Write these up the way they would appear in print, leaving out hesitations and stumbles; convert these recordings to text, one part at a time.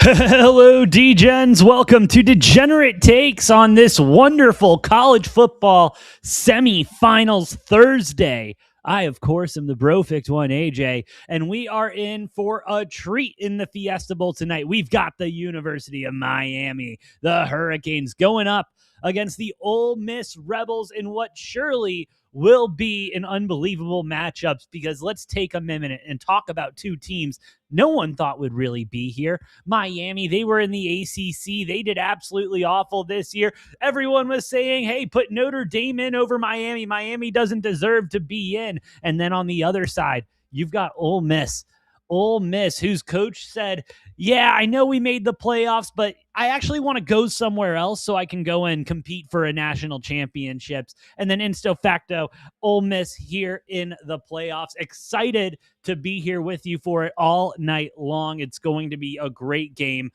Hello, D-Gens. Welcome to Degenerate Takes on this wonderful college football semifinals Thursday. I, of course, am the Brofict one, AJ, and we are in for a treat in the Fiesta Bowl tonight. We've got the University of Miami, the Hurricanes, going up against the Ole Miss Rebels in what surely will be an unbelievable matchup, because let's take a minute and talk about two teams no one thought would really be here. Miami, they were in the ACC. They did absolutely awful this year. Everyone was saying, hey, put Notre Dame in over Miami. Miami doesn't deserve to be in. And then on the other side, you've got Ole Miss. Ole Miss, whose coach said, yeah, I know we made the playoffs, but I actually want to go somewhere else so I can go and compete for a national championships. And then insto facto, Ole Miss here in the playoffs. Excited to be here with you for it all night long. It's going to be a great game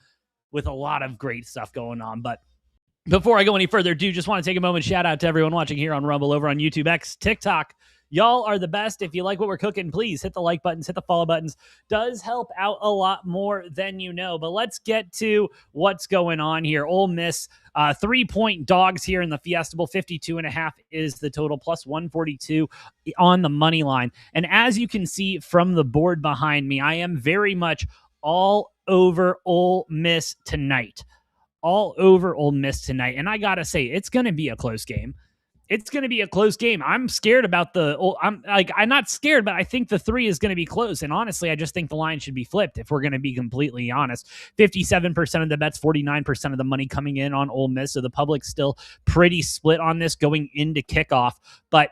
with a lot of great stuff going on. But before I go any further, just want to take a moment, shout out to everyone watching here on Rumble, over on YouTube, X, TikTok. Y'all are the best. If you like what we're cooking, please hit the like buttons, hit the follow buttons. Does help out a lot more than you know. But let's get to what's going on here. Ole Miss, 3-point dogs here in the Fiesta Bowl. 52.5 is the total, plus 142 on the money line. And as you can see from the board behind me, I am very much all over Ole Miss tonight. All over Ole Miss tonight. And I got to say, it's going to be a close game. It's going to be a close game. I'm scared about I'm not scared, but I think the 3 is going to be close. And honestly, I just think the line should be flipped, if we're going to be completely honest. 57% of the bets, 49% of the money coming in on Ole Miss. So the public's still pretty split on this going into kickoff. But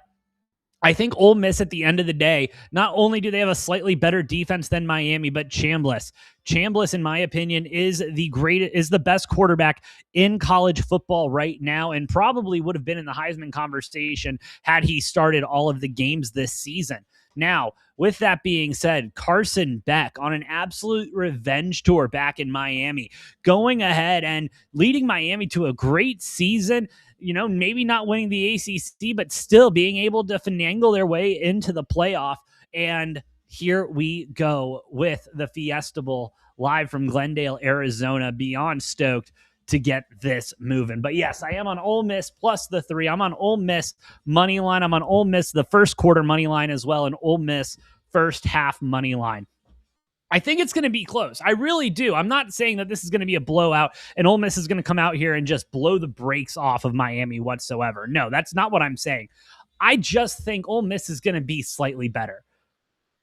I think Ole Miss, at the end of the day, not only do they have a slightly better defense than Miami, but Chambliss, in my opinion, is the best quarterback in college football right now, and probably would have been in the Heisman conversation had he started all of the games this season. Now, with that being said, Carson Beck on an absolute revenge tour back in Miami, going ahead and leading Miami to a great season. You know, maybe not winning the ACC, but still being able to finagle their way into the playoff. And here we go with the Fiesta Bowl live from Glendale, Arizona. Beyond stoked to get this moving. But yes, I am on Ole Miss plus the 3. I'm on Ole Miss money line. I'm on Ole Miss the first quarter money line as well, and Ole Miss first half money line. I think it's going to be close. I really do. I'm not saying that this is going to be a blowout and Ole Miss is going to come out here and just blow the brakes off of Miami whatsoever. No, that's not what I'm saying. I just think Ole Miss is going to be slightly better.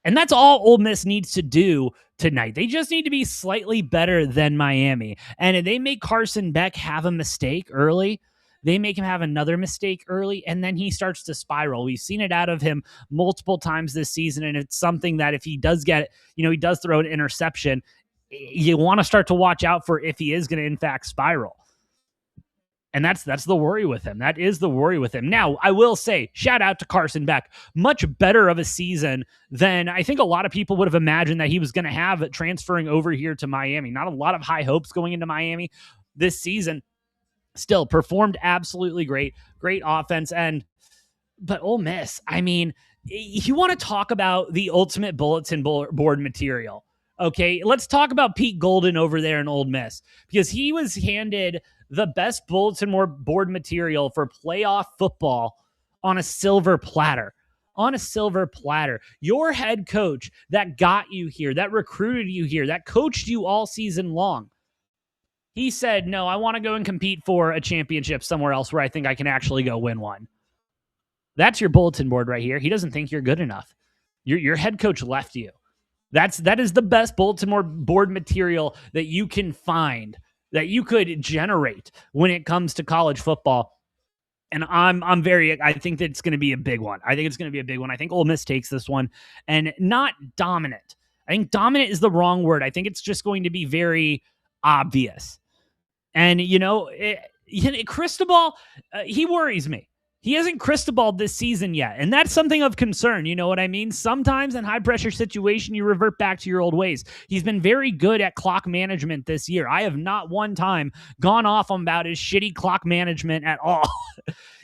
And that's all Ole Miss needs to do tonight. They just need to be slightly better than Miami. And if they make Carson Beck have a mistake early, they make him have another mistake early, and then he starts to spiral. We've seen it out of him multiple times this season, and it's something that if he does get, he does throw an interception, you want to start to watch out for if he is going to, in fact, spiral. And that's the worry with him. That is the worry with him. Now, I will say, shout out to Carson Beck. Much better of a season than I think a lot of people would have imagined that he was going to have transferring over here to Miami. Not a lot of high hopes going into Miami this season. Still performed absolutely great offense. But Ole Miss, I mean, you want to talk about the ultimate bulletin board material. Okay, let's talk about Pete Golden over there in Ole Miss, because he was handed the best bulletin board material for playoff football on a silver platter. Your head coach that got you here, that recruited you here, that coached you all season long, he said, no, I want to go and compete for a championship somewhere else where I think I can actually go win one. That's your bulletin board right here. He doesn't think you're good enough. Your head coach left you. That is the best bulletin board material that you can find, that you could generate when it comes to college football. And I think that it's going to be a big one. I think Ole Miss takes this one, and not dominant. I think dominant is the wrong word. I think it's just going to be very obvious. And, Cristobal, he worries me. He hasn't Cristobal this season yet, and that's something of concern. You know what I mean? Sometimes in high-pressure situation, you revert back to your old ways. He's been very good at clock management this year. I have not one time gone off about his shitty clock management at all.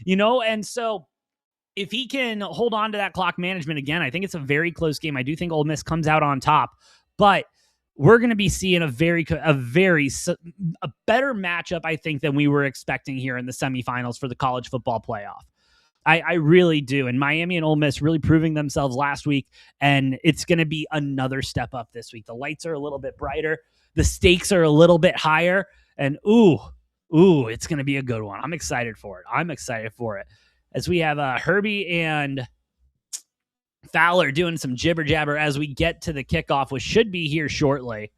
And so if he can hold on to that clock management again, I think it's a very close game. I do think Ole Miss comes out on top, but we're going to be seeing a better matchup, I think, than we were expecting here in the semifinals for the college football playoff. I really do. And Miami and Ole Miss really proving themselves last week, and it's going to be another step up this week. The lights are a little bit brighter. The stakes are a little bit higher. And, it's going to be a good one. I'm excited for it. As we have Herbie and Fowler doing some jibber jabber as we get to the kickoff, which should be here shortly.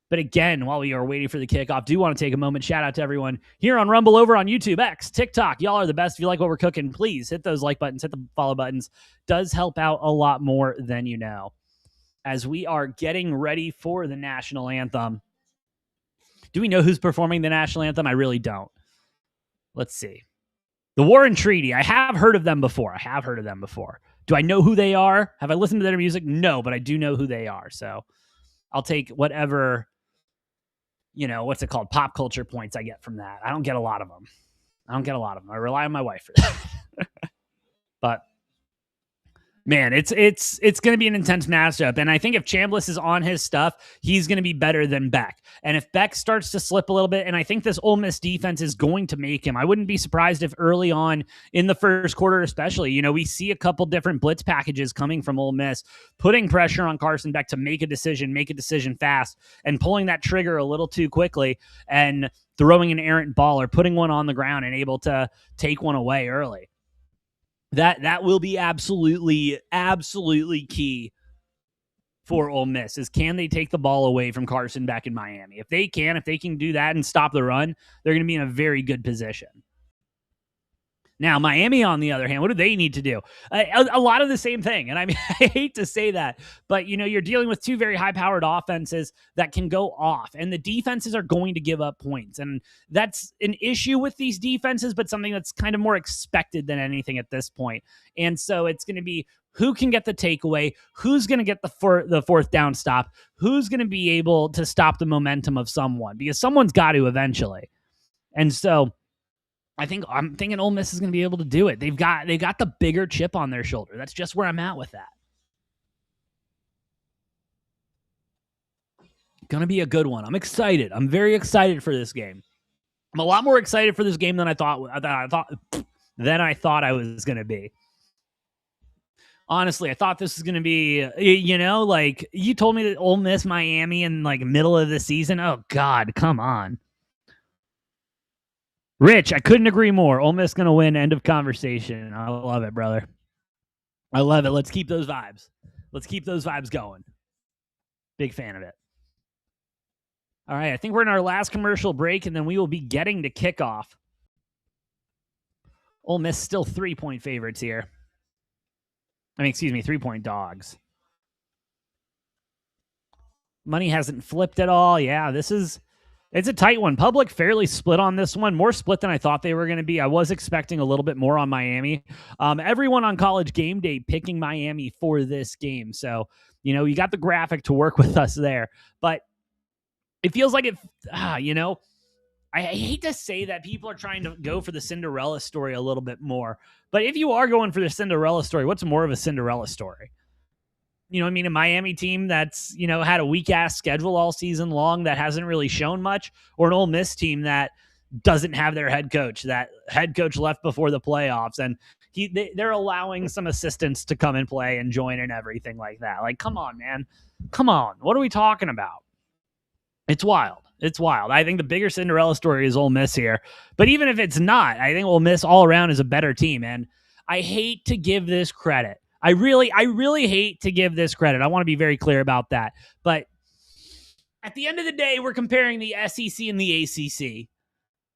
But again, while we are waiting for the kickoff, do want to take a moment. Shout out to everyone here on Rumble, over on YouTube, X, TikTok. Y'all are the best. If you like what we're cooking, please hit those like buttons, hit the follow buttons. Does help out a lot more than you know. As we are getting ready for the national anthem. Do we know who's performing the national anthem? I really don't. Let's see. The War and Treaty. I have heard of them before. Do I know who they are? Have I listened to their music? No, but I do know who they are. So I'll take whatever, what's it called? Pop culture points I get from that. I don't get a lot of them. I rely on my wife for that. But man, it's going to be an intense matchup. And I think if Chambliss is on his stuff, he's going to be better than Beck. And if Beck starts to slip a little bit, and I think this Ole Miss defense is going to make him, I wouldn't be surprised if early on in the first quarter especially, we see a couple different blitz packages coming from Ole Miss, putting pressure on Carson Beck to make a decision fast, and pulling that trigger a little too quickly, and throwing an errant ball or putting one on the ground and able to take one away early. That will be absolutely key for Ole Miss, is can they take the ball away from Carson Beck in Miami? If they can do that and stop the run, they're going to be in a very good position. Now, Miami, on the other hand, what do they need to do? A lot of the same thing. And I mean, I hate to say that, but, you're dealing with two very high-powered offenses that can go off, and the defenses are going to give up points. And that's an issue with these defenses, but something that's kind of more expected than anything at this point. And so it's going to be who can get the takeaway, who's going to get the fourth down stop, who's going to be able to stop the momentum of someone, because someone's got to eventually. And so I'm thinking Ole Miss is going to be able to do it. They've got the bigger chip on their shoulder. That's just where I'm at with that. Going to be a good one. I'm excited. I'm very excited for this game. I'm a lot more excited for this game than I thought I was going to be. Honestly, I thought this was going to be, like you told me that Ole Miss Miami in like middle of the season. Oh God, come on. Rich, I couldn't agree more. Ole Miss going to win. End of conversation. I love it, brother. I love it. Let's keep those vibes. Going. Big fan of it. All right, I think we're in our last commercial break, and then we will be getting to kickoff. Ole Miss still 3-point favorites here. 3-point dogs. Money hasn't flipped at all. Yeah, it's a tight one. Public fairly split on this one. More split than I thought they were going to be. I was expecting a little bit more on Miami. Everyone on College Game Day picking Miami for this game. So, you got the graphic to work with us there. But it feels like I hate to say that people are trying to go for the Cinderella story a little bit more. But if you are going for the Cinderella story, what's more of a Cinderella story? A Miami team that's, had a weak-ass schedule all season long that hasn't really shown much, or an Ole Miss team that doesn't have their head coach. That head coach left before the playoffs, and they're allowing some assistants to come and play and join and everything like that. Like, come on, man. Come on. What are we talking about? It's wild. I think the bigger Cinderella story is Ole Miss here. But even if it's not, I think Ole Miss all around is a better team, and I hate to give this credit. I really hate to give this credit. I want to be very clear about that. But at the end of the day, we're comparing the SEC and the ACC.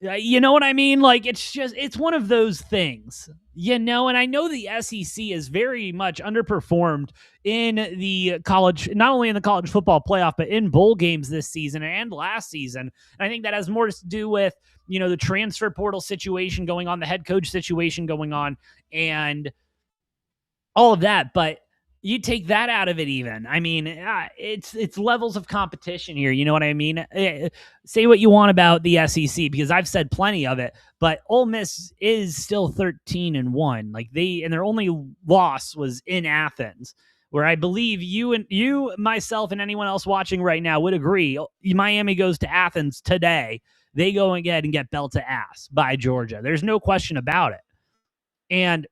You know what I mean? Like, it's one of those things, and I know the SEC is very much underperformed in the college, not only in the college football playoff, but in bowl games this season and last season. And I think that has more to do with, the transfer portal situation going on, the head coach situation going on, and all of that. But you take that out of it even. It's levels of competition here. You know what I mean? Say what you want about the SEC, because I've said plenty of it, but Ole Miss is still 13-1. And their only loss was in Athens, where I believe you, myself, and anyone else watching right now would agree. Miami goes to Athens today. They go ahead and get belt to ass by Georgia. There's no question about it. And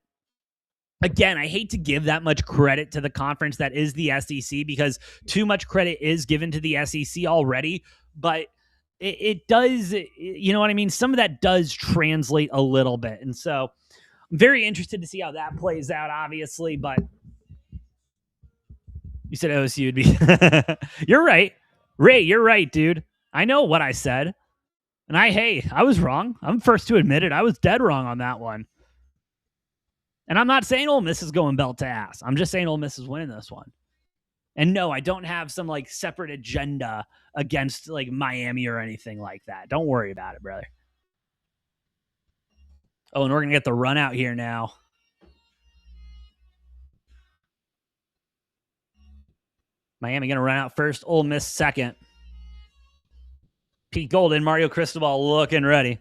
again, I hate to give that much credit to the conference that is the SEC because too much credit is given to the SEC already. But it does, you know what I mean? Some of that does translate a little bit. And so I'm very interested to see how that plays out, obviously. But you said OSU would be. You're right. Ray, you're right, dude. I know what I said. And I was wrong. I'm first to admit it. I was dead wrong on that one. And I'm not saying Ole Miss is going belt to ass. I'm just saying Ole Miss is winning this one. And no, I don't have some like separate agenda against like Miami or anything like that. Don't worry about it, brother. Oh, and we're going to get the run out here now. Miami going to run out first. Ole Miss second. Pete Golden, Mario Cristobal looking ready.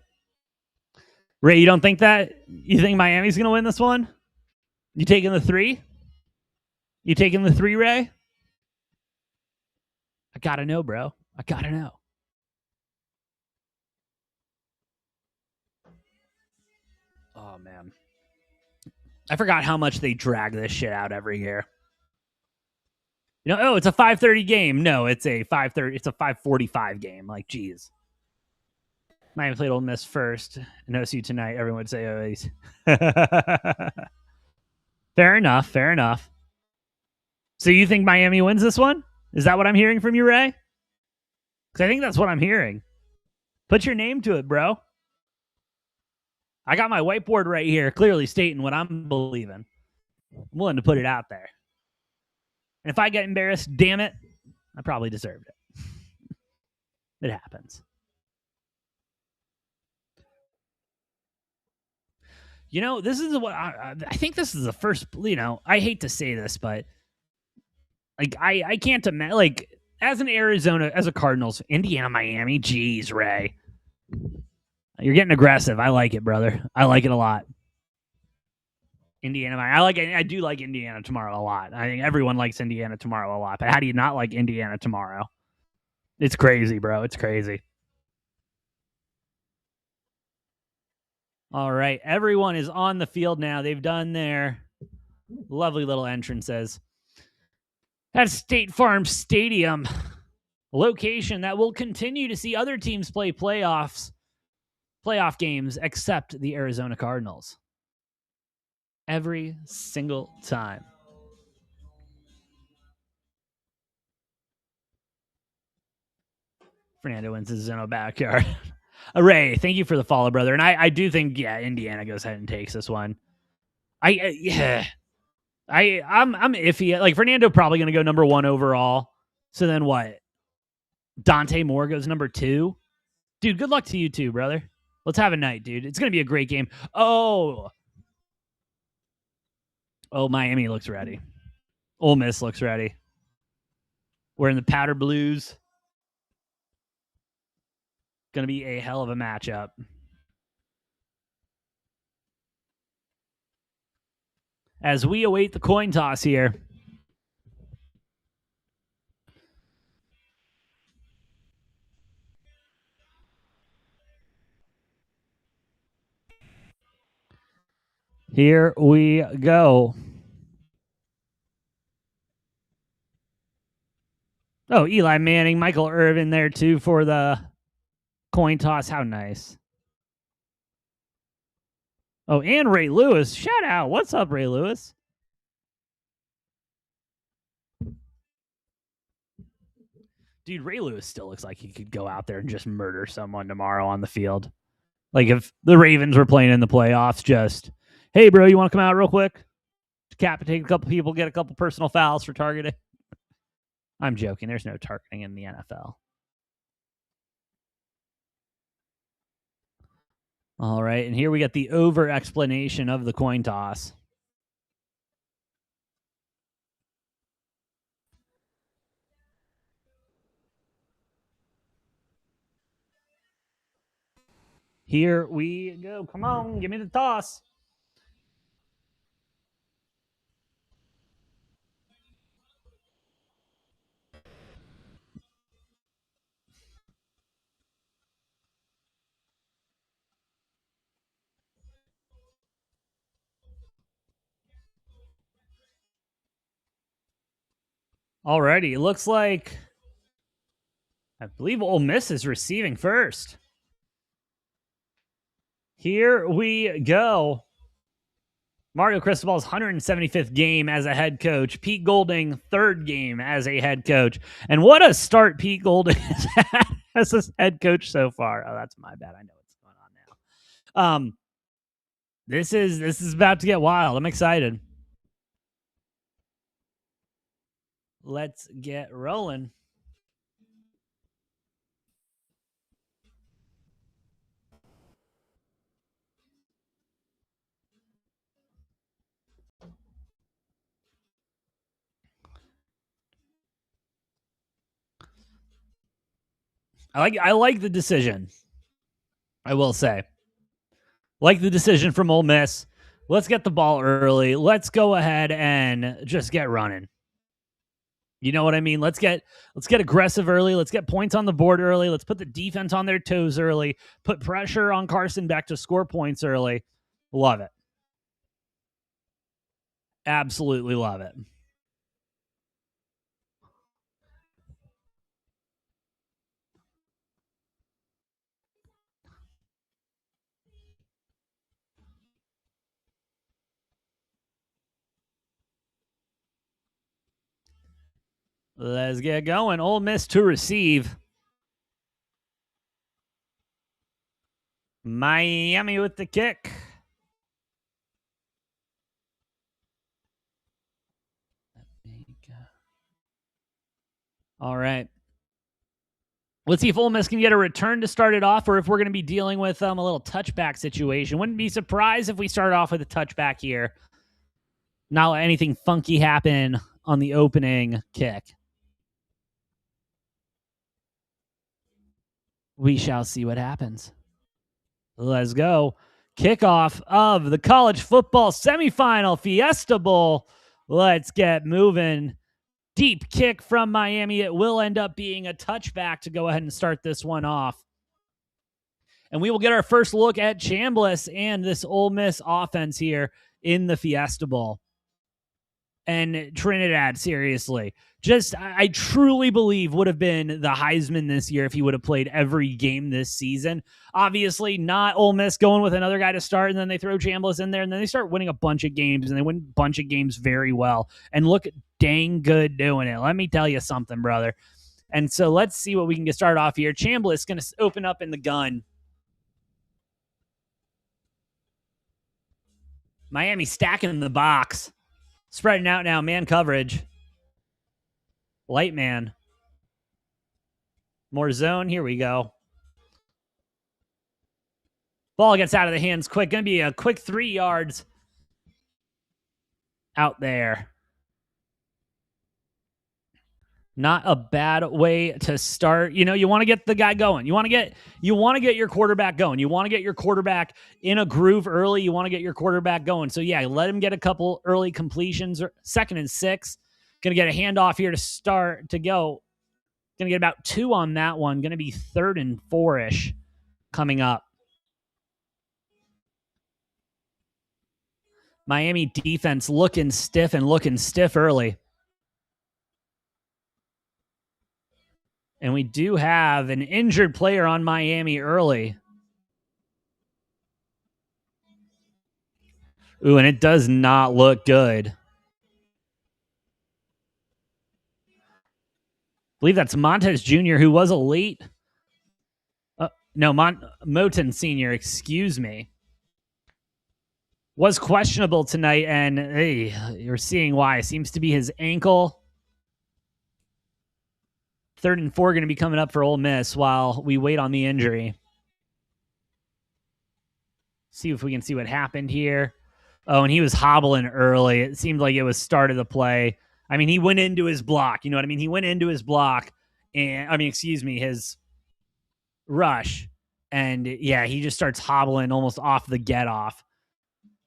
Ray, you don't think that? You think Miami's going to win this one? You taking the 3? You taking the 3, Ray? I got to know, bro. I got to know. Oh, man. I forgot how much they drag this shit out every year. You know, oh, it's a 5:30 game. No, it's a 5:30. It's a 5:45 game. Like, geez. Miami played Ole Miss first. And OSU tonight. Everyone would say, oh, he's. Fair enough. Fair enough. So you think Miami wins this one? Is that what I'm hearing from you, Ray? Because I think that's what I'm hearing. Put your name to it, bro. I got my whiteboard right here, clearly stating what I'm believing. I'm willing to put it out there. And if I get embarrassed, damn it, I probably deserved it. It happens. You know, this is what I think this is the first, you know, I hate to say this, but like I can't imagine, like as an Arizona, as a Cardinals, Indiana, Miami, geez, Ray. You're getting aggressive. I like it, brother. I like it a lot. Indiana, I do like Indiana tomorrow a lot. I think everyone likes Indiana tomorrow a lot. But how do you not like Indiana tomorrow? It's crazy, bro. It's crazy. All right. Everyone is on the field now. They've done their lovely little entrances. That's State Farm Stadium, a location that will continue to see other teams play playoff games except the Arizona Cardinals. Every single time. Fernando wins his own backyard. Ray, thank you for the follow, brother. And I do think, yeah, Indiana goes ahead and takes this one. I'm iffy. Like Fernando probably going to go number 1 overall. So then what? Dante Moore goes number 2. Dude, good luck to you too, brother. Let's have a night, dude. It's going to be a great game. Oh, Miami looks ready. Ole Miss looks ready. We're in the powder blues. Going to be a hell of a matchup. As we await the coin toss here. Here we go. Oh, Eli Manning, Michael Irvin there too for the coin toss. How nice. Oh, and Ray Lewis. Shout out. What's up, Ray Lewis? Dude, Ray Lewis still looks like he could go out there and just murder someone tomorrow on the field. Like if the Ravens were playing in the playoffs, just, hey, bro, you want to come out real quick? Decapitate a couple people, get a couple personal fouls for targeting. I'm joking. There's no targeting in the NFL. All right, and here we get the over explanation of the coin toss. Here we go. Come on, give me the toss. Alrighty, it looks like I believe Ole Miss is receiving first. Here we go. Mario Cristobal's 175th game as a head coach. Pete Golding, third game as a head coach. And what a start Pete Golding has had as a head coach so far. Oh, that's my bad. I know what's going on now. This is about to get wild. I'm excited. Let's get rolling. I like the decision. I will say. Like the decision from Ole Miss. Let's get the ball early. Let's go ahead and just get running. You know what I mean? Let's get aggressive early. Let's get points on the board early. Let's put the defense on their toes early. Put pressure on Carson back to score points early. Love it. Absolutely love it. Let's get going. Ole Miss to receive. Miami with the kick. All right. Let's see if Ole Miss can get a return to start it off, or if we're going to be dealing with a little touchback situation. Wouldn't be surprised if we start off with a touchback here. Not let anything funky happen on the opening kick. We shall see what happens. Let's go. Kickoff of the college football semifinal Fiesta Bowl. Let's get moving. Deep kick from Miami. It will end up being a touchback to go ahead and start this one off. And we will get our first look at Chambliss and this Ole Miss offense here in the Fiesta Bowl. And Trinidad, seriously, just I truly believe would have been the Heisman this year if he would have played every game this season. Obviously, not Ole Miss going with another guy to start, and then they throw Chambliss in there, and then they start winning a bunch of games, and they win a bunch of games very well, and look dang good doing it. Let me tell you something, brother. And so let's see what we can get started off here. Chambliss going to open up in the gun. Miami stacking the box. Spreading out now, man coverage. Light man. More zone. Here we go. Ball gets out of the hands quick. Going to be a quick 3 yards out there. Not a bad way to start. You know, you want to get the guy going. You want to get your quarterback going. You want to get your quarterback in a groove early. You want to get your quarterback going. So yeah, let him get a couple early completions. 2nd and 6. Going to get a handoff here to start to go. Going to get about 2 on that one. Going to be 3rd and 4-ish coming up. Miami defense looking stiff early. And we do have an injured player on Miami early. Ooh, and it does not look good. I believe that's Montez Jr., who was a late. Moton Sr., excuse me. Was questionable tonight, and hey, you're seeing why. Seems to be his ankle. 3rd and 4 going to be coming up for Ole Miss while we wait on the injury. See if we can see what happened here. Oh, and he was hobbling early. It seemed like it was start of the play. I mean, he went into his block. You know what I mean? He went into his block, his rush. And yeah, he just starts hobbling almost off the get off.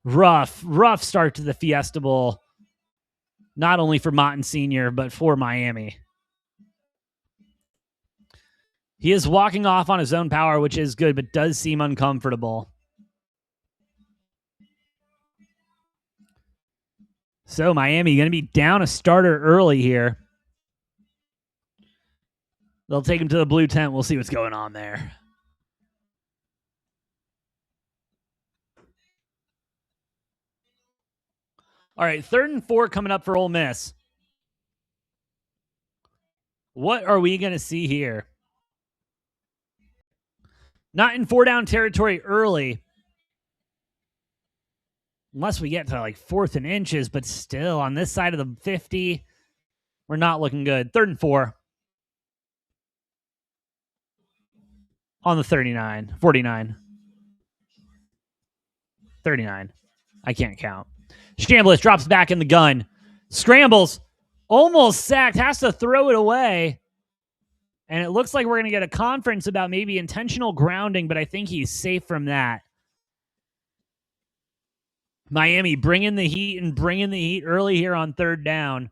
Rough start to the Fiesta Bowl, not only for Moton Sr., but for Miami. He is walking off on his own power, which is good, but does seem uncomfortable. So Miami going to be down a starter early here. They'll take him to the blue tent. We'll see what's going on there. All right, 3rd and 4 coming up for Ole Miss. What are we going to see here? Not in 4-down territory early. Unless we get to like 4th and inches, but still on this side of the 50, we're not looking good. 3rd and 4. On the 39, 49. 39. I can't count. Chambliss drops back in the gun. Scrambles. Almost sacked. Has to throw it away. And it looks like we're going to get a conference about maybe intentional grounding, but I think he's safe from that. Miami bringing the heat and bringing the heat early here on 3rd down.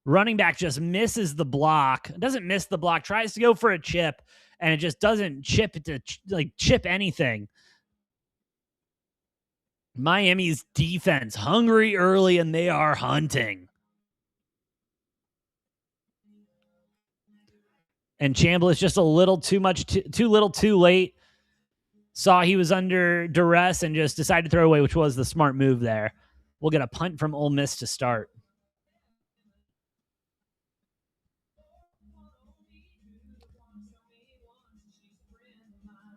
Running back just misses the block. Doesn't miss the block. Tries to go for a chip, and it just doesn't chip anything. Miami's defense hungry early, and they are hunting. And Chambliss just a little too much, too little, too late. Saw he was under duress and just decided to throw away, which was the smart move there. We'll get a punt from Ole Miss to start.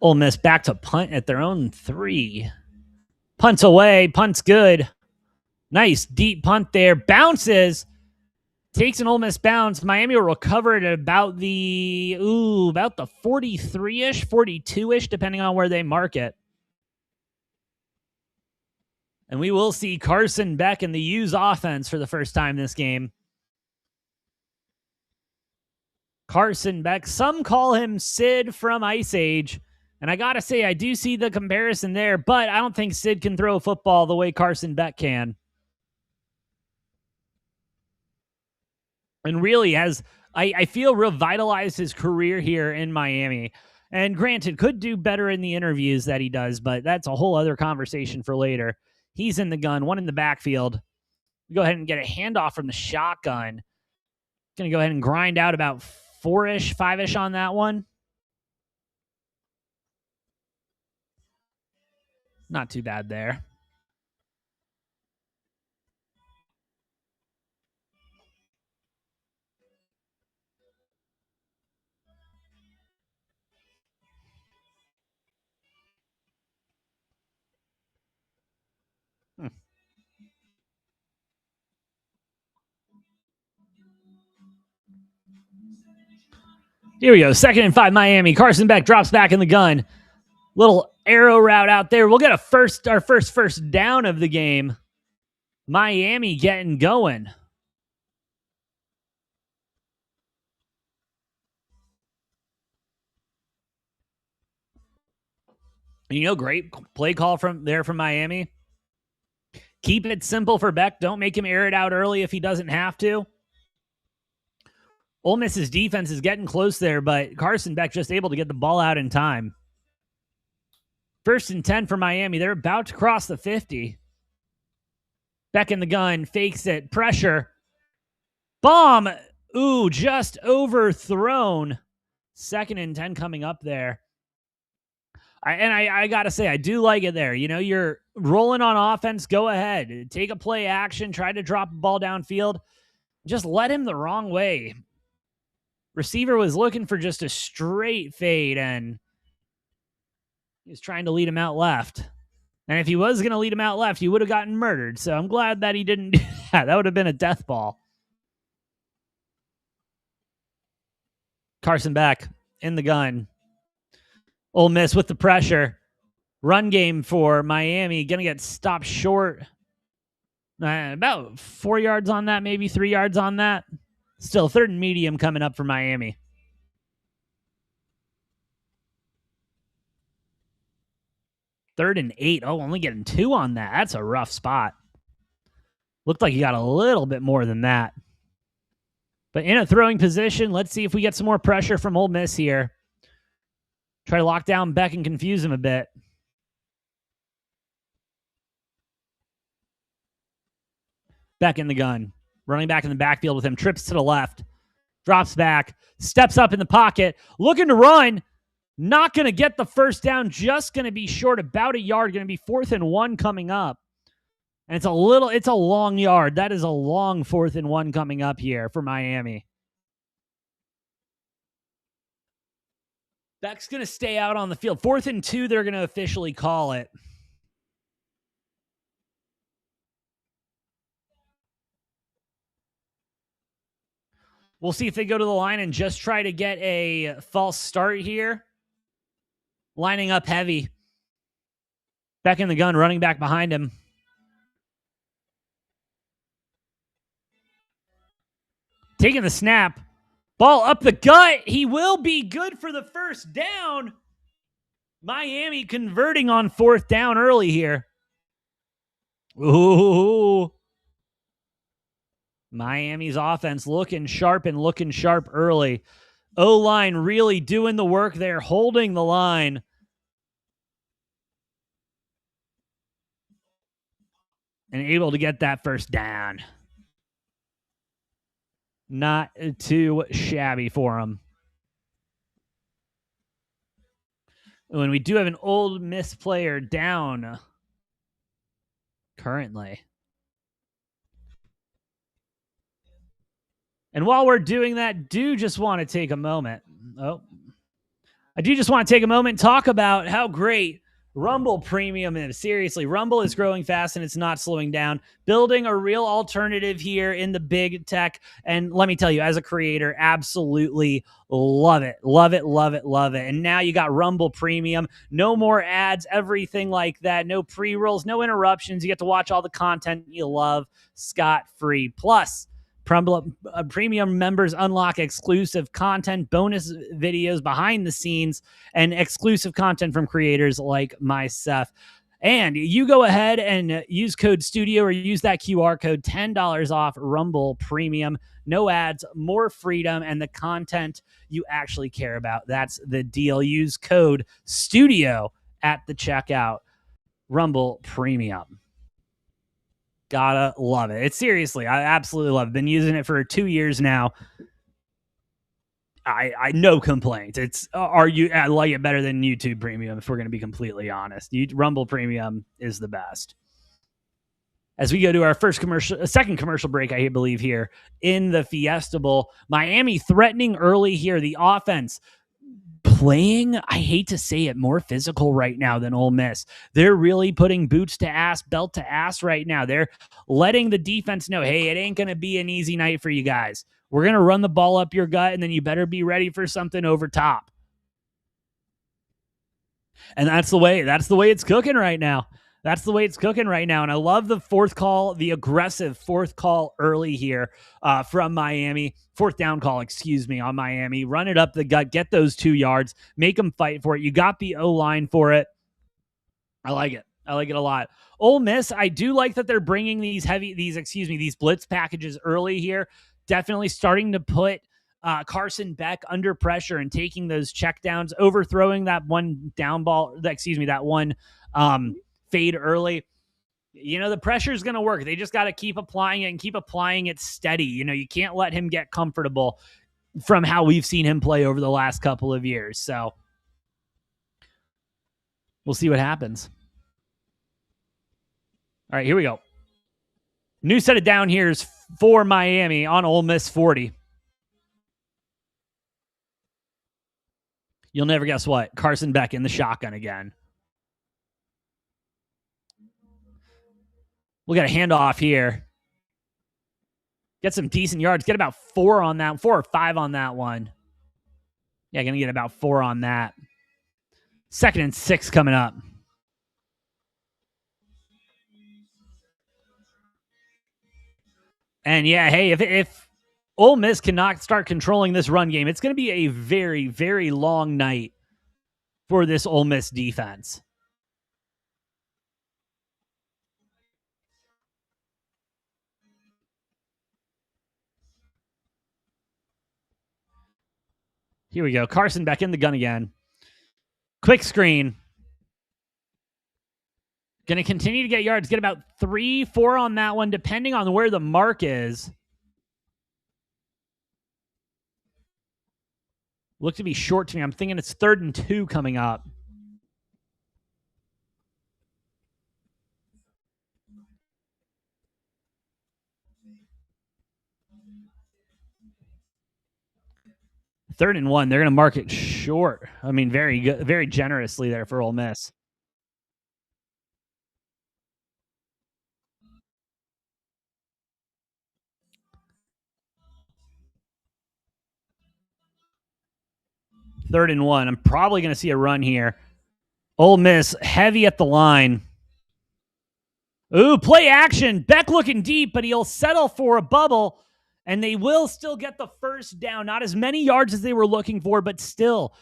Ole Miss back to punt at their own 3. Punts away. Punt's good. Nice deep punt there. Bounces. Takes an Ole Miss bounce. Miami will recover it at about the 43-ish, 42-ish, depending on where they mark it. And we will see Carson Beck in the U's offense for the first time this game. Carson Beck. Some call him Sid from Ice Age. And I got to say, I do see the comparison there, but I don't think Sid can throw a football the way Carson Beck can. And really has, I feel, revitalized his career here in Miami. And granted, could do better in the interviews that he does, but that's a whole other conversation for later. He's in the gun, one in the backfield. We go ahead and get a handoff from the shotgun. Going to go ahead and grind out about 4-ish, 5-ish on that one. Not too bad there. Here we go. 2nd and 5, Miami. Carson Beck drops back in the gun. Little arrow route out there. We'll get our first down of the game. Miami getting going. Great play call from Miami. Keep it simple for Beck. Don't make him air it out early if he doesn't have to. Ole Miss's defense is getting close there, but Carson Beck just able to get the ball out in time. 1st and 10 for Miami. They're about to cross the 50. Beck in the gun, fakes it, pressure. Bomb. Ooh, just overthrown. 2nd and 10 coming up there. I got to say, I do like it there. You're rolling on offense. Go ahead. Take a play action. Try to drop a ball downfield. Just let him the wrong way. Receiver was looking for just a straight fade, and he was trying to lead him out left. And if he was going to lead him out left, he would have gotten murdered. So I'm glad that he didn't do that. That would have been a death ball. Carson Beck in the gun. Ole Miss with the pressure. Run game for Miami. Going to get stopped short. About 4 yards on that, maybe 3 yards on that. Still 3rd and medium coming up for Miami. Third and 8. Oh, only getting 2 on that. That's a rough spot. Looked like he got a little bit more than that. But in a throwing position, let's see if we get some more pressure from Ole Miss here. Try to lock down Beck and confuse him a bit. Beck in the gun. Running back in the backfield with him. Trips to the left. Drops back, steps up in the pocket, looking to run. Not going to get the first down, just going to be short about a yard, going to be 4th and 1 coming up. And it's a long yard. That is a long 4th and 1 coming up here for Miami. Beck's going to stay out on the field. 4th and 2, they're going to officially call it. We'll see if they go to the line and just try to get a false start here. Lining up heavy. Beck in the gun, running back behind him. Taking the snap. Ball up the gut. He will be good for the first down. Miami converting on 4th down early here. Ooh. Miami's offense looking sharp early. O-line really doing the work there, holding the line. And able to get that first down. Not too shabby for him. When we do have an Ole Miss player down currently. And while we're doing that, I do just want to take a moment and talk about how great Rumble Premium is. Seriously, Rumble is growing fast and it's not slowing down. Building a real alternative here in the big tech. And let me tell you, as a creator, absolutely love it. Love it, love it, love it. And now you got Rumble Premium. No more ads, everything like that. No pre-rolls, no interruptions. You get to watch all the content you love scot-free. Plus, Premium members unlock exclusive content, bonus videos behind the scenes, and exclusive content from creators like myself. And you go ahead and use code STUDIO or use that QR code, $10 off Rumble Premium. No ads, more freedom, and the content you actually care about. That's the deal. Use code STUDIO at the checkout. Rumble Premium. Gotta love it. It's seriously, I absolutely love it. Been using it for 2 years now. I no complaints. I like it better than YouTube Premium, if we're going to be completely honest. Rumble Premium is the best. As we go to our second commercial break, I believe, here in the Fiesta Bowl. Miami threatening early here. The offense playing, I hate to say it, more physical right now than Ole Miss. They're really putting boots to ass, belt to ass right now. They're letting the defense know, hey, it ain't going to be an easy night for you guys. We're going to run the ball up your gut, and then you better be ready for something over top. And that's the way it's cooking right now. That's the way it's cooking right now. And I love the the aggressive 4th call early here from Miami. 4th down call, on Miami. Run it up the gut, get those 2 yards, make them fight for it. You got the O-line for it. I like it. I like it a lot. Ole Miss, I do like that they're bringing these blitz packages early here. Definitely starting to put Carson Beck under pressure and taking those checkdowns, overthrowing that one down ball, that one fade early. The pressure is going to work. They just got to keep applying it and keep applying it steady. You can't let him get comfortable from how we've seen him play over the last couple of years. So we'll see what happens. All right, here we go. New set of down here's for Miami on Ole Miss 40. You'll never guess what. Carson Beck in the shotgun again. We'll get a handoff here. Get some decent yards. Get about 4 or 5 on that one. Yeah, going to get about 4 on that. 2nd and 6 coming up. And yeah, hey, if Ole Miss cannot start controlling this run game, it's going to be a very, very long night for this Ole Miss defense. Here we go. Carson back in the gun again. Quick screen. Going to continue to get yards. Get about 3, 4 on that one, depending on where the mark is. Look to be short to me. I'm thinking it's 3rd and 2 coming up. Third and 1. They're going to mark it short. I mean, very good, very generously there for Ole Miss. Third and 1. I'm probably going to see a run here. Ole Miss heavy at the line. Ooh, play action. Beck looking deep, but he'll settle for a bubble, and they will still get the first down. Not as many yards as they were looking for, but still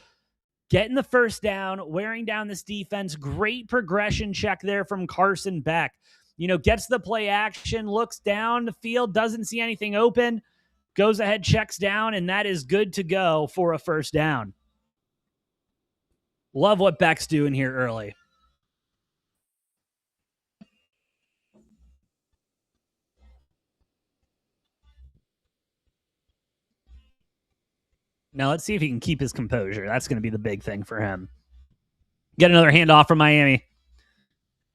getting the first down, wearing down this defense. Great progression check there from Carson Beck. Gets the play action, looks down the field, doesn't see anything open, goes ahead, checks down, and that is good to go for a first down. Love what Beck's doing here early. Now let's see if he can keep his composure. That's going to be the big thing for him. Get another handoff from Miami.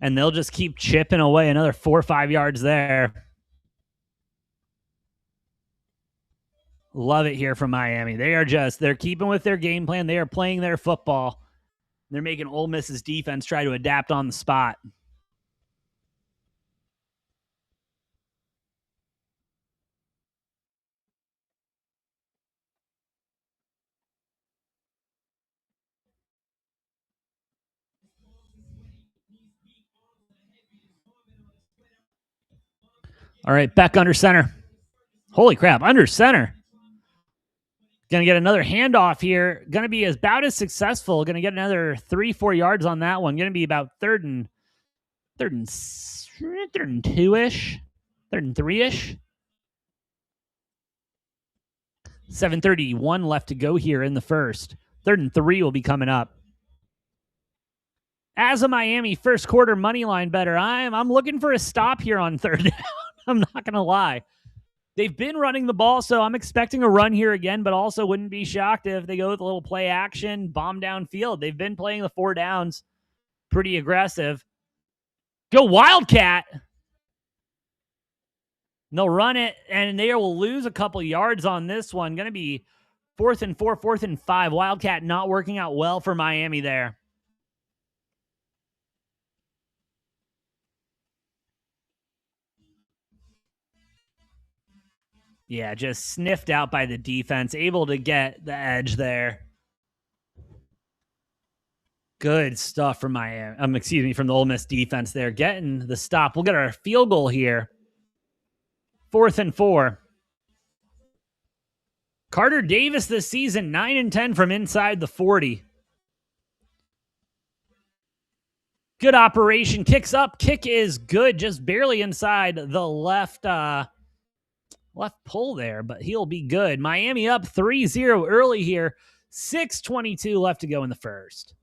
And they'll just keep chipping away another 4 or 5 yards there. Love it here from Miami. They're keeping with their game plan. They are playing their football. They're making Ole Miss's defense try to adapt on the spot. All right, Beck under center. Holy crap, under center. Going to get another handoff here. Going to be about as successful. Going to get another 3-4 yards on that one. Going to be about third and 2-ish. 3rd and 3-ish. 7:31 left to go here in the first. 3rd and 3 will be coming up. As a Miami first quarter money line better, I'm looking for a stop here on 3rd down. I'm not going to lie. They've been running the ball, so I'm expecting a run here again, but also wouldn't be shocked if they go with a little play action, bomb downfield. They've been playing the 4 downs pretty aggressive. Go Wildcat. And they'll run it, and they will lose a couple yards on this one. Going to be 4th and 4, 4th and 5. Wildcat not working out well for Miami there. Yeah, just sniffed out by the defense, able to get the edge there. Good stuff from Miami. From the Ole Miss defense there, getting the stop. We'll get our field goal here. 4th and 4. Carter Davis this season, 9 and 10 from inside the 40. Good operation. Kicks up. Kick is good. Just barely inside the left pull there, but he'll be good. Miami up 3-0 early here. 6:22 left to go in the first.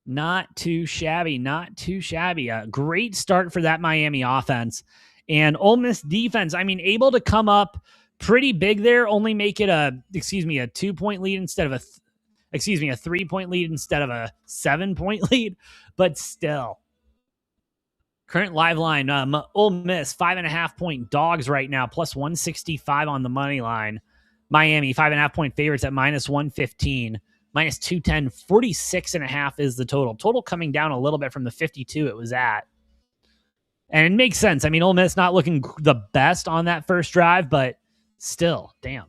Not too shabby. A great start for that Miami offense. And Ole Miss defense, able to come up pretty big there, only make it a 2-point lead instead of a 3-point lead instead of a 7-point lead, but still. Current live line, Ole Miss, 5.5-point dogs right now, plus 165 on the money line. Miami, 5.5-point favorites at minus 115, minus 210, 46.5 is the total. Total coming down a little bit from the 52 it was at. And it makes sense. Ole Miss not looking the best on that first drive, but still, damn.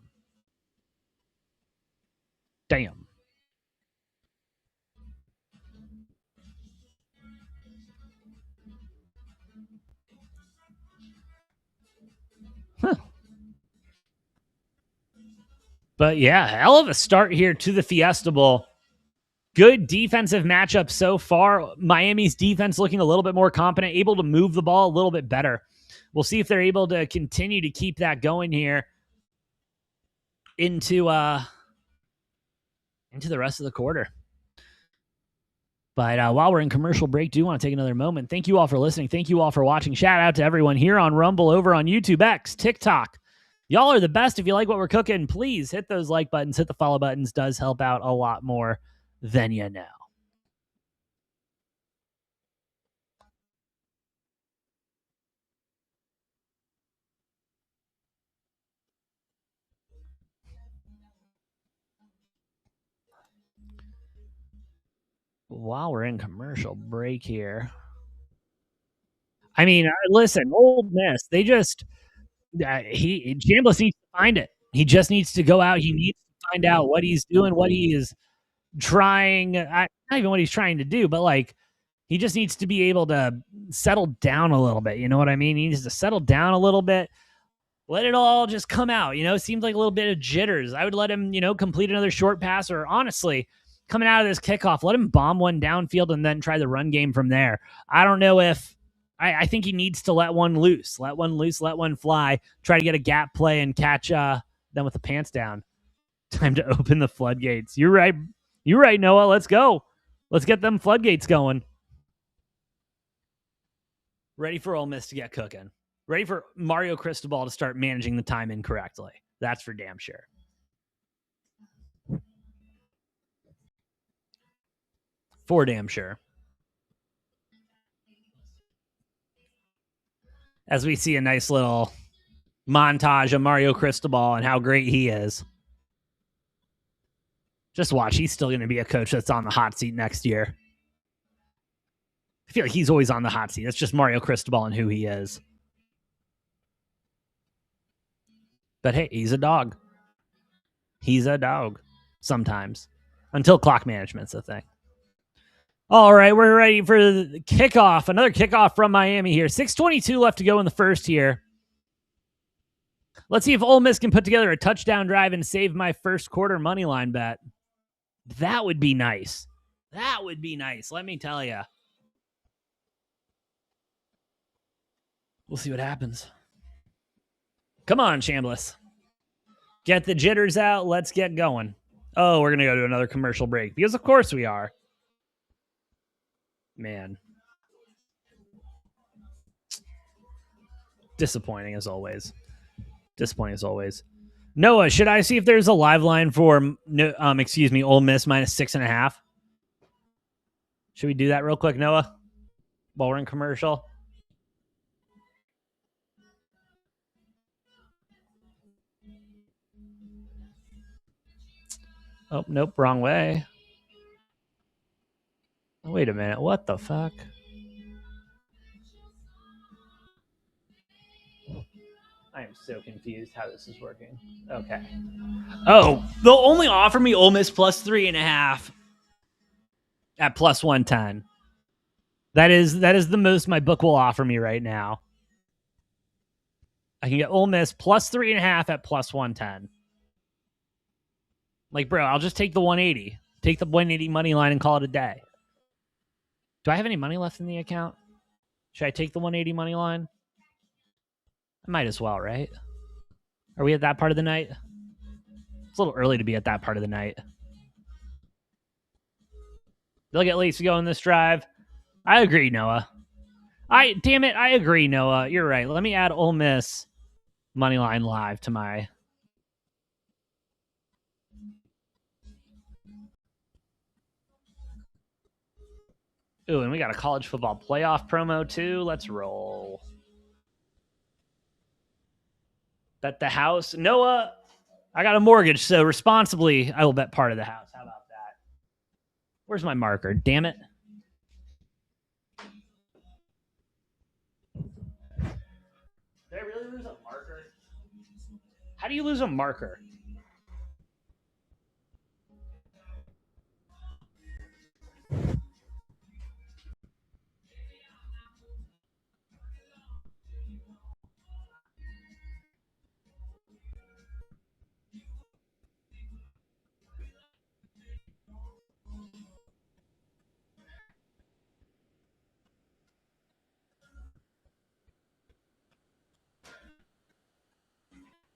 Huh. But yeah, hell of a start here to the Fiesta Bowl. Good defensive matchup so far. Miami's defense looking a little bit more competent, able to move the ball a little bit better. We'll see if they're able to continue to keep that going here into the rest of the quarter. But while we're in commercial break, do want to take another moment. Thank you all for listening. Thank you all for watching. Shout out to everyone here on Rumble, over on YouTube, X, TikTok, Y'all are the best. If you like what we're cooking, please hit those like buttons, hit the follow buttons. Does help out a lot more than you know. While we're in commercial break here, I mean, listen, Old Miss, they just Chambliss needs to find it. He just needs to go out. He needs to find out what he's doing, what he is trying. Not even what he's trying to do, but like he just needs to be able to settle down a little bit. You know what I mean? He needs to settle down a little bit. Let it all just come out. You know, it seems like a little bit of jitters. I would let him, complete another short pass, or honestly, coming out of this kickoff, let him bomb one downfield and then try the run game from there. I don't know if I think he needs to let one loose, let one fly, try to get a gap play and catch them with the pants down. Time to open the floodgates. You're right, Noah. Let's go. Let's get them floodgates going. Ready for Ole Miss to get cooking. Ready for Mario Cristobal to start managing the time incorrectly. That's for damn sure. For damn sure. As we see a nice little montage of Mario Cristobal and how great he is. Just watch. He's still going to be a coach that's on the hot seat next year. I feel like he's always on the hot seat. That's just Mario Cristobal and who he is. But hey, he's a dog. He's a dog sometimes. Until clock management's a thing. All right, we're ready for the kickoff. Another kickoff from Miami here. 6:22 left to go in the first here. Let's see if Ole Miss can put together a touchdown drive and save my first quarter money line bet. That would be nice. That would be nice, let me tell you. We'll see what happens. Come on, Chambliss. Get the jitters out. Let's get going. Oh, we're going to go to another commercial break because, of course, we are. Man. Disappointing as always. Noah, should I see if there's a live line for, Ole Miss minus 6.5? Should we do that real quick, Noah? While we're in commercial? Oh, nope, wrong way. Wait a minute, what the fuck? I am so confused how this is working. Okay. Oh, they'll only offer me Ole Miss plus 3.5 at plus 110. That is the most my book will offer me right now. I can get Ole Miss plus 3.5 at plus 110. Like, bro, I'll just take the 180. Take the 180 money line and call it a day. Do I have any money left in the account? Should I take the 180 money line? I might as well, right? Are we at that part of the night? It's a little early to be at that part of the night. They'll get Lacey going this drive. I agree, Noah. I agree, Noah. You're right. Let me add Ole Miss money line live to my. Ooh, and we got a college football playoff promo too. Let's roll. Bet the house. Noah, I got a mortgage, so responsibly, I will bet part of the house. How about that? Where's my marker? Damn it. Did I really lose a marker? How do you lose a marker?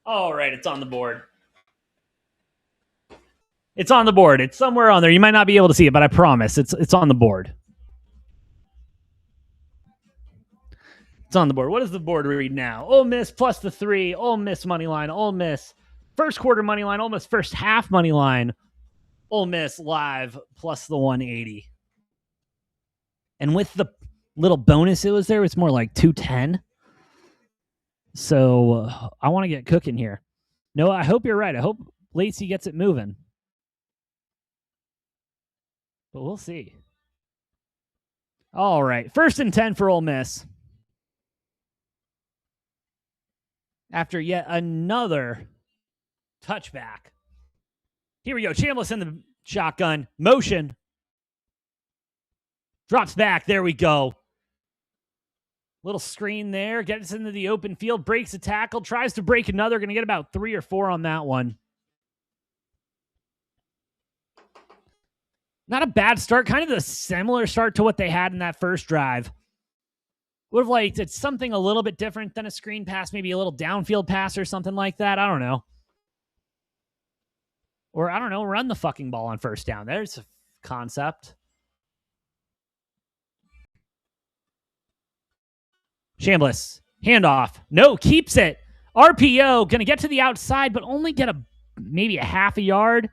All right, it's on the board. It's on the board. It's somewhere on there. You might not be able to see it, but I promise it's on the board. It's on the board. What does the board read now? Ole Miss plus the 3. Ole Miss money line. Ole Miss first quarter money line. Ole Miss first half money line. Ole Miss live plus the 180. And with the little bonus it was there, it's more like 210. So I want to get cooking here. No, I hope you're right. I hope Lacey gets it moving. But we'll see. All right. 1st and 10 for Ole Miss. After yet another touchback. Here we go. Chambliss in the shotgun. Motion. Drops back. There we go. Little screen there. Gets into the open field. Breaks a tackle. Tries to break another. Going to get about 3 or 4 on that one. Not a bad start. Kind of a similar start to what they had in that first drive. Would have liked it's something a little bit different than a screen pass. Maybe a little downfield pass or something like that. I don't know. Or, I don't know, run the fucking ball on first down. There's a concept. Chambliss, handoff. No, keeps it. RPO, going to get to the outside, but only get maybe a half a yard.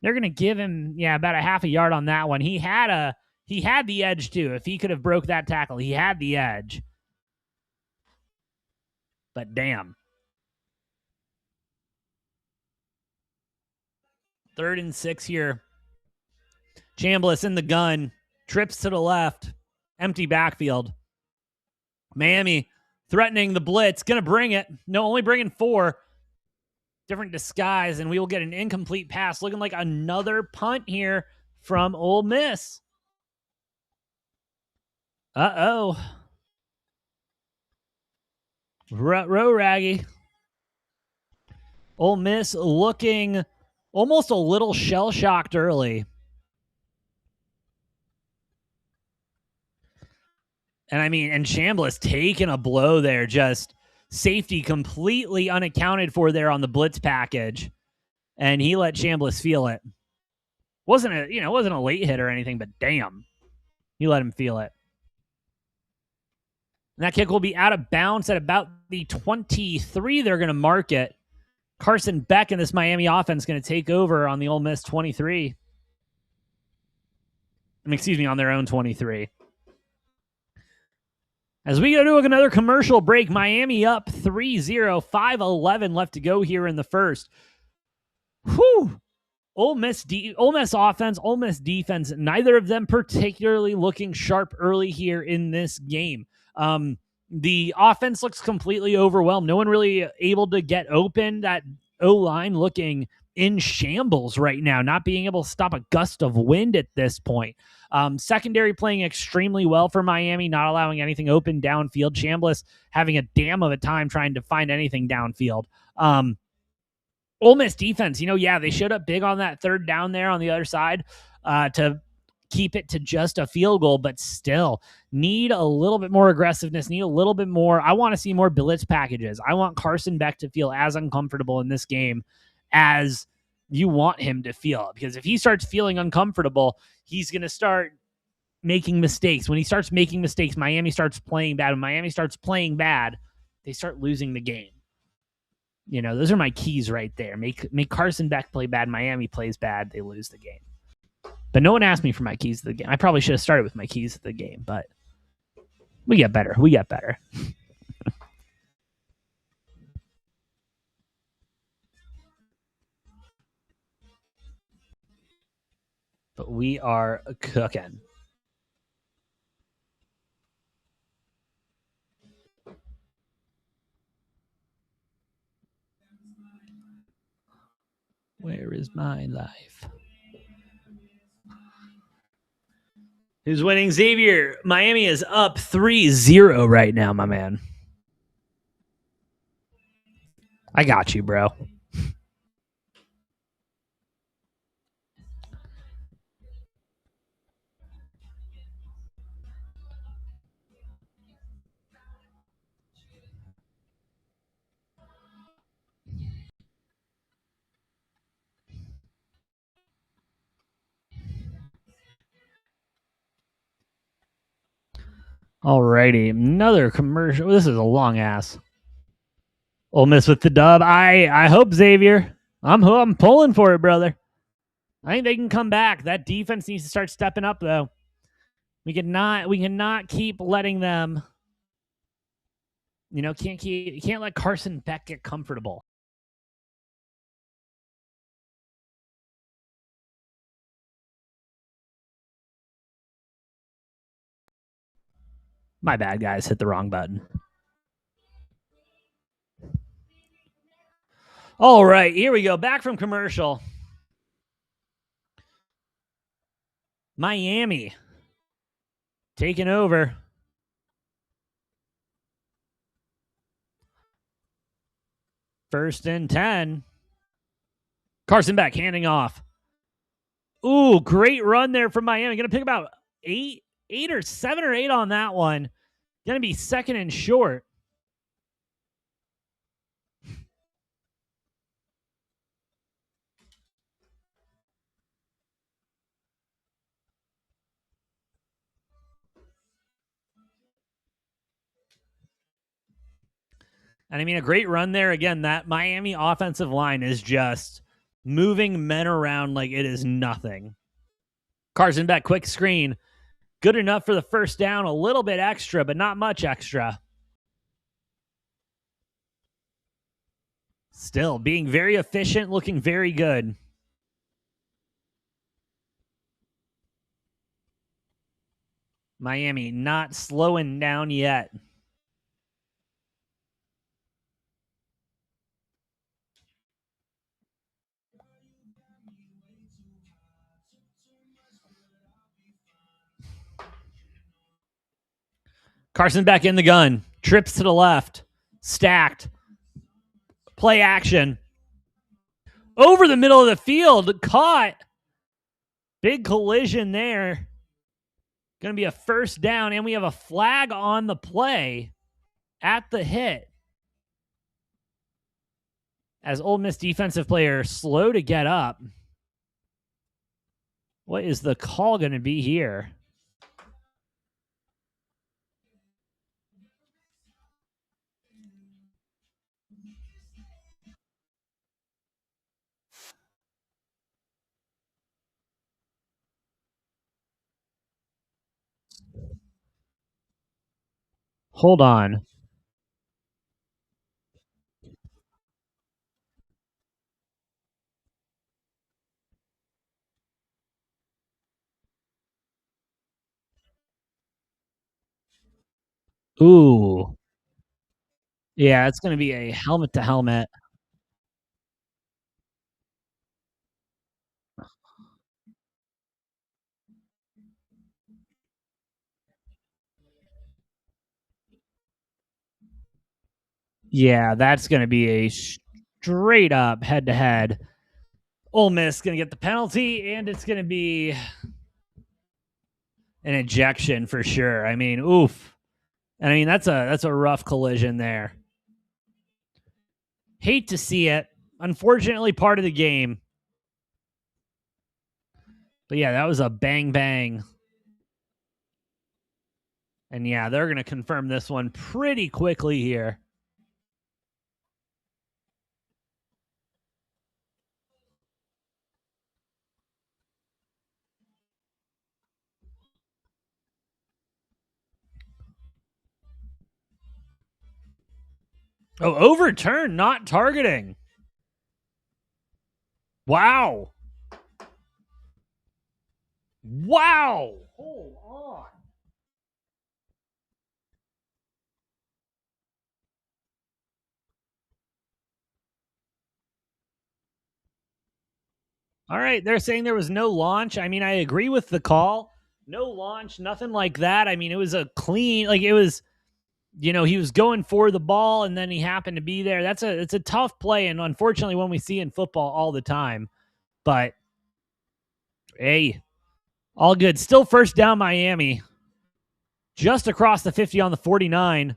They're going to give him, about a half a yard on that one. He had the edge, too. If he could have broke that tackle, he had the edge. But damn. 3rd and 6 here. Chambliss in the gun. Trips to the left. Empty backfield. Miami threatening the blitz. Going to bring it. No, only bringing 4. Different disguise, and we will get an incomplete pass. Looking like another punt here from Ole Miss. Uh-oh. Row raggy. Ole Miss looking almost a little shell-shocked early. And Chambliss taking a blow there. Just safety completely unaccounted for there on the blitz package. And he let Chambliss feel it. Wasn't a late hit or anything, but damn. He let him feel it. And that kick will be out of bounds at about the 23. They're going to mark it. Carson Beck and this Miami offense going to take over on the Ole Miss 23. On their own 23. As we go to another commercial break, Miami up 3-0, 5:11 left to go here in the first. Whew. Ole Miss offense, Ole Miss defense, neither of them particularly looking sharp early here in this game. The offense looks completely overwhelmed. No one really able to get open. That O-line looking in shambles right now, not being able to stop a gust of wind at this point. Secondary playing extremely well for Miami, not allowing anything open downfield. Chambliss having a damn of a time trying to find anything downfield. Ole Miss defense, they showed up big on that 3rd down there on the other side to keep it to just a field goal, but still need a little bit more aggressiveness, need a little bit more. I want to see more blitz packages. I want Carson Beck to feel as uncomfortable in this game as you want him to feel, because if he starts feeling uncomfortable, he's going to start making mistakes. When he starts making mistakes, Miami starts playing bad. When Miami starts playing bad, they start losing the game. Those are my keys right there. Make Carson Beck play bad. Miami plays bad. They lose the game. But no one asked me for my keys to the game. I probably should have started with my keys to the game, but we get better. But we are cooking. Where is my life? Who's winning? Xavier. Miami is up 3-0 right now, my man. I got you, bro. Alrighty, another commercial. This is a long ass. Ole Miss with the dub. I hope, Xavier. I'm pulling for it, brother. I think they can come back. That defense needs to start stepping up, though. We cannot keep letting them. Can't let Carson Beck get comfortable. My bad, guys. Hit the wrong button. All right, here we go. Back from commercial. Miami taking over. First and 10. Carson Beck handing off. Ooh, great run there from Miami. Going to pick about 8 or 7 or 8 on that one. Going to be second and short. And I mean, a great run there. Again, that Miami offensive line is just moving men around like it is nothing. Carson Beck, quick screen. Good enough for the first down. A little bit extra, but not much extra. Still being very efficient, looking very good. Miami not slowing down yet. Carson Beck in the gun. Trips to the left. Stacked. Play action. Over the middle of the field. Caught. Big collision there. Going to be a first down, and we have a flag on the play at the hit. As Ole Miss defensive player slow to get up. What is the call going to be here? Hold on. Ooh. Yeah, it's going to be a helmet to helmet. Yeah, that's going to be a straight up head to head. Ole Miss going to get the penalty, and it's going to be an ejection for sure. I mean, oof. And I mean, that's a rough collision there. Hate to see it. Unfortunately, part of the game. But yeah, that was a bang bang. And yeah, they're going to confirm this one pretty quickly here. Oh, overturn, not targeting. Wow. Wow. Hold on. All right, they're saying there was no launch. I mean, I agree with the call. No launch, nothing like that. I mean, it was a clean, like it was, he was going for the ball and then he happened to be there. It's a tough play, and unfortunately one we see in football all the time. But hey, all good. Still first down Miami. Just across the 50 on the 49.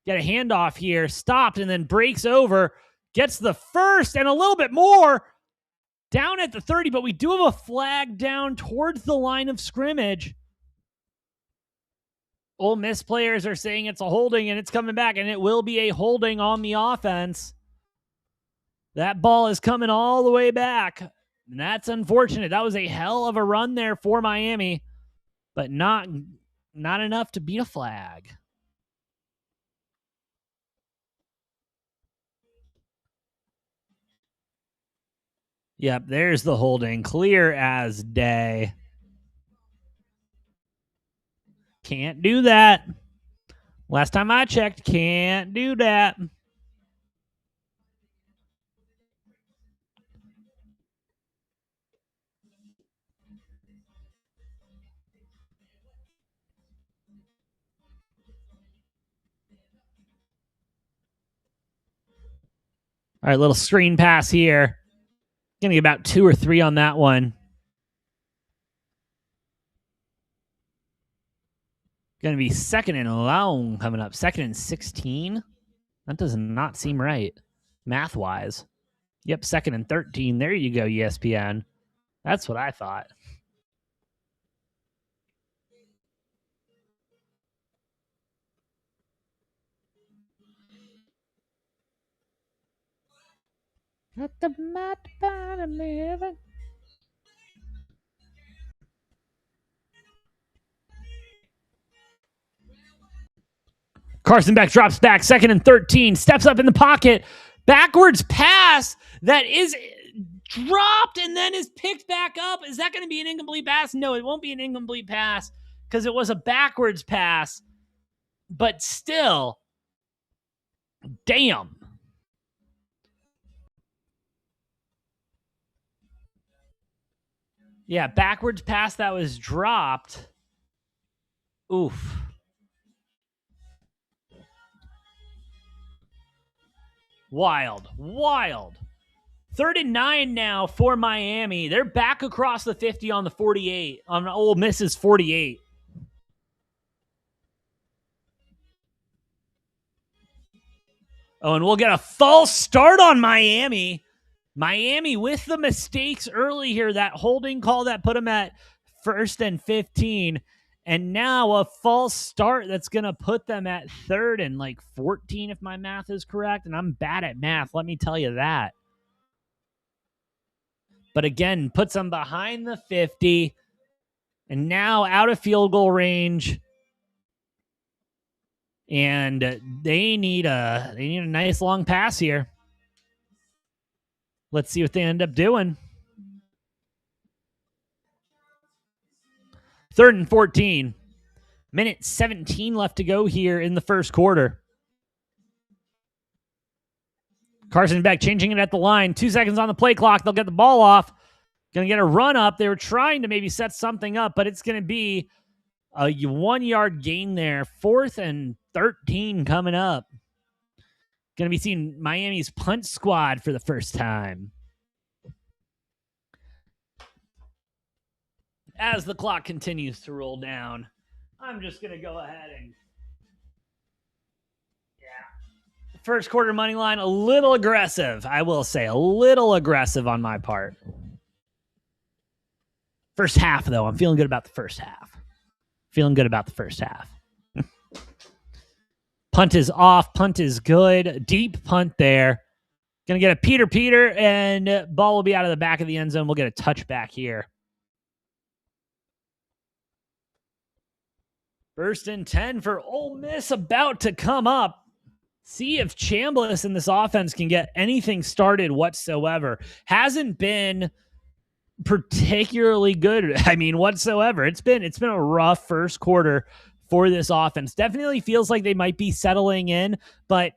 Get a handoff here, stopped and then breaks over, gets the first and a little bit more. Down at the 30, but we do have a flag down towards the line of scrimmage. Ole Miss players are saying it's a holding and it's coming back, and it will be a holding on the offense. That ball is coming all the way back. And that's unfortunate. That was a hell of a run there for Miami, but not enough to beat a flag. Yep, there's the holding. Clear as day. Can't do that. Last time I checked, can't do that. All right, little screen pass here. Gonna get about 2 or 3 on that one. Gonna be second and long coming up. Second and 16. That does not seem right, math-wise. Yep, second and 13. There you go, ESPN. That's what I thought. At the bottom of heaven. Carson Beck drops back, second and 13, steps up in the pocket, backwards pass that is dropped and then is picked back up. Is that going to be an incomplete pass? No, it won't be an incomplete pass because it was a backwards pass, but still, damn. Yeah, backwards pass that was dropped. Oof. Wild. 3rd and 9 now for Miami. They're back across the 50 on the 48. On Ole Miss's 48. Oh, and we'll get a false start on Miami. Miami with the mistakes early here. That holding call that put them at 1st and 15. And now a false start that's going to put them at 3rd and 14, if my math is correct. And I'm bad at math, let me tell you that. But again, puts them behind the 50. And now out of field goal range. And they need a nice long pass here. Let's see what they end up doing. 3rd and 14. Minute 17 left to go here in the first quarter. Carson Beck changing it at the line. 2 seconds on the play clock. They'll get the ball off. Going to get a run up. They were trying to maybe set something up, but it's going to be a 1-yard gain there. 4th and 13 coming up. Going to be seeing Miami's punt squad for the first time. As the clock continues to roll down, I'm just going to go ahead and first quarter money line, a little aggressive. I will say a little aggressive on my part. First half, though, I'm feeling good about the first half. Punt is off. Punt is good. Deep punt there. Going to get a Peter, and ball will be out of the back of the end zone. We'll get a touchback here. 1st and 10 for Ole Miss about to come up. See if Chambliss in this offense can get anything started whatsoever. Hasn't been particularly good. I mean, whatsoever. It's been a rough first quarter for this offense. Definitely feels like they might be settling in, but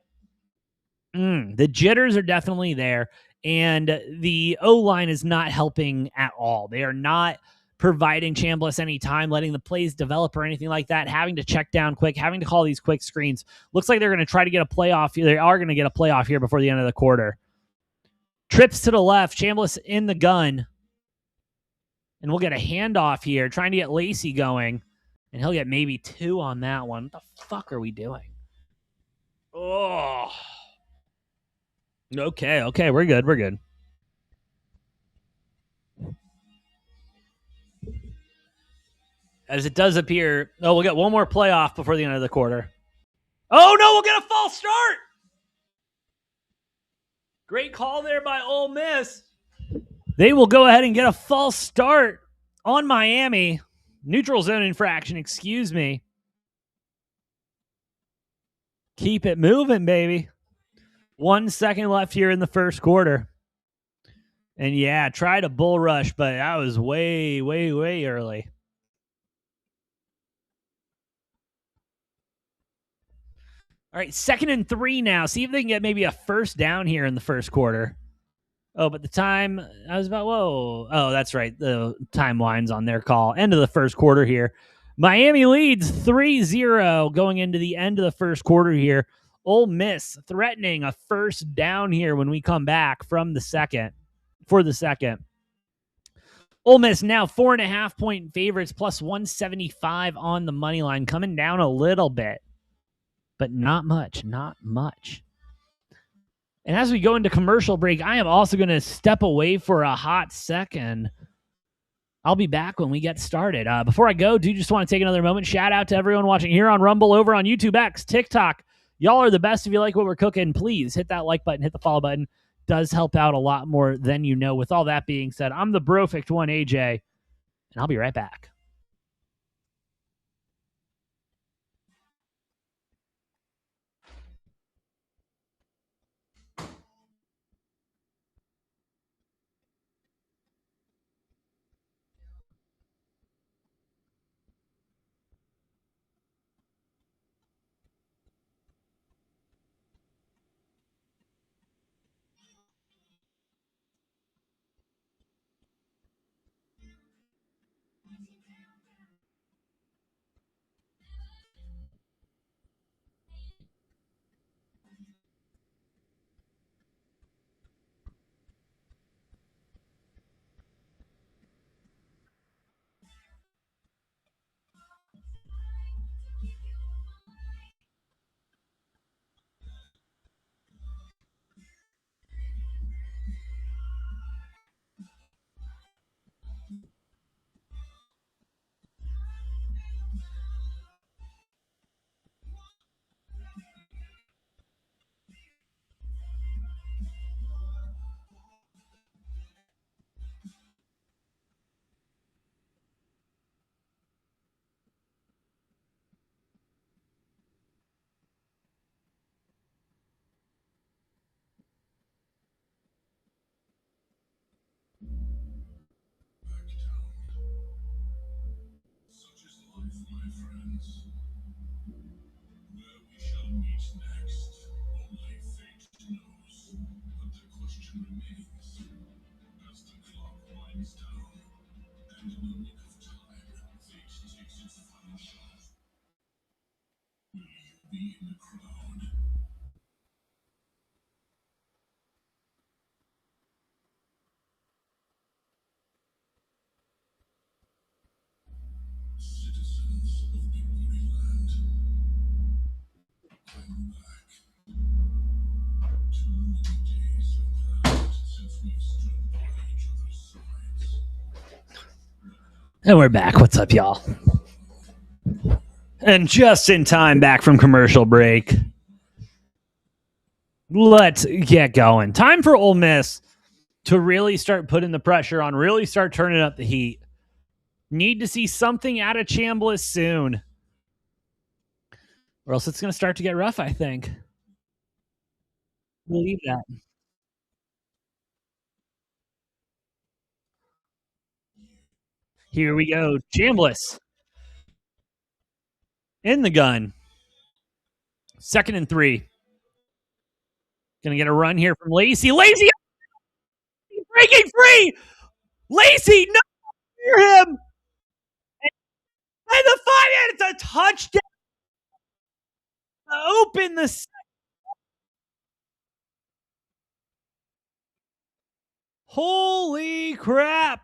the jitters are definitely there, and the O-line is not helping at all. They are not providing Chambliss any time, letting the plays develop or anything like that, having to check down quick, having to call these quick screens. Looks like they're going to try to get a playoff. They are going to get a playoff here before the end of the quarter. Trips to the left, Chambliss in the gun. And we'll get a handoff here, trying to get Lacey going. And he'll get maybe 2 on that one. What the fuck are we doing? Oh. Okay, we're good. as it does appear. Oh, we'll get one more playoff before the end of the quarter. Oh, no, we'll get a false start. Great call there by Ole Miss. They will go ahead and get a false start on Miami. Neutral zone infraction, excuse me. Keep it moving, baby. 1 second left here in the first quarter. And yeah, tried a bull rush, but that was way, way, way early. All right, 2nd and 3 now. See if they can get maybe a first down here in the first quarter. Oh, but the time, I was about, whoa. Oh, that's right. The time winds on their call. End of the first quarter here. Miami leads 3-0 going into the end of the first quarter here. Ole Miss threatening a first down here when we come back from the second. For the second. Ole Miss now 4.5-point favorites plus 175 on the money line, coming down a little bit, but not much, not much. And as we go into commercial break, I am also going to step away for a hot second. I'll be back when we get started. Before I go, do just want to take another moment. Shout out to everyone watching here on Rumble, over on YouTube X, TikTok. Y'all are the best. If you like what we're cooking, please hit that like button, hit the follow button. Does help out a lot more than you know. With all that being said, I'm the Brofict one, AJ, and I'll be right back. And we're back. What's up, y'all? And just in time, back from commercial break. Let's get going. Time for Ole Miss to really start putting the pressure on, really start turning up the heat. Need to see something out of Chambliss soon, or else it's going to start to get rough, I think. Believe that. Here we go. Chambliss in the gun. 2nd and 3. Gonna get a run here from Lacey. Lacey breaking free. Lacey, no, near him. And the 5, and it's a touchdown. Open the. Holy crap.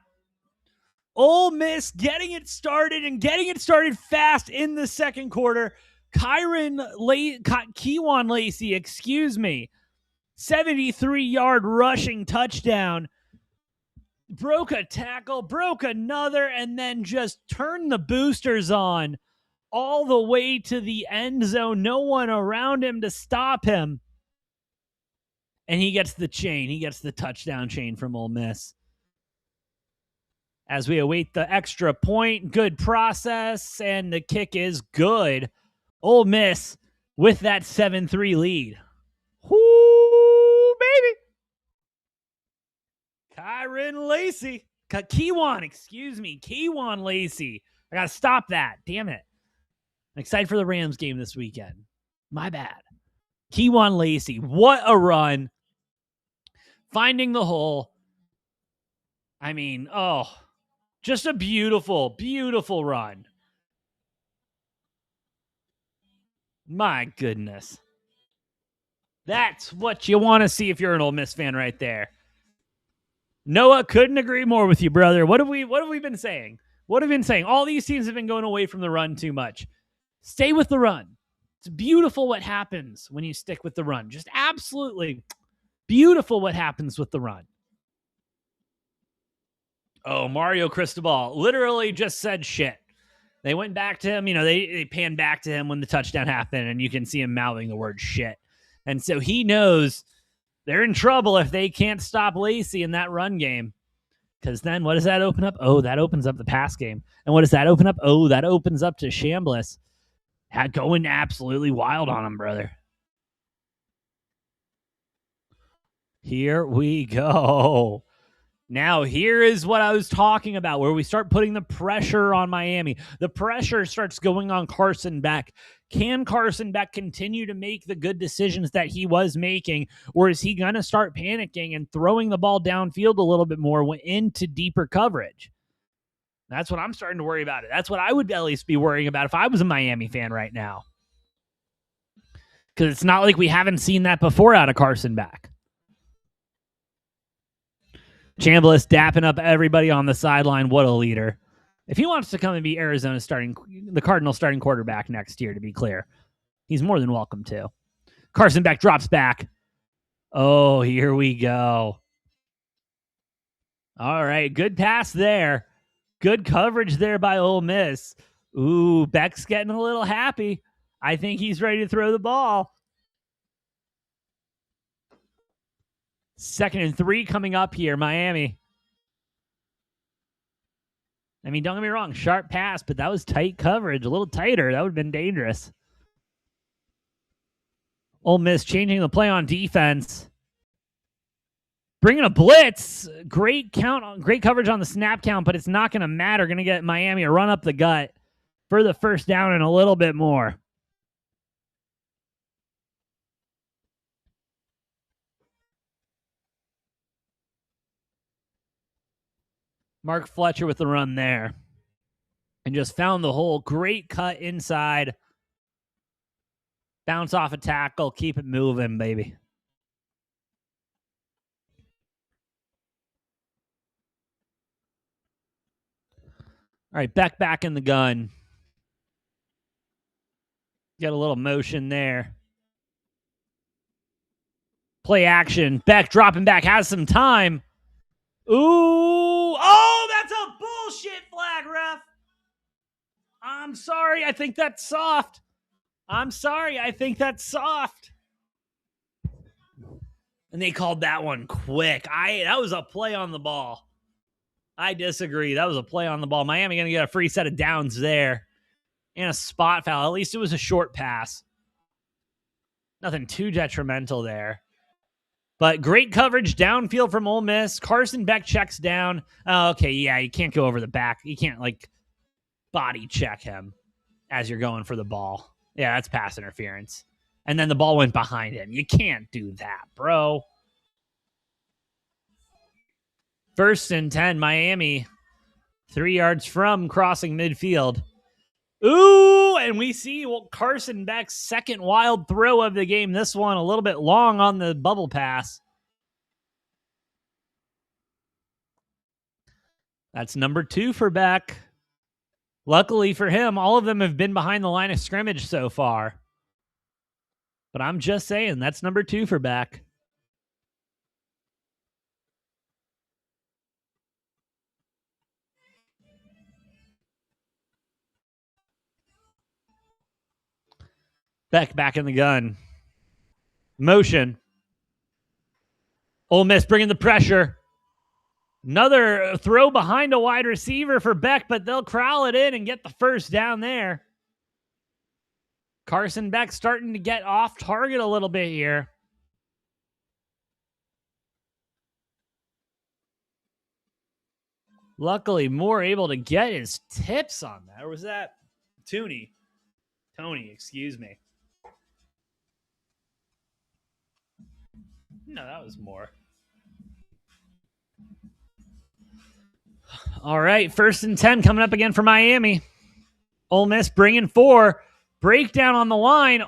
Ole Miss getting it started and getting it started fast in the second quarter. Kewan Lacey, 73-yard rushing touchdown. broke a tackle, broke another, and then just turned the boosters on all the way to the end zone. No one around him to stop him. And he gets the chain. He gets the touchdown chain from Ole Miss. As we await the extra point, good process, and the kick is good. Ole Miss with that 7-3 lead. Whoo, baby. Kyron Lacey. Keywan Lacey. I got to stop that. Damn it. I'm excited for the Rams game this weekend. My bad. Keywan Lacey. What a run. Finding the hole. I mean, just a beautiful, beautiful run. My goodness. That's what you want to see if you're an Ole Miss fan right there. Noah, couldn't agree more with you, brother. What have we been saying? What have we been saying? All these teams have been going away from the run too much. Stay with the run. It's beautiful what happens when you stick with the run. Just absolutely beautiful what happens with the run. Oh, Mario Cristobal literally just said shit. They went back to him. They panned back to him when the touchdown happened, and you can see him mouthing the word shit. And so he knows they're in trouble if they can't stop Lacey in that run game. Because then what does that open up? Oh, that opens up the pass game. And what does that open up? Oh, that opens up to Chambliss. Going absolutely wild on him, brother. Here we go. Now, here is what I was talking about, where we start putting the pressure on Miami. The pressure starts going on Carson Beck. Can Carson Beck continue to make the good decisions that he was making, or is he going to start panicking and throwing the ball downfield a little bit more into deeper coverage? That's what I'm starting to worry about. That's what I would at least be worrying about if I was a Miami fan right now. Because it's not like we haven't seen that before out of Carson Beck. Chambliss dapping up everybody on the sideline. What a leader. If he wants to come and be the Cardinals starting quarterback next year, to be clear, he's more than welcome to. Carson Beck drops back. Oh, here we go. All right, good pass there. Good coverage there by Ole Miss. Ooh, Beck's getting a little happy. I think he's ready to throw the ball. 2nd and 3 coming up here, Miami. I mean, don't get me wrong, sharp pass, but that was tight coverage, a little tighter. That would have been dangerous. Ole Miss changing the play on defense. Bringing a blitz. Great coverage on the snap count, but it's not going to matter. Going to get Miami a run up the gut for the first down and a little bit more. Mark Fletcher with the run there. And just found the hole. Great cut inside. Bounce off a tackle. Keep it moving, baby. All right, Beck back in the gun. Get a little motion there. Play action. Beck dropping back. Has some time. Ooh. Oh, that's a bullshit flag, ref. I'm sorry. I think that's soft. I'm sorry. I think that's soft. And they called that one quick. That was a play on the ball. I disagree. That was a play on the ball. Miami going to get a free set of downs there. And a spot foul. At least it was a short pass. Nothing too detrimental there. But great coverage downfield from Ole Miss. Carson Beck checks down. Oh, okay, yeah, you can't go over the back. You can't, body check him as you're going for the ball. Yeah, that's pass interference. And then the ball went behind him. You can't do that, bro. 1st and 10, Miami. 3 yards from crossing midfield. Ooh, and we see Carson Beck's second wild throw of the game. This one a little bit long on the bubble pass. That's number 2 for Beck. Luckily for him, all of them have been behind the line of scrimmage so far. But I'm just saying, that's number 2 for Beck. Beck back in the gun. Motion. Ole Miss bringing the pressure. Another throw behind a wide receiver for Beck, but they'll corral it in and get the first down there. Carson Beck starting to get off target a little bit here. Luckily, Moore able to get his tips on that. Or was that Tony, excuse me. No, that was Moore. All right, 1st and 10 coming up again for Miami. Ole Miss bringing 4. Breakdown on the line.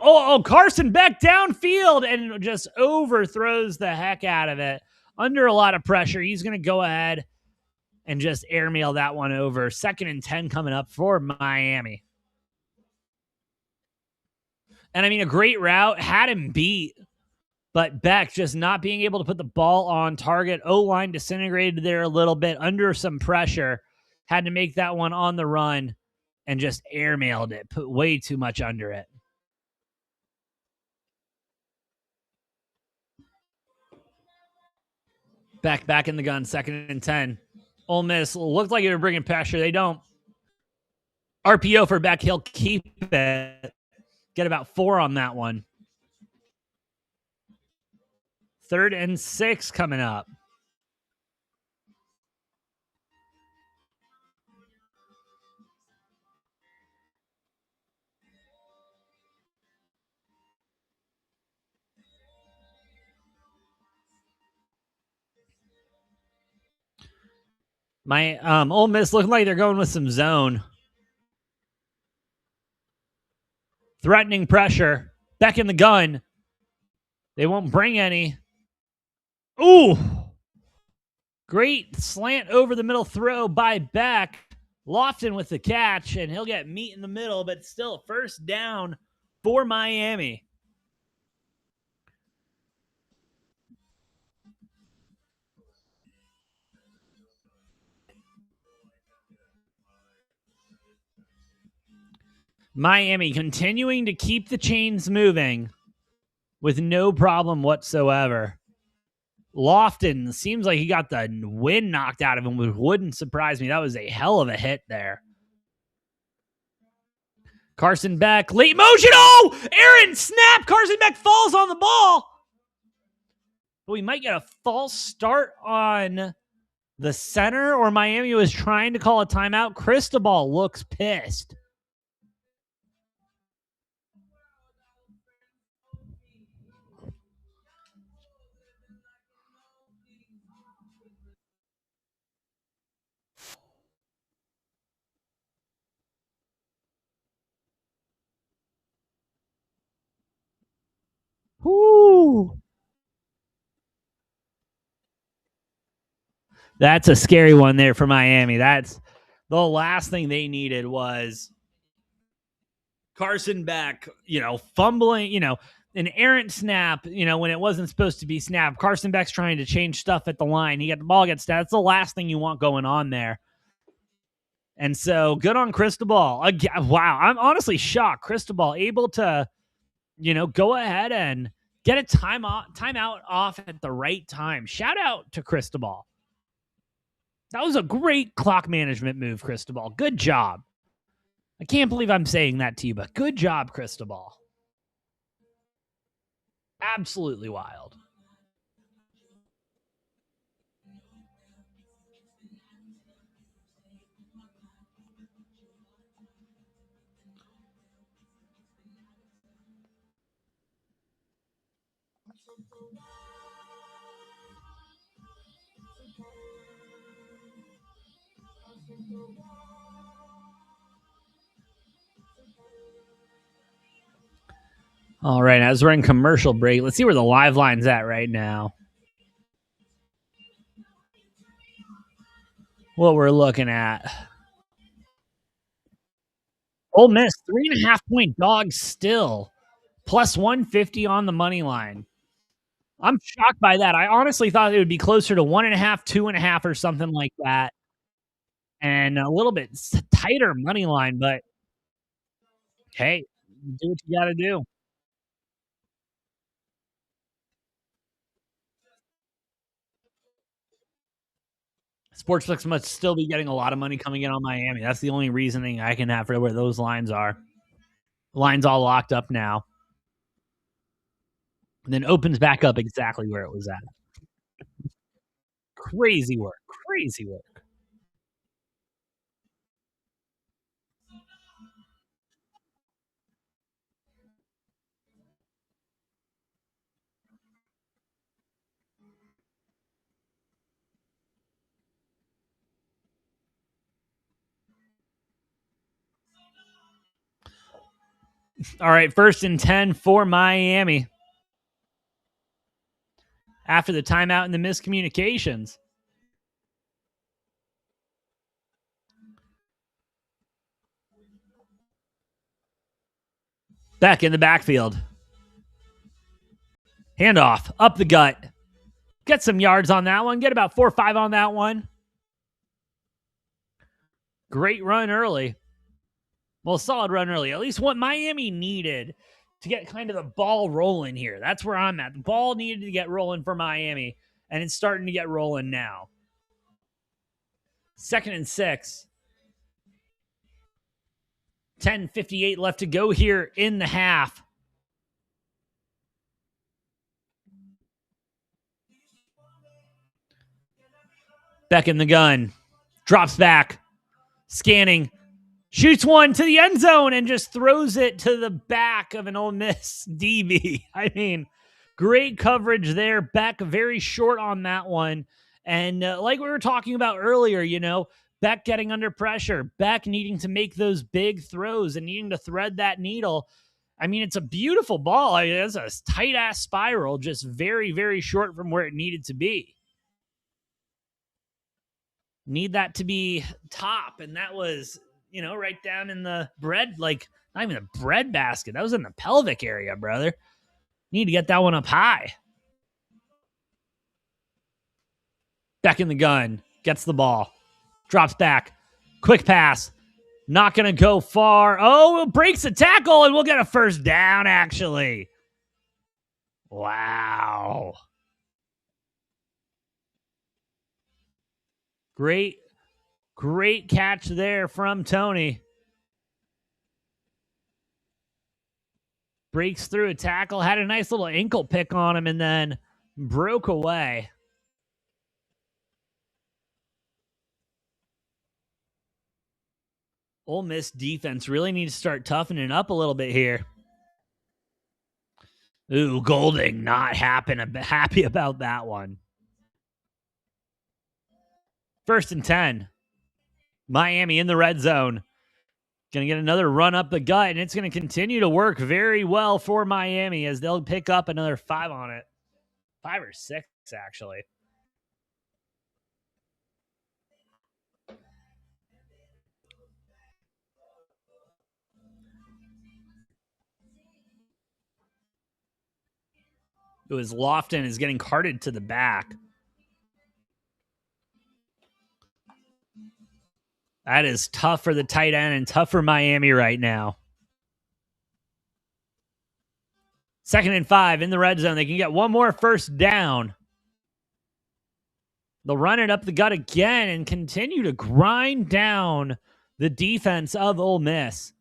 Carson Beck downfield and just overthrows the heck out of it. Under a lot of pressure, he's going to go ahead and just airmail that one over. 2nd and 10 coming up for Miami. And I mean, a great route, had him beat, but Beck just not being able to put the ball on target. O-line disintegrated there a little bit under some pressure. Had to make that one on the run and just airmailed it. Put way too much under it. Beck back in the gun, 2nd and 10. Ole Miss looked like they were bringing pressure. They don't. RPO for Beck. He'll keep it. Get about 4 on that one. 3rd and 6 coming up. My Ole Miss looking like they're going with some zone. Threatening pressure. Beck in the gun. They won't bring any. Ooh. Great slant over the middle throw by Beck. Lofton with the catch, and he'll get meat in the middle, but still 1st down for Miami. Miami continuing to keep the chains moving with no problem whatsoever. Lofton seems like he got the wind knocked out of him, which wouldn't surprise me. That was a hell of a hit there. Carson Beck, late motion. Aaron snap. Carson Beck falls on the ball. But we might get a false start on the center, or Miami was trying to call a timeout. Cristobal looks pissed. Whoo! That's a scary one there for Miami. That's the last thing they needed was Carson Beck, fumbling, an errant snap, when it wasn't supposed to be snapped. Carson Beck's trying to change stuff at the line. He got the ball gets that's the last thing you want going on there. And so good on Cristobal. Wow, I'm honestly shocked. Cristobal able to, go ahead and get a timeout off at the right time. Shout out to Cristobal. That was a great clock management move, Cristobal. Good job. I can't believe I'm saying that to you, but good job, Cristobal. Absolutely wild. All right, as we're in commercial break, let's see where the live line's at right now. What we're looking at. Ole Miss, 3.5-point dogs still. Plus 150 on the money line. I'm shocked by that. I honestly thought it would be closer to 1.5, 2.5 or something like that. And a little bit tighter money line, but hey, do what you got to do. Sportsbooks must still be getting a lot of money coming in on Miami. That's the only reasoning I can have for where those lines are. Line's all locked up now. And then opens back up exactly where it was at. Crazy work. Crazy work. All right, 1st and 10 for Miami. After the timeout and the miscommunications. Back in the backfield. Handoff, up the gut. Get some yards on that one. Get about 4 or 5 on that one. Great run early. Well, solid run early. At least what Miami needed to get kind of the ball rolling here. That's where I'm at. The ball needed to get rolling for Miami, and it's starting to get rolling now. 2nd and 6. 10:58 left to go here in the half. Beck in the gun. Drops back. Scanning. Shoots one to the end zone and just throws it to the back of an Ole Miss DB. I mean, great coverage there. Beck very short on that one. And like we were talking about earlier, Beck getting under pressure, Beck needing to make those big throws and needing to thread that needle. I mean, it's a beautiful ball. I mean, it's a tight-ass spiral, just very, very short from where it needed to be. Need that to be top, and that was, right down in the bread, like not even the bread basket. That was in the pelvic area, brother. Need to get that one up high. Back in the gun, gets the ball, drops back, quick pass, not going to go far. Oh, it breaks the tackle, and we'll get a 1st down, actually. Wow. Great catch there from Tony. Breaks through a tackle, had a nice little ankle pick on him, and then broke away. Ole Miss defense really needs to start toughening up a little bit here. Ooh, Golding not happy about that one. 1st and 10. Miami in the red zone. Going to get another run up the gut, and it's going to continue to work very well for Miami as they'll pick up another 5 on it. 5 or 6, actually. It was Lofton is getting carted to the back. That is tough for the tight end and tough for Miami right now. 2nd and 5 in the red zone. They can get one more 1st down. They'll run it up the gut again and continue to grind down the defense of Ole Miss.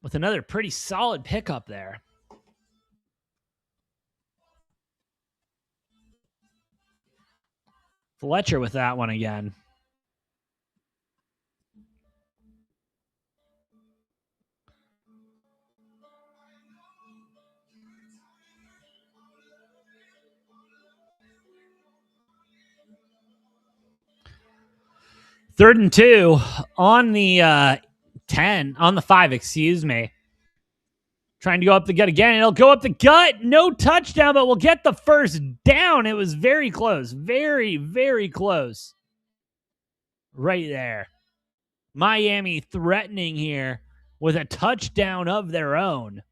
With another pretty solid pickup there. Fletcher with that one again. Third and 2 on the 10, on the 5, excuse me. Trying to go up the gut again. It'll go up the gut. No touchdown, but we'll get the 1st down. It was very close. Very, very close. Right there. Miami threatening here with a touchdown of their own.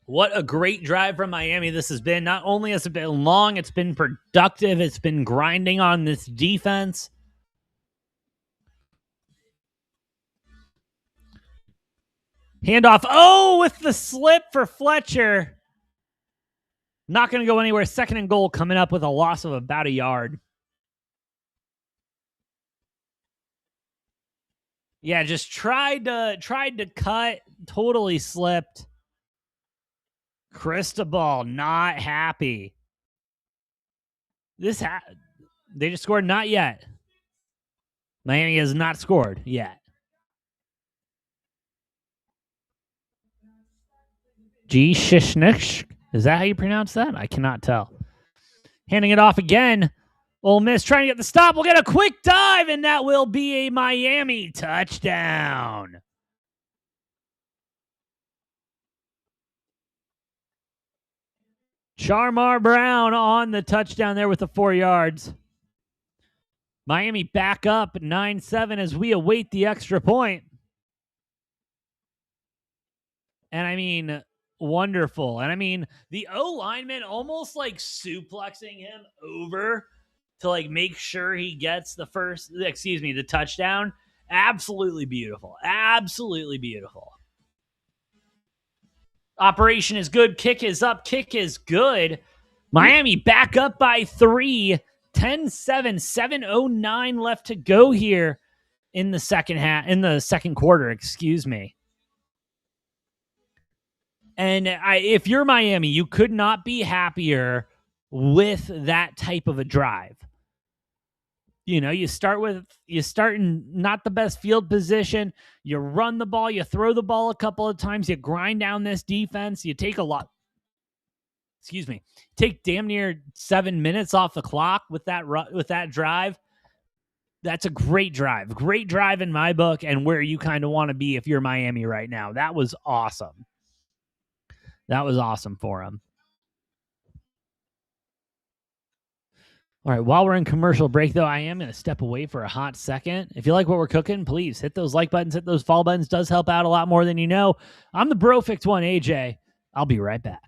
What a great drive from Miami this has been. Not only has it been long, it's been productive. It's been grinding on this defense. Handoff. Oh, with the slip for Fletcher. Not going to go anywhere. Second and goal coming up with a loss of about a yard. Yeah, just tried to cut, totally slipped. Cristobal not happy. They just scored? Not yet. Miami has not scored yet. G. Shishnish. Is that how you pronounce that? I cannot tell. Handing it off again. Ole Miss trying to get the stop. We'll get a quick dive, and that will be a Miami touchdown. Charmar Brown on the touchdown there with the 4 yards. Miami back up 9-7 as we await the extra point. And I mean, wonderful. And I mean, the O lineman almost like suplexing him over to like make sure he gets the touchdown. Absolutely beautiful. Absolutely beautiful. Operation is good. Kick is up. Kick is good. Miami back up by 3. 10-7. 7:09 left to go here in the second quarter, excuse me. And if you're Miami, you could not be happier with that type of a drive. You know, you start in not the best field position. You run the ball, you throw the ball a couple of times, you grind down this defense. You take take damn near 7 minutes off the clock with that drive. That's a great drive in my book, and where you kind of want to be if you're Miami right now. That was awesome. That was awesome for him. All right, while we're in commercial break, though, I am going to step away for a hot second. If you like what we're cooking, please hit those like buttons, hit those follow buttons. Does help out a lot more than you know. I'm the Brofix one, AJ. I'll be right back.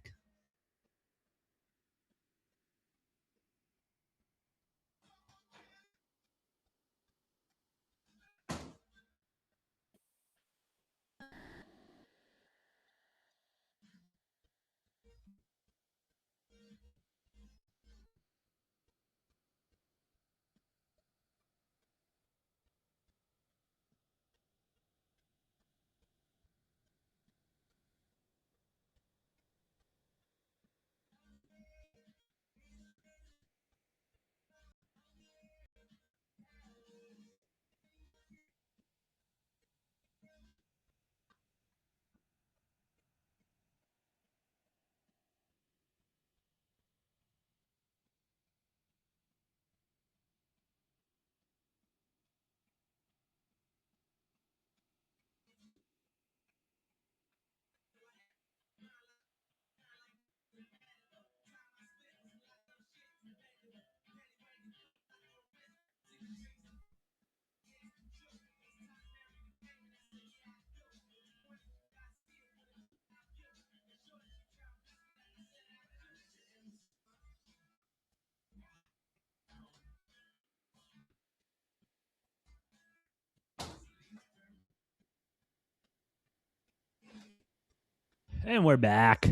And we're back.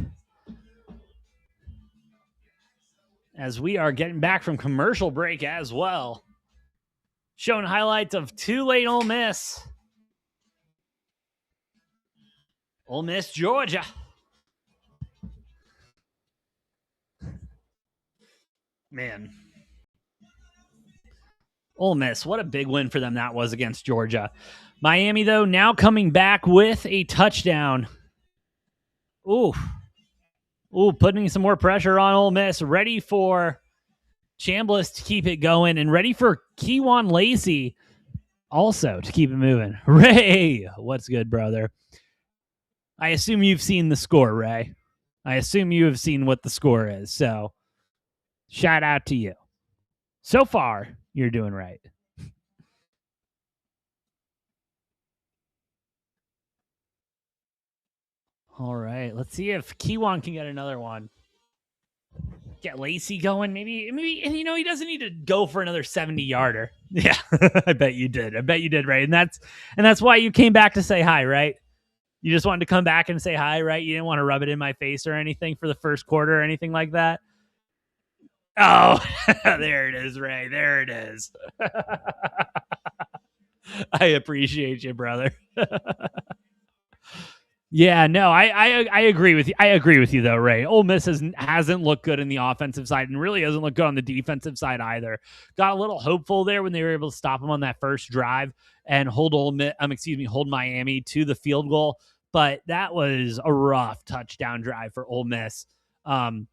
As we are getting back from commercial break as well. Showing highlights of Tulane Ole Miss. Ole Miss, Georgia. Man. Ole Miss, what a big win for them that was against Georgia. Miami, though, now coming back with a touchdown. Ooh, putting some more pressure on Ole Miss. Ready for Chambliss to keep it going, and ready for Kewan Lacey also to keep it moving. Ray, what's good, brother? I assume you've seen the score, Ray. I assume you have seen what the score is. So, shout out to you. So far, you're doing right. All right. Let's see if Kiwan can get another one. Get Lacey going. Maybe, and he doesn't need to go for another 70-yarder. Yeah, I bet you did. Right? And that's why you came back to say hi, right? You just wanted to come back and say hi, right? You didn't want to rub it in my face or anything for the first quarter or anything like that. Oh, there it is, Ray. There it is. I appreciate you, brother. Yeah, no, I agree with you. I agree with you though, Ray. Ole Miss hasn't looked good in the offensive side and really hasn't looked good on the defensive side either. Got a little hopeful there when they were able to stop them on that first drive and hold hold Miami to the field goal. But that was a rough touchdown drive for Ole Miss. Ole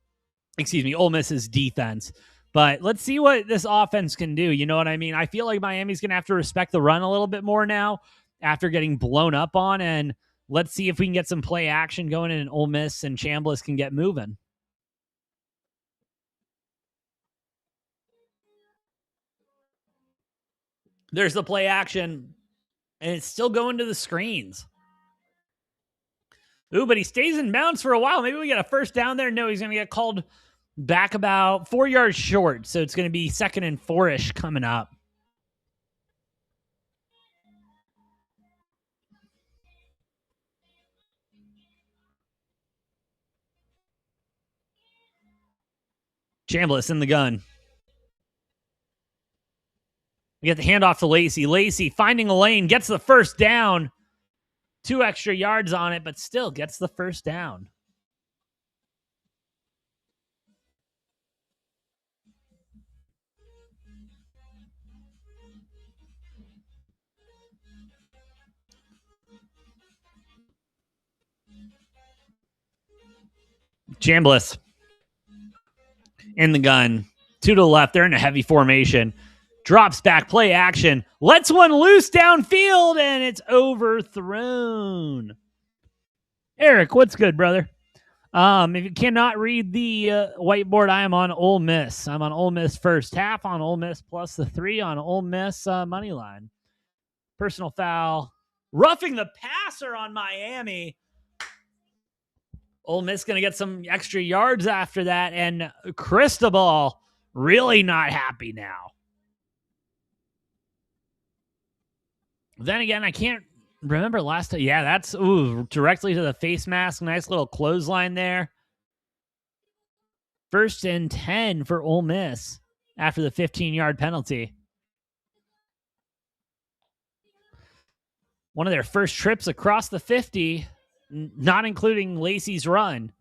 Miss's defense. But let's see what this offense can do. You know what I mean? I feel like Miami's going to have to respect the run a little bit more now after getting blown up on. And let's see if we can get some play action going in Ole Miss and Chambliss can get moving. There's the play action, and it's still going to the screens. Ooh, but he stays in bounds for a while. Maybe we get a first down there. No, he's going to get called back about 4 yards short. So it's going to be 2nd and 4-ish coming up. Chambliss in the gun. We get the handoff to Lacey. Lacey finding a lane, gets the first down. 2 extra yards on it, but still gets the first down. Chambliss in the gun. 2 to the left. They're in a heavy formation. Drops back, play action. Lets one loose downfield, and it's overthrown. Eric, what's good, brother? If you cannot read the whiteboard, I am on Ole Miss. I'm on Ole Miss first half, on Ole Miss plus the 3 on Ole Miss money line. Personal foul. Roughing the passer on Miami. Ole Miss going to get some extra yards after that, and Cristobal really not happy now. Then again, I can't remember last time. Yeah, that's directly to the face mask. Nice little clothesline there. 1st and 10 for Ole Miss after the 15-yard penalty. One of their first trips across the 50, not including Lacey's run.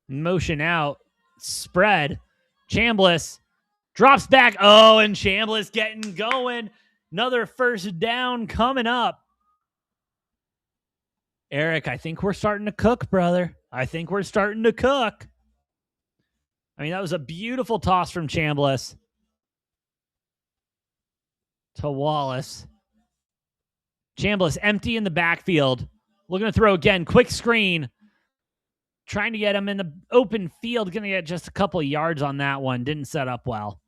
Motion out. Spread. Chambliss drops back. Oh, and Chambliss getting going. Another first down coming up. Eric, I think we're starting to cook, brother. I think we're starting to cook. I mean, that was a beautiful toss from Chambliss to Wallace. Chambliss empty in the backfield. Looking to throw again. Quick screen. Trying to get him in the open field. Going to get just a couple of yards on that one. Didn't set up well.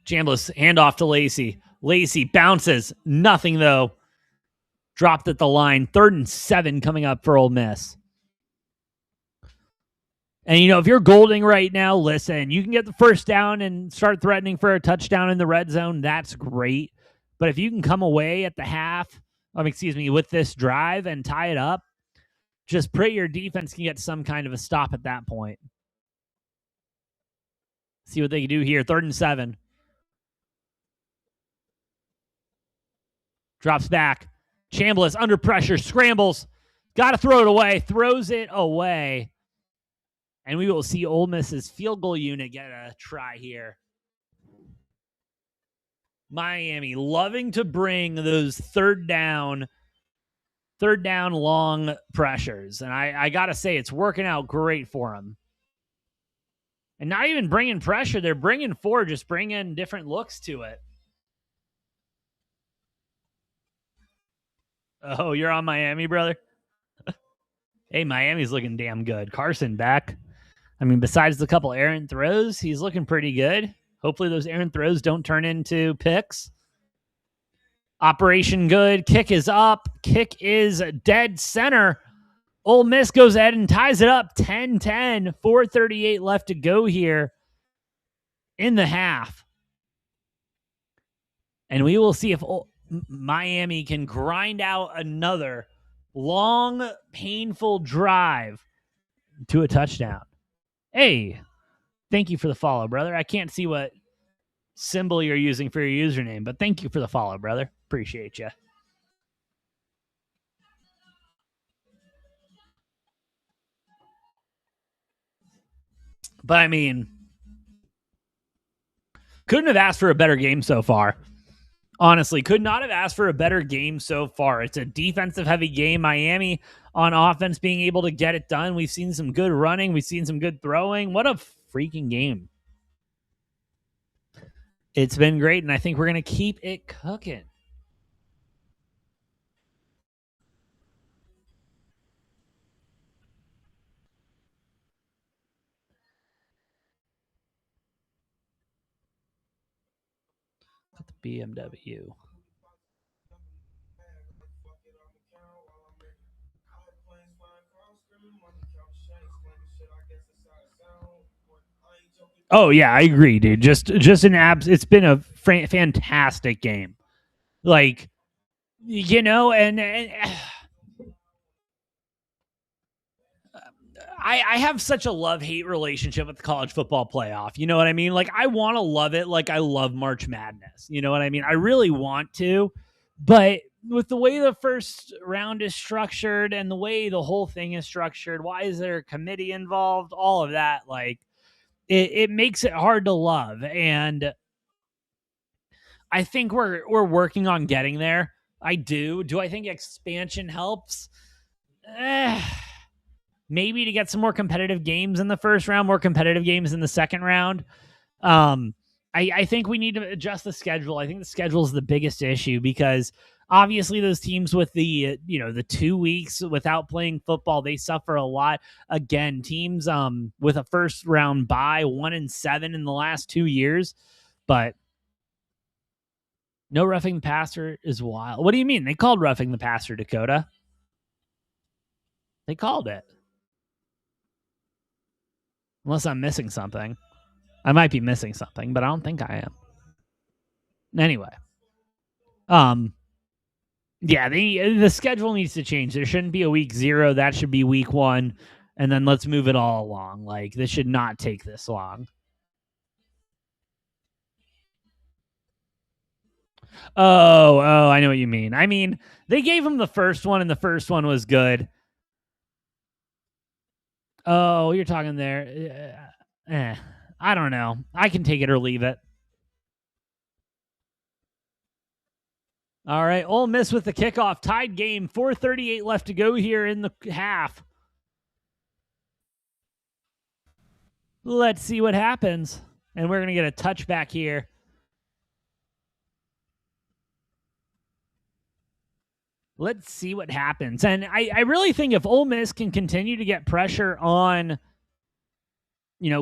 Chambliss handoff to Lacey. Lacey bounces. Nothing, though. Dropped at the line. 3rd and 7 coming up for Ole Miss. And, if you're Golding right now, listen, you can get the first down and start threatening for a touchdown in the red zone. That's great. But if you can come away at the half, with this drive and tie it up, just pray your defense can get some kind of a stop at that point. See what they can do here. 3rd and 7. Drops back. Chambliss under pressure. Scrambles. Got to throw it away. Throws it away. And we will see Ole Miss's field goal unit get a try here. Miami loving to bring those third down long pressures. And I got to say, it's working out great for them. And not even bringing pressure. They're bringing 4, just bringing different looks to it. Oh, you're on Miami, brother? Hey, Miami's looking damn good. Carson back. I mean, besides the couple errant throws, he's looking pretty good. Hopefully those errant throws don't turn into picks. Operation good. Kick is up. Kick is dead center. Ole Miss goes ahead and ties it up 10-10. 4:38 left to go here in the half. And we will see if Miami can grind out another long, painful drive to a touchdown. Hey, thank you for the follow, brother. I can't see what symbol you're using for your username, but thank you for the follow, brother. Appreciate you. But I mean, couldn't have asked for a better game so far. Honestly, could not have asked for a better game so far. It's a defensive heavy game. Miami on offense being able to get it done. We've seen some good running. We've seen some good throwing. What a freaking game. It's been great, and I think we're going to keep it cooking. The BMW. Oh yeah, I agree, dude. Just an abs. It's been a fantastic game. Like, you know, and I have such a love-hate relationship with the college football playoff. You know what I mean? Like, I want to love it like I love March Madness. You know what I mean? I really want to, but with the way the first round is structured and the way the whole thing is structured, why is there a committee involved? All of that, like, it makes it hard to love. And I think we're working on getting there. I do. Do I think expansion helps? Maybe to get some more competitive games in the first round, more competitive games in the second round. I think we need to adjust the schedule. I think the schedule is the biggest issue because obviously those teams with the 2 weeks without playing football, they suffer a lot. Again, teams with a first round bye, 1-7 in the last 2 years, but no roughing the passer is wild. What do you mean? They called roughing the passer, Dakota. They called it. Unless I'm missing something. I might be missing something, but I don't think I am. Anyway. Yeah, the schedule needs to change. There shouldn't be a week 0. That should be week 1. And then let's move it all along. Like, this should not take this long. Oh, I know what you mean. I mean, they gave him the first one, and the first one was good. Oh, you're talking there. I don't know. I can take it or leave it. All right, Ole Miss with the kickoff. Tied game. 4:38 left to go here in the half. Let's see what happens. And we're going to get a touchback here. Let's see what happens. And I really think if Ole Miss can continue to get pressure on,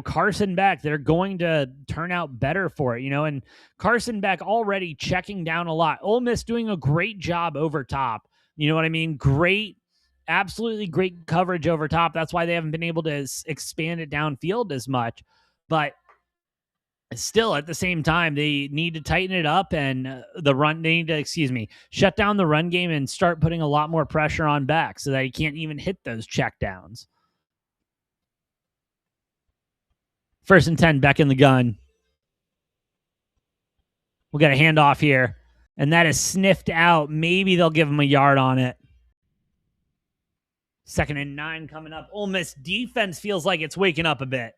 Carson Beck, they're going to turn out better for it, and Carson Beck already checking down a lot. Ole Miss doing a great job over top. You know what I mean? Great, absolutely great coverage over top. That's why they haven't been able to expand it downfield as much. But still, at the same time, they need to tighten it up and they need to, shut down the run game and start putting a lot more pressure on Beck so that he can't even hit those checkdowns. 1st and 10, Beck in the gun. We'll get a handoff here, and that is sniffed out. Maybe they'll give him a yard on it. 2nd and 9 coming up. Ole Miss defense feels like it's waking up a bit.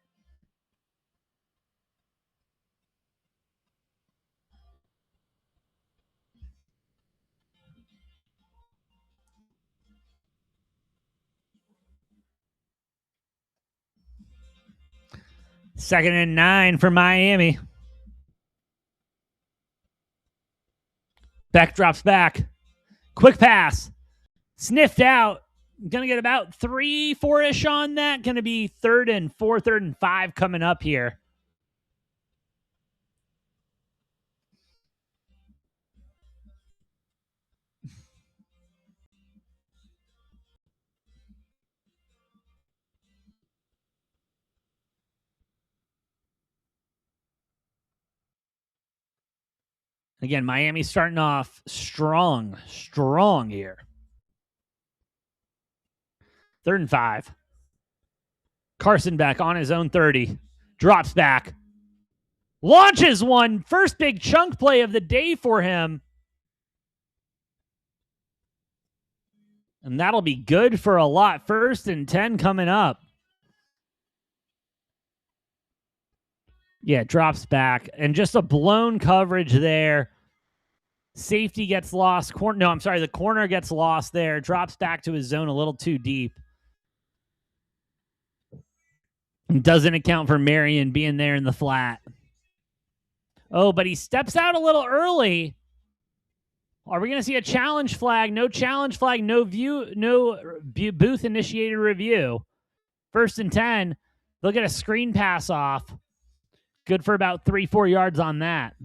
Second and 9 for Miami. Beck drops back. Quick pass. Sniffed out. Going to get about 3, 4-ish on that. Going to be 3rd and 4, 3rd and 5 coming up here. Again, Miami starting off strong here. 3rd and 5. Carson back on his own 30. Drops back. Launches one. First big chunk play of the day for him. And that'll be good for a lot. 1st and 10 coming up. Yeah, drops back. And just a blown coverage there. Safety gets lost. The corner gets lost there. Drops back to his zone a little too deep. Doesn't account for Marion being there in the flat. Oh, but he steps out a little early. Are we going to see a challenge flag? No challenge flag. No booth initiated review. 1st and 10. They'll get a screen pass off. Good for about 3-4 yards on that.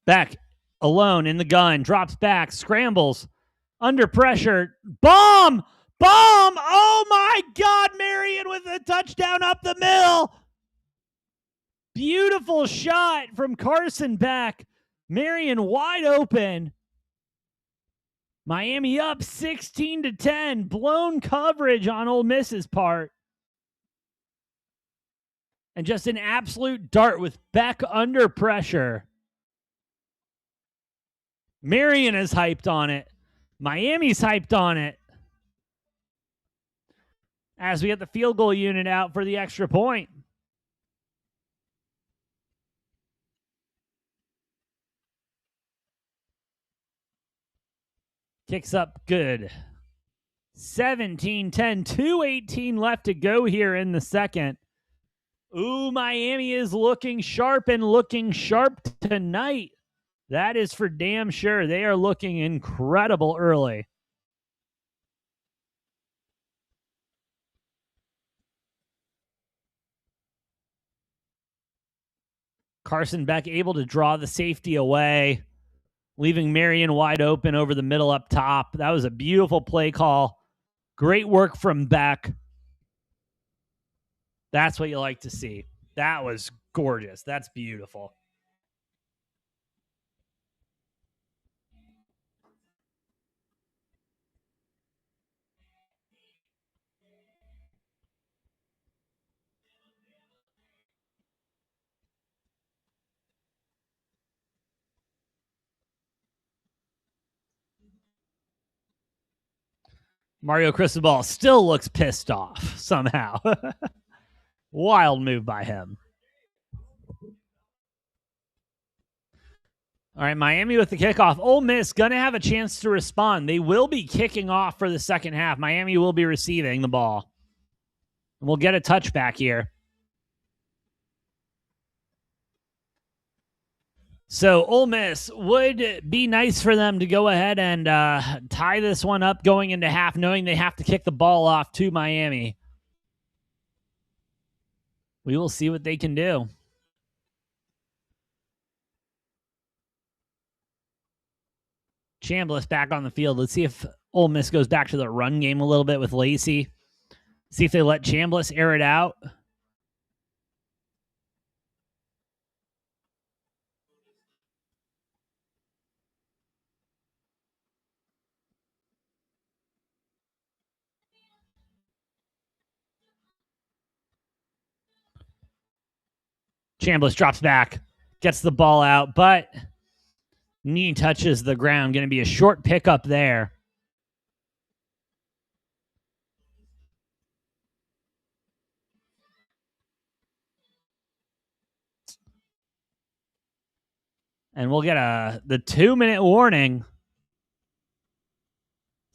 Back alone in the gun. Drops back. Scrambles. Under pressure. Bomb! Oh my God! Marion with a touchdown up the middle. Beautiful shot from Carson back. Marion wide open. Miami up 16-10. Blown coverage on Ole Miss's part. And just an absolute dart with Beck under pressure. Marion is hyped on it. Miami's hyped on it. As we get the field goal unit out for the extra point. Kicks up good. 17-10, 2:18 left to go here in the second. Ooh, Miami is looking sharp and looking sharp tonight. That is for damn sure. They are looking incredible early. Carson Beck able to draw the safety away, leaving Marion wide open over the middle up top. That was a beautiful play call. Great work from Beck. That's what you like to see. That was gorgeous. That's beautiful. Mario Cristobal still looks pissed off somehow. Wild move by him. All right, Miami with the kickoff. Ole Miss going to have a chance to respond. They will be kicking off for the second half. Miami will be receiving the ball. And we'll get a touchback here. So Ole Miss would be nice for them to go ahead and tie this one up going into half, knowing they have to kick the ball off to Miami. We will see what they can do. Chambliss back on the field. Let's see if Ole Miss goes back to the run game a little bit with Lacey. See if they let Chambliss air it out. Chambliss drops back, gets the ball out, but knee touches the ground. Going to be a short pickup there. And we'll get the 2-minute warning.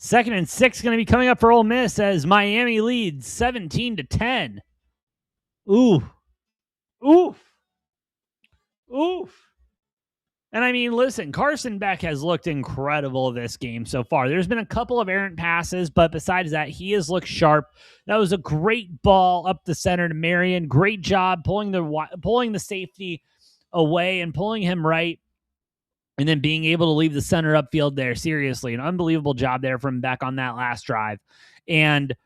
2nd and 6 going to be coming up for Ole Miss as Miami leads 17-10. Ooh. Oof. Oof. And I mean, listen, Carson Beck has looked incredible this game so far. There's been a couple of errant passes, but besides that, he has looked sharp. That was a great ball up the center to Marion. Great job pulling the safety away and pulling him right, and then being able to leave the center upfield there. Seriously, an unbelievable job there from Beck on that last drive. And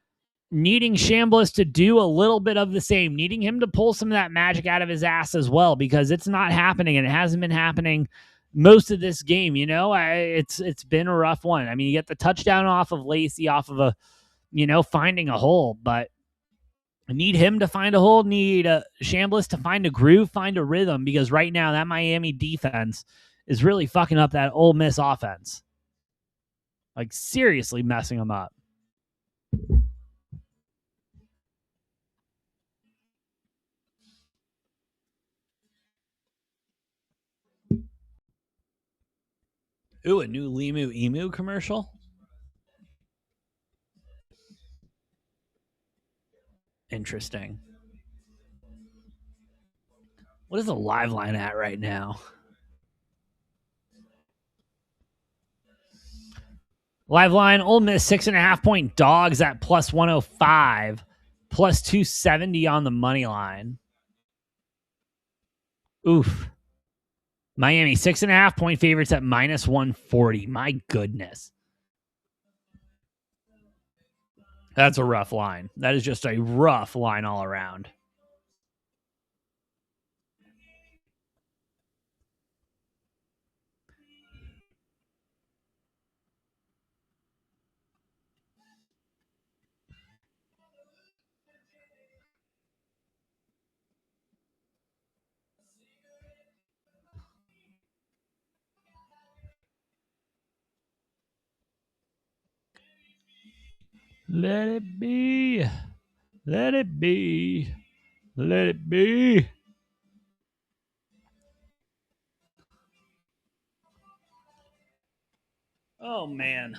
needing Chambliss to do a little bit of the same, needing him to pull some of that magic out of his ass as well, because it's not happening, and it hasn't been happening most of this game. You know, it's been a rough one. I mean, you get the touchdown off of Lacey, off of a, finding a hole, but I need him to find a hole, need Chambliss to find a groove, find a rhythm, because right now that Miami defense is really fucking up that Ole Miss offense. Like, seriously messing them up. Ooh, a new Limu Emu commercial? Interesting. What is the live line at right now? Live line, Ole Miss 6.5-point dogs at plus 105, plus 270 on the money line. Oof. Miami 6.5-point favorites at minus 140. My goodness. That's a rough line. That is just a rough line all around. Let it be. Let it be. Let it be. Oh, man.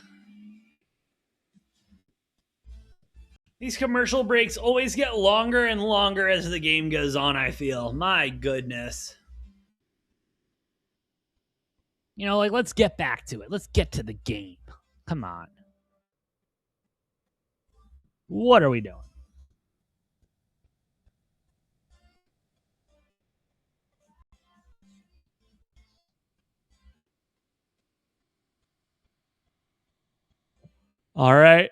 These commercial breaks always get longer and longer as the game goes on, I feel. My goodness. Let's get back to it. Let's get to the game. Come on. What are we doing? All right.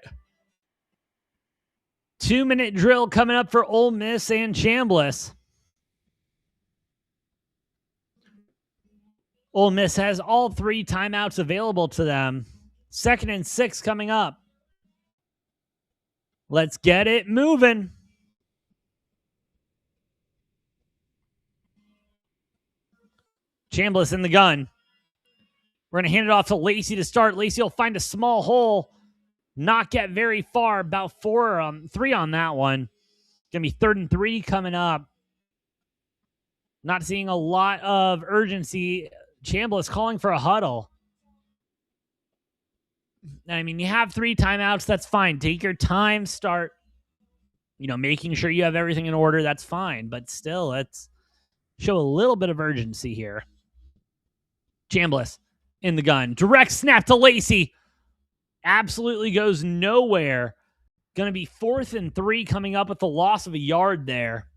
2-minute drill coming up for Ole Miss and Chambliss. Ole Miss has all 3 timeouts available to them. 2nd and 6 coming up. Let's get it moving. Chambliss in the gun. We're going to hand it off to Lacey to start. Lacey will find a small hole. Not get very far. About 3 on that one. Going to be 3rd and 3 coming up. Not seeing a lot of urgency. Chambliss calling for a huddle. I mean, you have 3 timeouts. That's fine. Take your time. Start, making sure you have everything in order. That's fine. But still, let's show a little bit of urgency here. Chambliss in the gun. Direct snap to Lacey. Absolutely goes nowhere. Going to be 4th and 3 coming up with the loss of a yard there.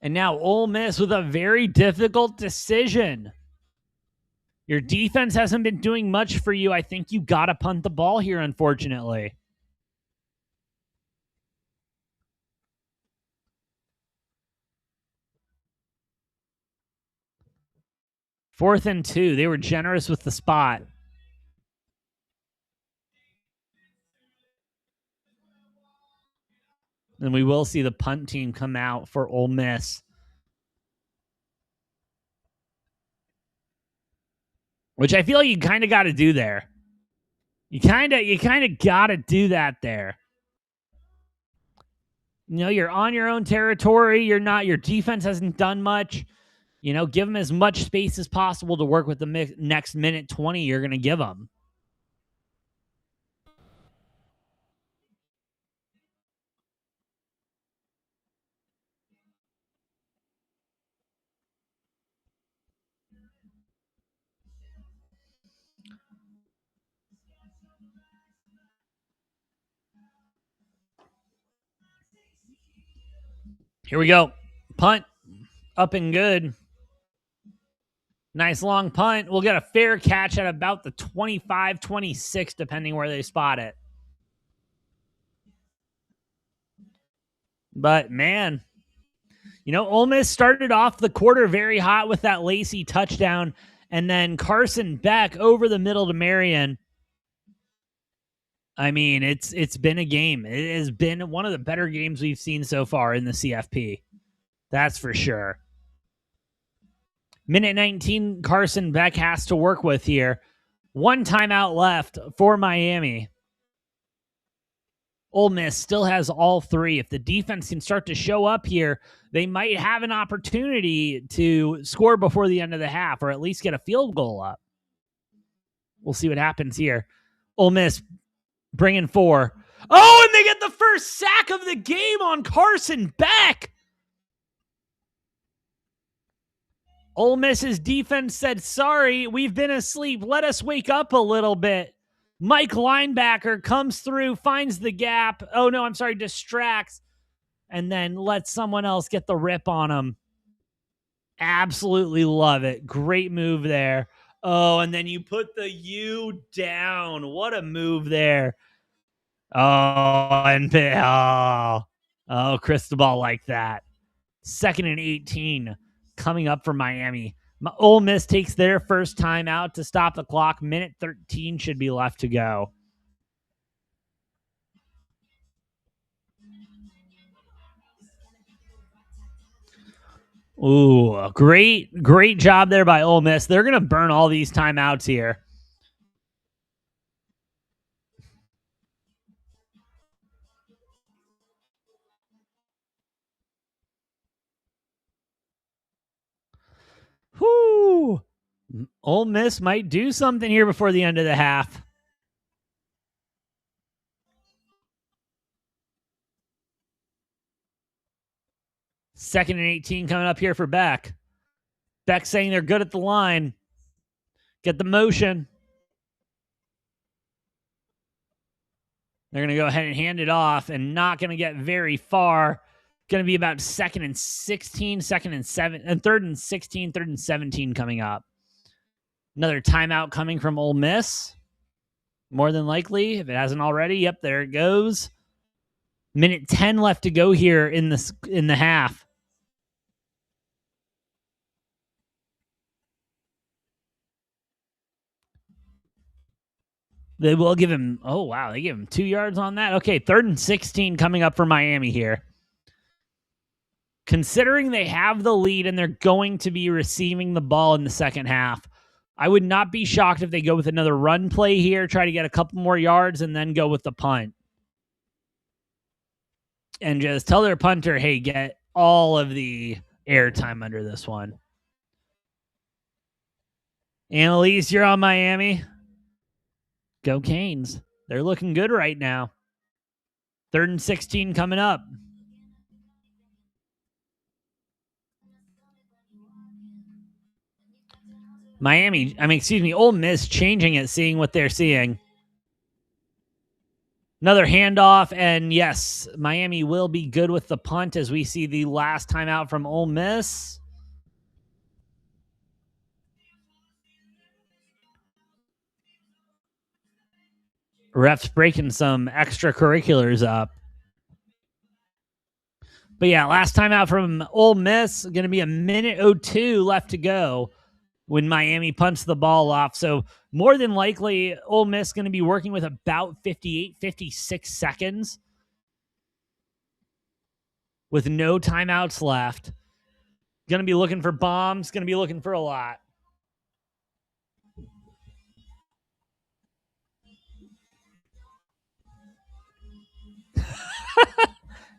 And now Ole Miss with a very difficult decision. Your defense hasn't been doing much for you. I think you got to punt the ball here, unfortunately. Fourth and 2. They were generous with the spot. And we will see the punt team come out for Ole Miss. Which I feel you kind of got to do there. You kind of got to do that there. You're on your own territory. Your defense hasn't done much. Give them as much space as possible to work with the next minute 20 you're going to give them. Here we go. Punt. Up and good. Nice long punt. We'll get a fair catch at about the 25, 26, depending where they spot it. But, man, Ole Miss started off the quarter very hot with that Lacey touchdown, and then Carson Beck over the middle to Marion. I mean, it's been a game. It has been one of the better games we've seen so far in the CFP. That's for sure. Minute 19, Carson Beck has to work with here. One timeout left for Miami. Ole Miss still has all three. If the defense can start to show up here, they might have an opportunity to score before the end of the half, or at least get a field goal up. We'll see what happens here. Ole Miss bringing 4. Oh, and they get the first sack of the game on Carson Beck. Ole Miss's defense said, sorry, we've been asleep. Let us wake up a little bit. Mike linebacker comes through, finds the gap. Oh, no, I'm sorry, distracts, and then lets someone else get the rip on him. Absolutely love it. Great move there. Oh, and then you put the U down. What a move there. Oh, and Cristobal like that. 2nd and 18 coming up for Miami. Ole Miss takes their first time out to stop the clock. Minute 13 should be left to go. Ooh, great job there by Ole Miss. They're going to burn all these timeouts here. Whoo! Ole Miss might do something here before the end of the half. Second and 18 coming up here for Beck. Beck saying they're good at the line. Get the motion. They're going to go ahead and hand it off, and not going to get very far. Going to be about 2nd and 16, 2nd and 7, and 3rd and 16, 3rd and 17 coming up. Another timeout coming from Ole Miss. More than likely, if it hasn't already. Yep, there it goes. Minute 10 left to go here in the half. They will give him, oh, wow, they give him 2 yards on that. Okay, 3rd and 16 coming up for Miami here. Considering they have the lead and they're going to be receiving the ball in the second half, I would not be shocked if they go with another run play here, try to get a couple more yards, and then go with the punt. And just tell their punter, hey, get all of the airtime under this one. Annalise, you're on Miami. Go Canes. They're looking good right now. 3rd and 16 coming up. Ole Miss changing it, seeing what they're seeing. Another handoff, and yes, Miami will be good with the punt as we see the last timeout from Ole Miss. Refs breaking some extracurriculars up. But yeah, last time out from Ole Miss, going to be a minute 02 left to go when Miami punts the ball off. So more than likely, Ole Miss going to be working with about 58, 56 seconds with no timeouts left. Going to be looking for bombs, going to be looking for a lot.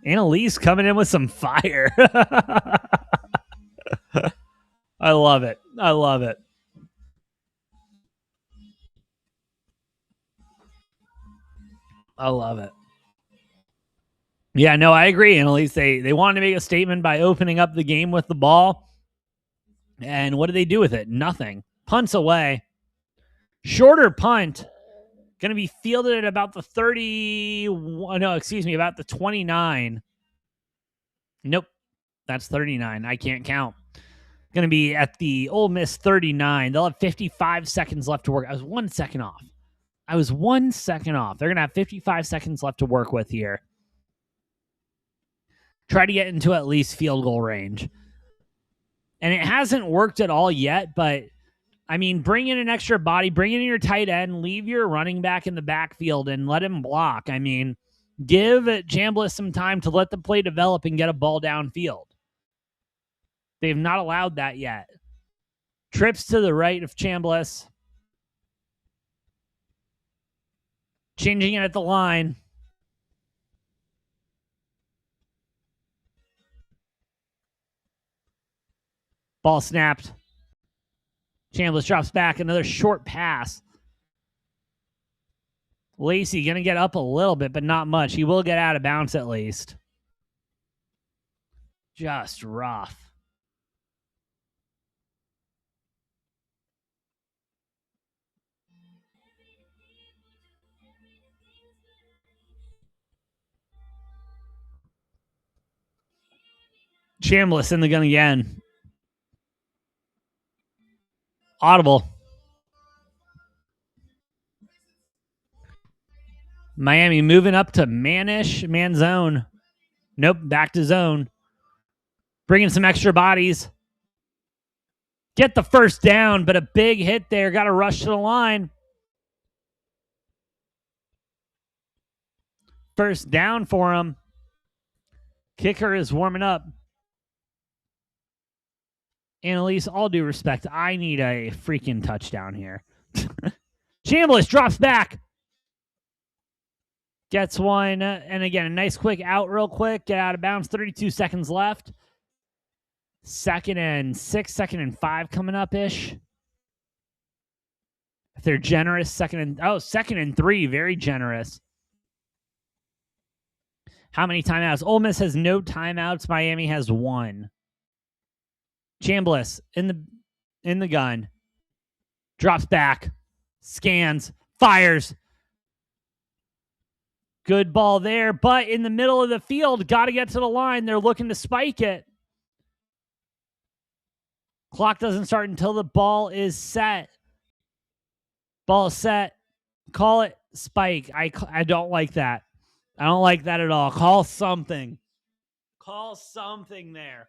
Annalise coming in with some fire. I love it. I love it. I love it. Yeah, no, I agree. Annalise, they wanted to make a statement by opening up the game with the ball. And what do they do with it? Nothing. Punts away. Shorter punt. Going to be fielded at about the about the 29. Nope. That's 39. I can't count. Going to be at the Ole Miss 39. They'll have 55 seconds left to work. I was 1 second off. They're going to have 55 seconds left to work with here. Try to get into at least field goal range. And it hasn't worked at all yet, but I mean, bring in an extra body, bring in your tight end, leave your running back in the backfield and let him block. I mean, give Chambliss some time to let the play develop and get a ball downfield. They've not allowed that yet. Trips to the right of Chambliss. Changing it at the line. Ball snapped. Chambliss drops back. Another short pass. Lacey going to get up a little bit, but not much. He will get out of bounds at least. Just rough. Chambliss in the gun again. Audible. Miami moving up to man zone. Nope, back to zone. Bringing some extra bodies. Get the first down, but a big hit there. Got to rush to the line. First down for him. Kicker is warming up. Annalise, all due respect, I need a freaking touchdown here. Chambliss drops back. Gets one. And again, a nice quick out real quick. Get out of bounds. 32 seconds left. 2nd and 6, 2nd and 5 coming up-ish. If they're generous, 2nd and 3, very generous. How many timeouts? Ole Miss has no timeouts. Miami has 1. Chambliss in the gun. Drops back. Scans. Fires. Good ball there, but in the middle of the field, got to get to the line. They're looking to spike it. Clock doesn't start until the ball is set. Ball is set. Call it spike. I don't like that. I don't like that at all. Call something. Call something there.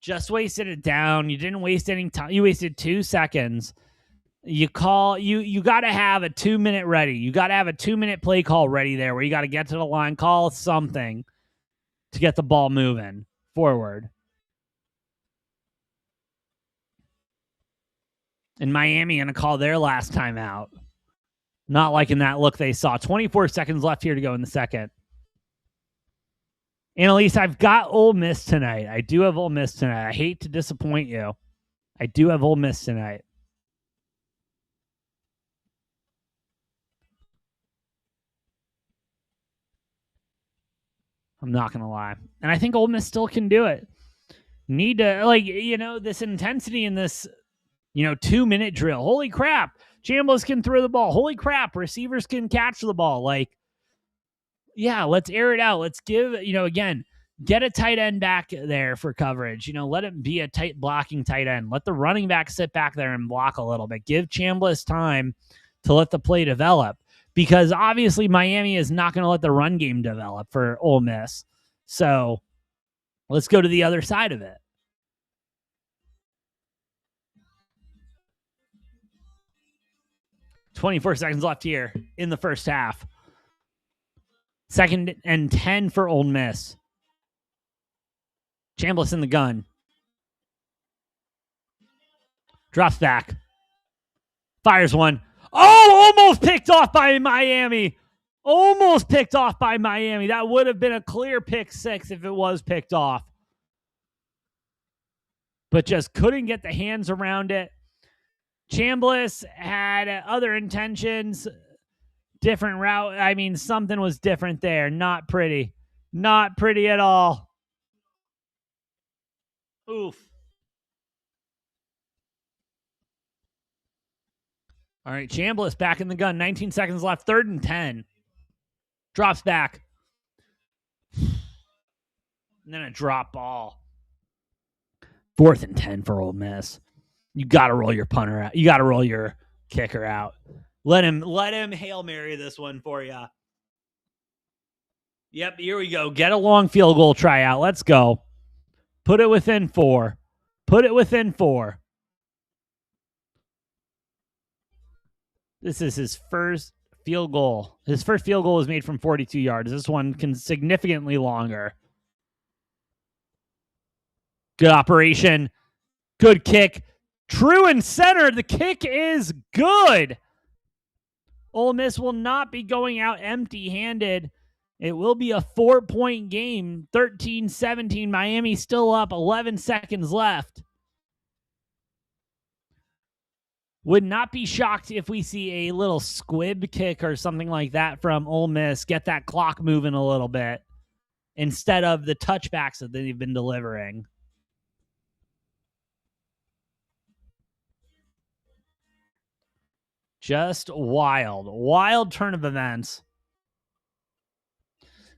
Just wasted it down. You didn't waste any time. You wasted 2 seconds. You got to have a 2-minute ready. You got to have a 2-minute play call ready there where you got to get to the line, call something to get the ball moving forward. And Miami going to call their last timeout. Not liking that look they saw. 24 seconds left here to go in the second. Annalise, I've got Ole Miss tonight. I do have Ole Miss tonight. I hate to disappoint you. I do have Ole Miss tonight. I'm not going to lie. And I think Ole Miss still can do it. Need to, this intensity in this, 2-minute drill. Holy crap. Chambliss can throw the ball. Holy crap. Receivers can catch the ball. Let's air it out. Let's give, again, get a tight end back there for coverage. Let it be a tight blocking tight end. Let the running back sit back there and block a little bit. Give Chambliss time to let the play develop. Because obviously Miami is not going to let the run game develop for Ole Miss. So let's go to the other side of it. .24 seconds left here in the first half. 2nd and 10 for Ole Miss. Chambliss in the gun. Drops back. Fires one. Oh, almost picked off by Miami. Almost picked off by Miami. That would have been a clear pick six if it was picked off. But just couldn't get the hands around it. Chambliss had other intentions, different route. I mean, something was different there. Not pretty. Not pretty at all. Oof. All right, Chambliss back in the gun. 19 seconds left. 3rd and 10. Drops back. And then a drop ball. 4th and 10 for Ole Miss. You got to roll your punter out. You got to roll your kicker out. Let him Hail Mary this one for you. Yep, here we go. Get a long field goal tryout. Let's go. Put it within 4. Put it within 4. This is his first field goal. His first field goal was made from 42 yards. This one can significantly longer. Good operation. Good kick. True and center. The kick is good. Ole Miss will not be going out empty-handed. It will be a 4-point game. 13-17. Miami still up. 11 seconds left. Would not be shocked if we see a little squib kick or something like that from Ole Miss. Get that clock moving a little bit instead of the touchbacks that they've been delivering. Just wild. Wild turn of events.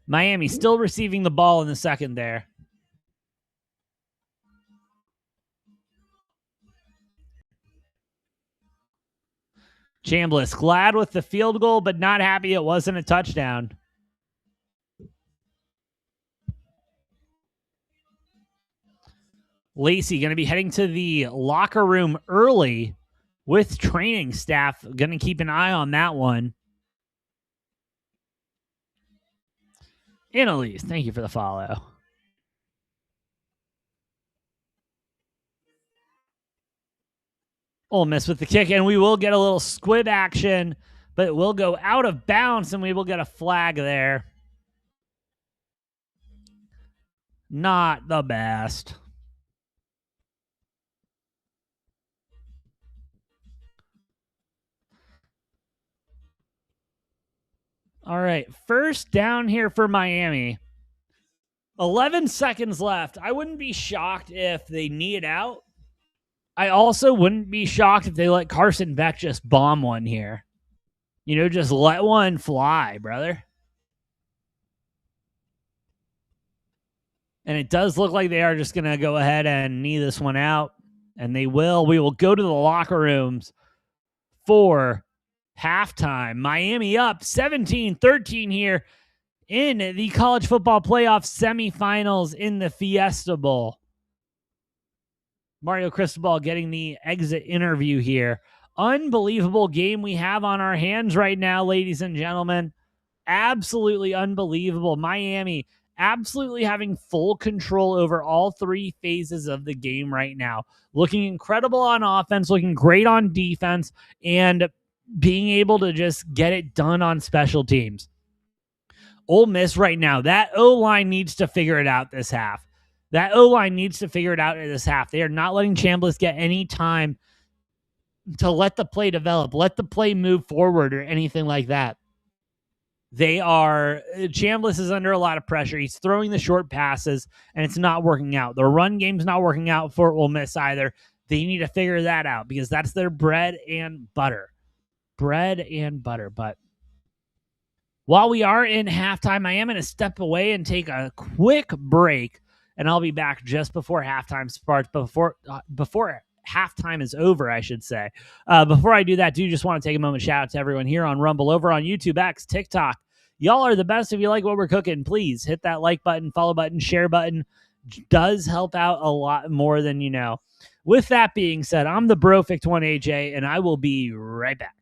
Miami still receiving the ball in the second there. Chambliss glad with the field goal, but not happy it wasn't a touchdown. Lacey going to be heading to the locker room early with training staff. Going to keep an eye on that one. Annalise, thank you for the follow. Ole Miss with the kick, and we will get a little squib action, but it will go out of bounds, and we will get a flag there. Not the best. All right, first down here for Miami. 11 seconds left. I wouldn't be shocked if they knee it out. I also wouldn't be shocked if they let Carson Beck just bomb one here. You know, just let one fly, brother. And it does look like they are just going to go ahead and knee this one out. And they will. We will go to the locker rooms for halftime. Miami up 17-13 here in the college football playoff semifinals in the Fiesta Bowl. Mario Cristobal getting the exit interview here. Unbelievable game we have on our hands right now, ladies and gentlemen. Absolutely unbelievable. Miami absolutely having full control over all 3 phases of the game right now. Looking incredible on offense, looking great on defense, and being able to just get it done on special teams. Ole Miss right now, that O-line needs to figure it out this half. That O-line needs to figure it out in this half. They are not letting Chambliss get any time to let the play develop, let the play move forward or anything like that. Chambliss is under a lot of pressure. He's throwing the short passes, and it's not working out. The run game's not working out for Ole Miss either. They need to figure that out because that's their bread and butter. Bread and butter. But while we are in halftime, I am going to step away and take a quick break, and I'll be back just before halftime starts, before halftime is over, I should say. Before I do that, do just want to take a moment, shout out to everyone here on Rumble, over on YouTube, X, TikTok. Y'all are the best. If you like what we're cooking, please hit that like button, follow button, share button. Does help out a lot more than you know. With that being said, I'm the Brofict One AJ, and I will be right back.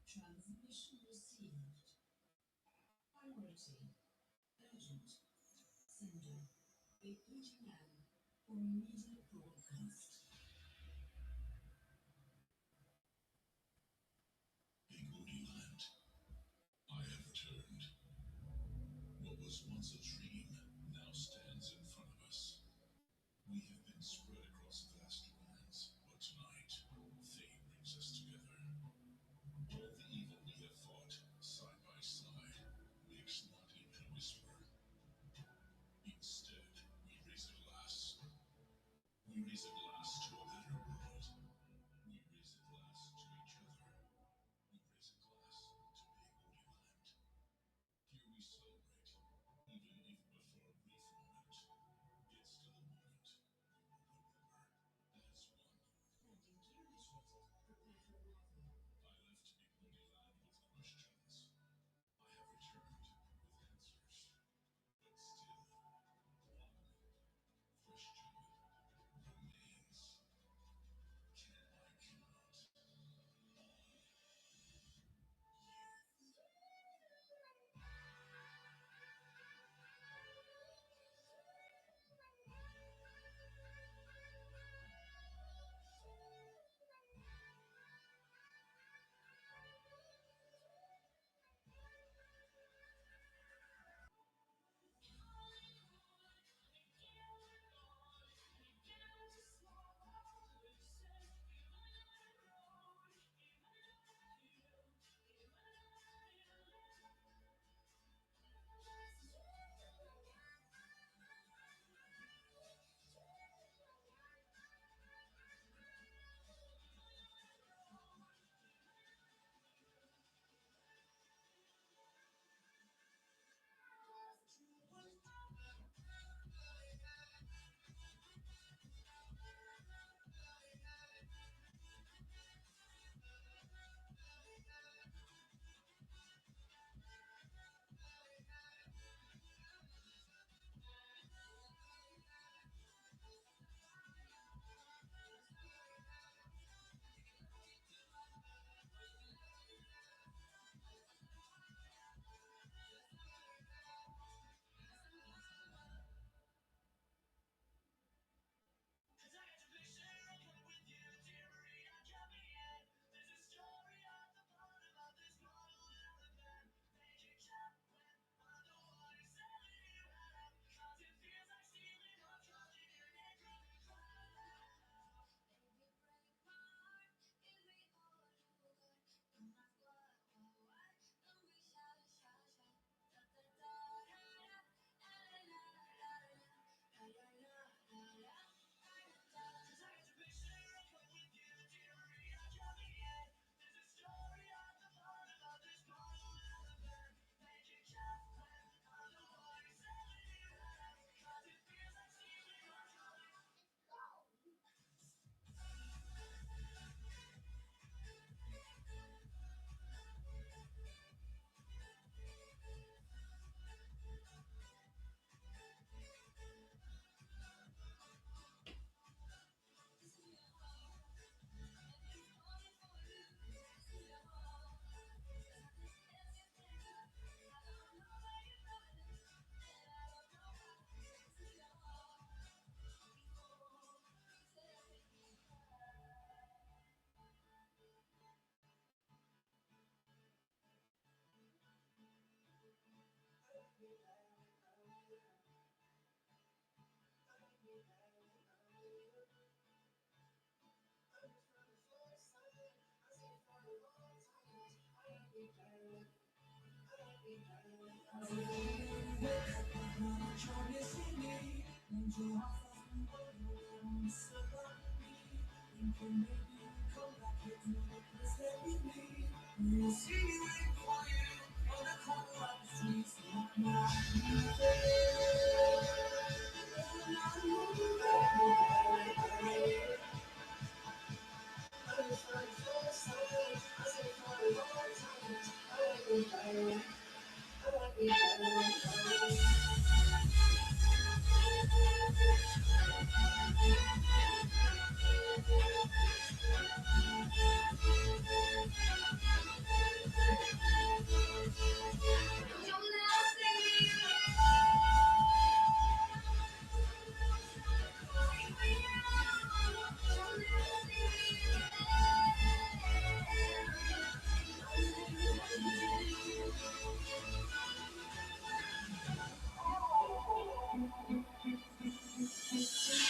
Transmission received. Priority. Urgent. Sender. Repeating now for immediate broadcast.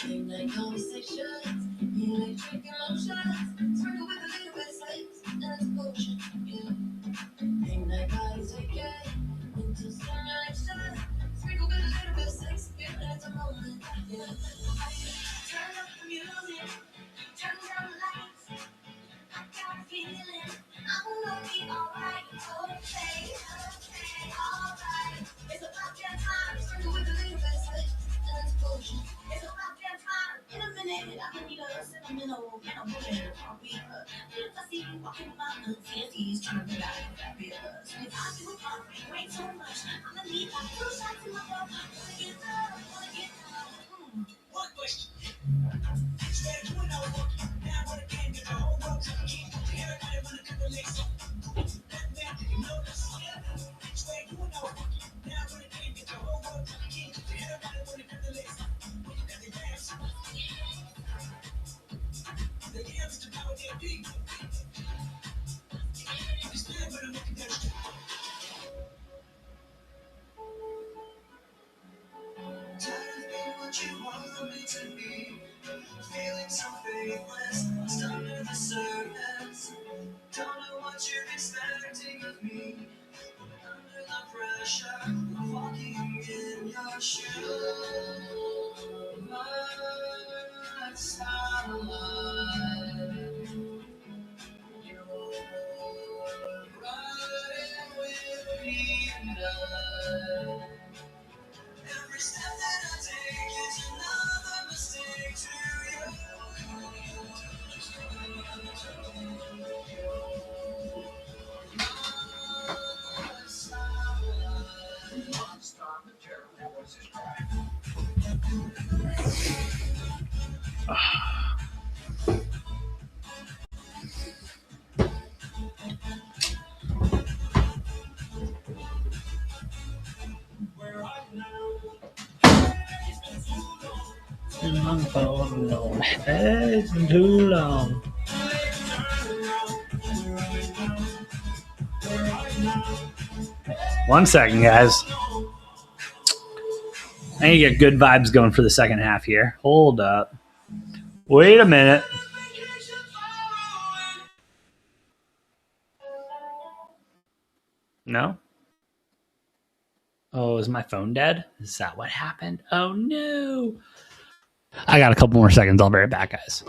Midnight conversations, electric emotions, sprinkle with a little bit of sex and potion. Yeah. Midnight bodies taken into some action, sprinkle with a little bit of sex. Feel that's a moment. Yeah. Turn up the music, turn down the lights. I got a feeling I'm gonna be alright. Okay, alright. It's about that time. Sprinkle with a little bit of sex and potion. It's about that time. In a minute, I'm gonna need a sentimental and a motion. I'll be if I see you walking with my fancies, trying to figure out fabulous. If I do it wrong, you ain't so much. I'm gonna need like 2 shots in my cup. Wanna get down, wanna get down. One question. Straight to it over. Now what again? Get the whole world to keep. Everybody wanna cut the legs up. Now you know this. Straight to it over. Now what again? Get the whole world to keep. Everybody wanna cut the legs up. Got the gas. The gas to power their people. Stand when I'm looking at you. Tired of being what you want me to be. Feeling so faithless, lost under the surface. Don't know what you're expecting of me. Under the pressure of walking in your shoes. My starlight. You're riding with me tonight. Every step that I take is another mistake to you. No, it's been too long. One second, guys. I need to get good vibes going for the second half here. Hold up. Wait a minute. No? Oh, is my phone dead? Is that what happened? Oh, no. I got a couple more seconds. I'll be right back, guys.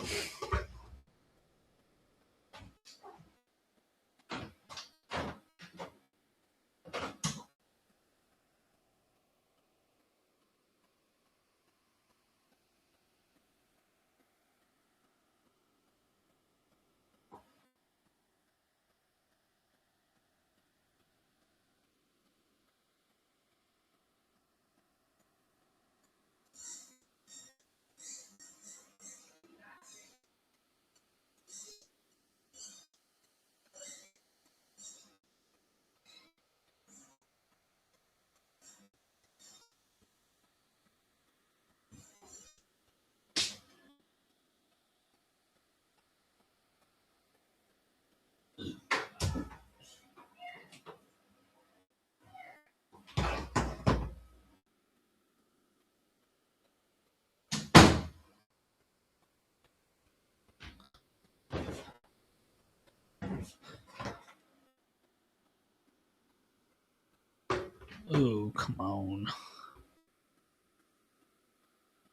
Oh, come on.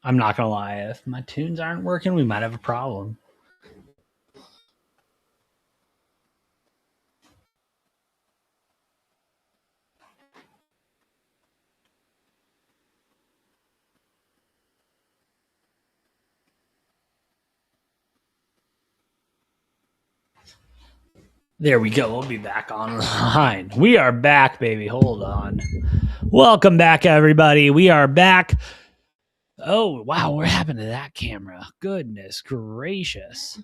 I'm not going to lie. If my tunes aren't working, we might have a problem. There we go. We'll be back online. We are back, baby. Hold on. Welcome back, everybody. We are back. Oh, wow. What happened to that camera? Goodness gracious.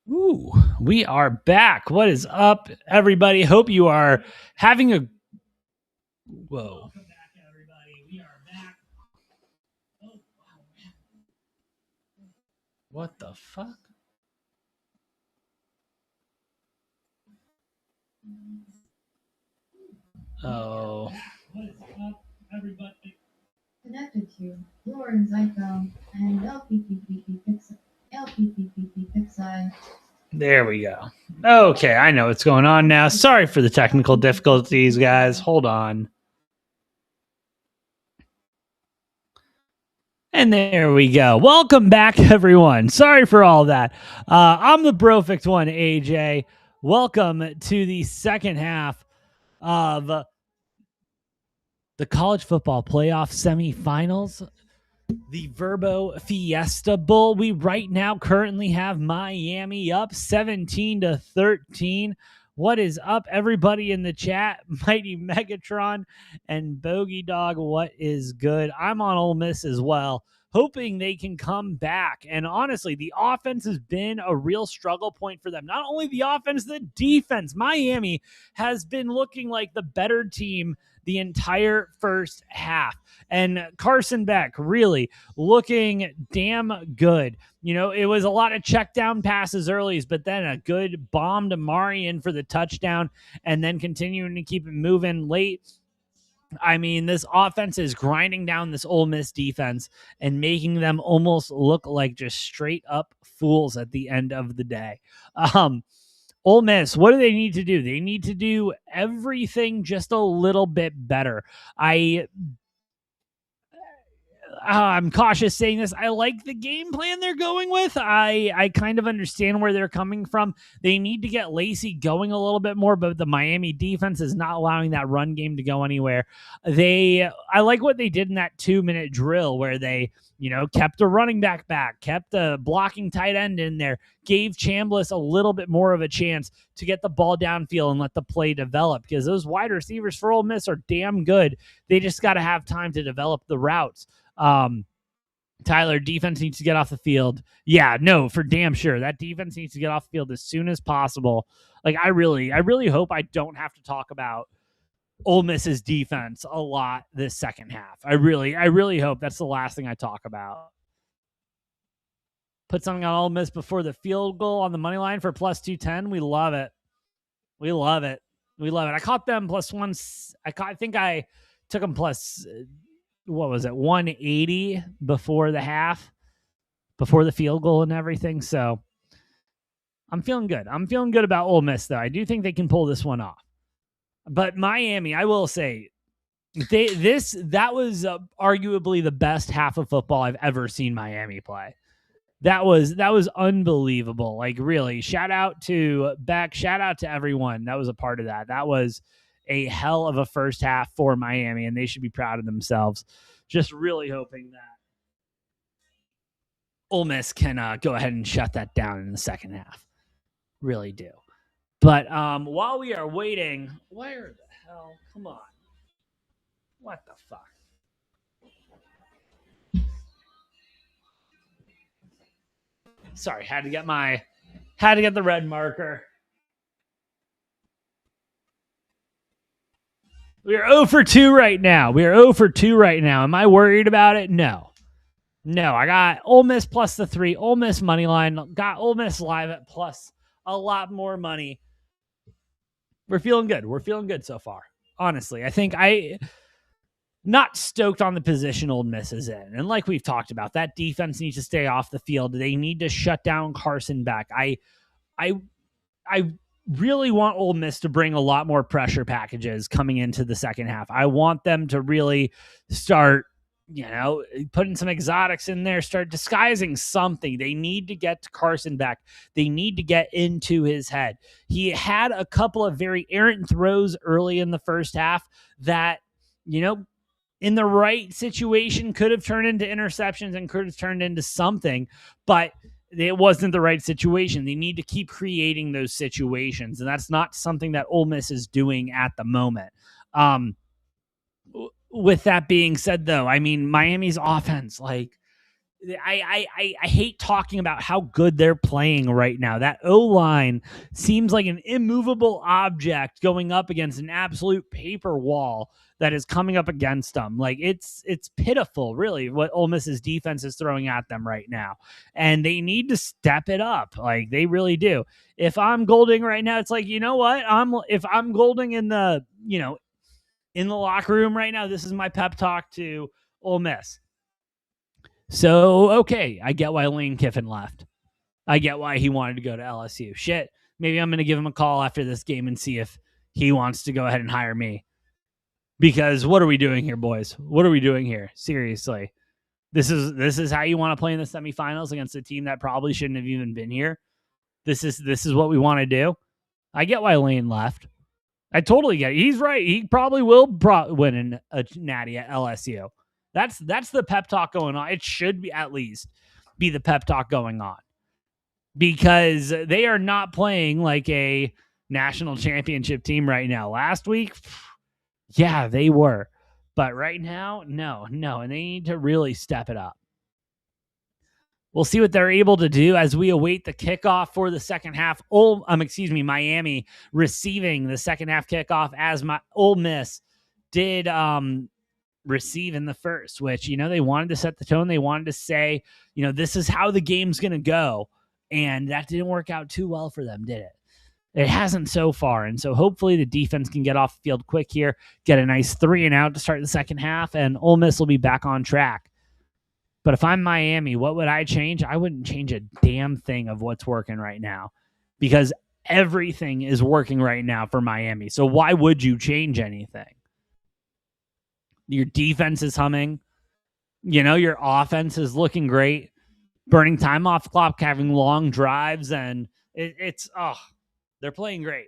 Ooh, we are back. What is up, everybody? Hope you are having a... Whoa. Welcome back, everybody. We are back. Oh, wow. What the fuck? Oh. What is up, everybody? Connected to Lawrence Icon and LPPP Pixie. There we go. Okay, I know what's going on now. Sorry for the technical difficulties, guys. Hold on. And there we go. Welcome back, everyone. Sorry for all that. I'm the Brofict one, AJ. Welcome to the second half of the college football playoff semifinals, the Verbo Fiesta Bowl. We right now currently have Miami up 17-13. What is up, everybody in the chat? Mighty Megatron and Bogey Dog, what is good? I'm on Ole Miss as well, hoping they can come back. And honestly, the offense has been a real struggle point for them. Not only the offense, the defense. Miami has been looking like the better team the entire first half. And Carson Beck really looking damn good. You know, it was a lot of check down passes early, but then a good bomb to Marion for the touchdown and then continuing to keep it moving late. I mean, this offense is grinding down this Ole Miss defense and making them almost look like just straight up fools at the end of the day. Ole Miss, what do they need to do? They need to do everything just a little bit better. I'm cautious saying this. I like the game plan they're going with. I kind of understand where they're coming from. They need to get Lacey going a little bit more, but the Miami defense is not allowing that run game to go anywhere. I like what they did in that 2-minute drill where they, kept a running back, kept a blocking tight end in there, gave Chambliss a little bit more of a chance to get the ball downfield and let the play develop, because those wide receivers for Ole Miss are damn good. They just got to have time to develop the routes. Tyler, defense needs to get off the field. Yeah, no, for damn sure. That defense needs to get off the field as soon as possible. Like, I really hope I don't have to talk about Ole Miss's defense a lot this second half. I really hope that's the last thing I talk about. Put something on Ole Miss before the field goal on the money line for plus 210. We love it. We love it. I caught them plus one. I think I took them plus... what was it, 180 before the half, before the field goal and everything. So I'm feeling good. I'm feeling good about Ole Miss, though. I do think they can pull this one off. But Miami, I will say, that was arguably the best half of football I've ever seen Miami play. That was unbelievable. Like, really, shout out to Beck, shout out to everyone that was a part of that. That was a hell of a first half for Miami, and they should be proud of themselves. Just really hoping that Ole Miss can go ahead and shut that down in the second half. Really do. But while we are waiting, where the hell? Come on. What the fuck? Sorry, had to get the red marker. We are 0 for 2 right now. Am I worried about it? No, I got Ole Miss plus the 3. Ole Miss money line. Got Ole Miss live at plus a lot more money. We're feeling good so far. Honestly, I think not stoked on the position Ole Miss is in. And like we've talked about, that defense needs to stay off the field. They need to shut down Carson Beck. I really want Ole Miss to bring a lot more pressure packages coming into the second half. I want them to really start, putting some exotics in there, start disguising something. They need to get to Carson back. They need to get into his head. He had a couple of very errant throws early in the first half that, in the right situation could have turned into interceptions and could have turned into something, but it wasn't the right situation. They need to keep creating those situations, and that's not something that Ole Miss is doing at the moment. With that being said, though, I mean, Miami's offense, like, I hate talking about how good they're playing right now. That O-line seems like an immovable object going up against an absolute paper wall that is coming up against them. Like, it's pitiful, really, what Ole Miss's defense is throwing at them right now. And they need to step it up. Like, they really do. If I'm Golding right now, it's like, you know what? If I'm Golding in the locker room right now, this is my pep talk to Ole Miss. So, okay, I get why Lane Kiffin left. I get why he wanted to go to LSU. Shit, maybe I'm going to give him a call after this game and see if he wants to go ahead and hire me. Because what are we doing here, boys? What are we doing here? Seriously. This is how you want to play in the semifinals against a team that probably shouldn't have even been here. This is what we want to do. I get why Lane left. I totally get it. He's right. He probably will win a natty at LSU. That's the pep talk going on. It should be at least be the pep talk going on, because they are not playing like a national championship team right now. Last week, yeah, they were. But right now, no. And they need to really step it up. We'll see what they're able to do as we await the kickoff for the second half. Miami receiving the second half kickoff as Ole Miss did receive in the first, which, they wanted to set the tone. They wanted to say, this is how the game's going to go. And that didn't work out too well for them, did it? It hasn't so far. And so hopefully the defense can get off the field quick here, get a nice 3-and-out to start the second half, and Ole Miss will be back on track. But if I'm Miami, what would I change? I wouldn't change a damn thing of what's working right now, because everything is working right now for Miami. So why would you change anything? Your defense is humming. Your offense is looking great. Burning time off the clock, having long drives, and they're playing great.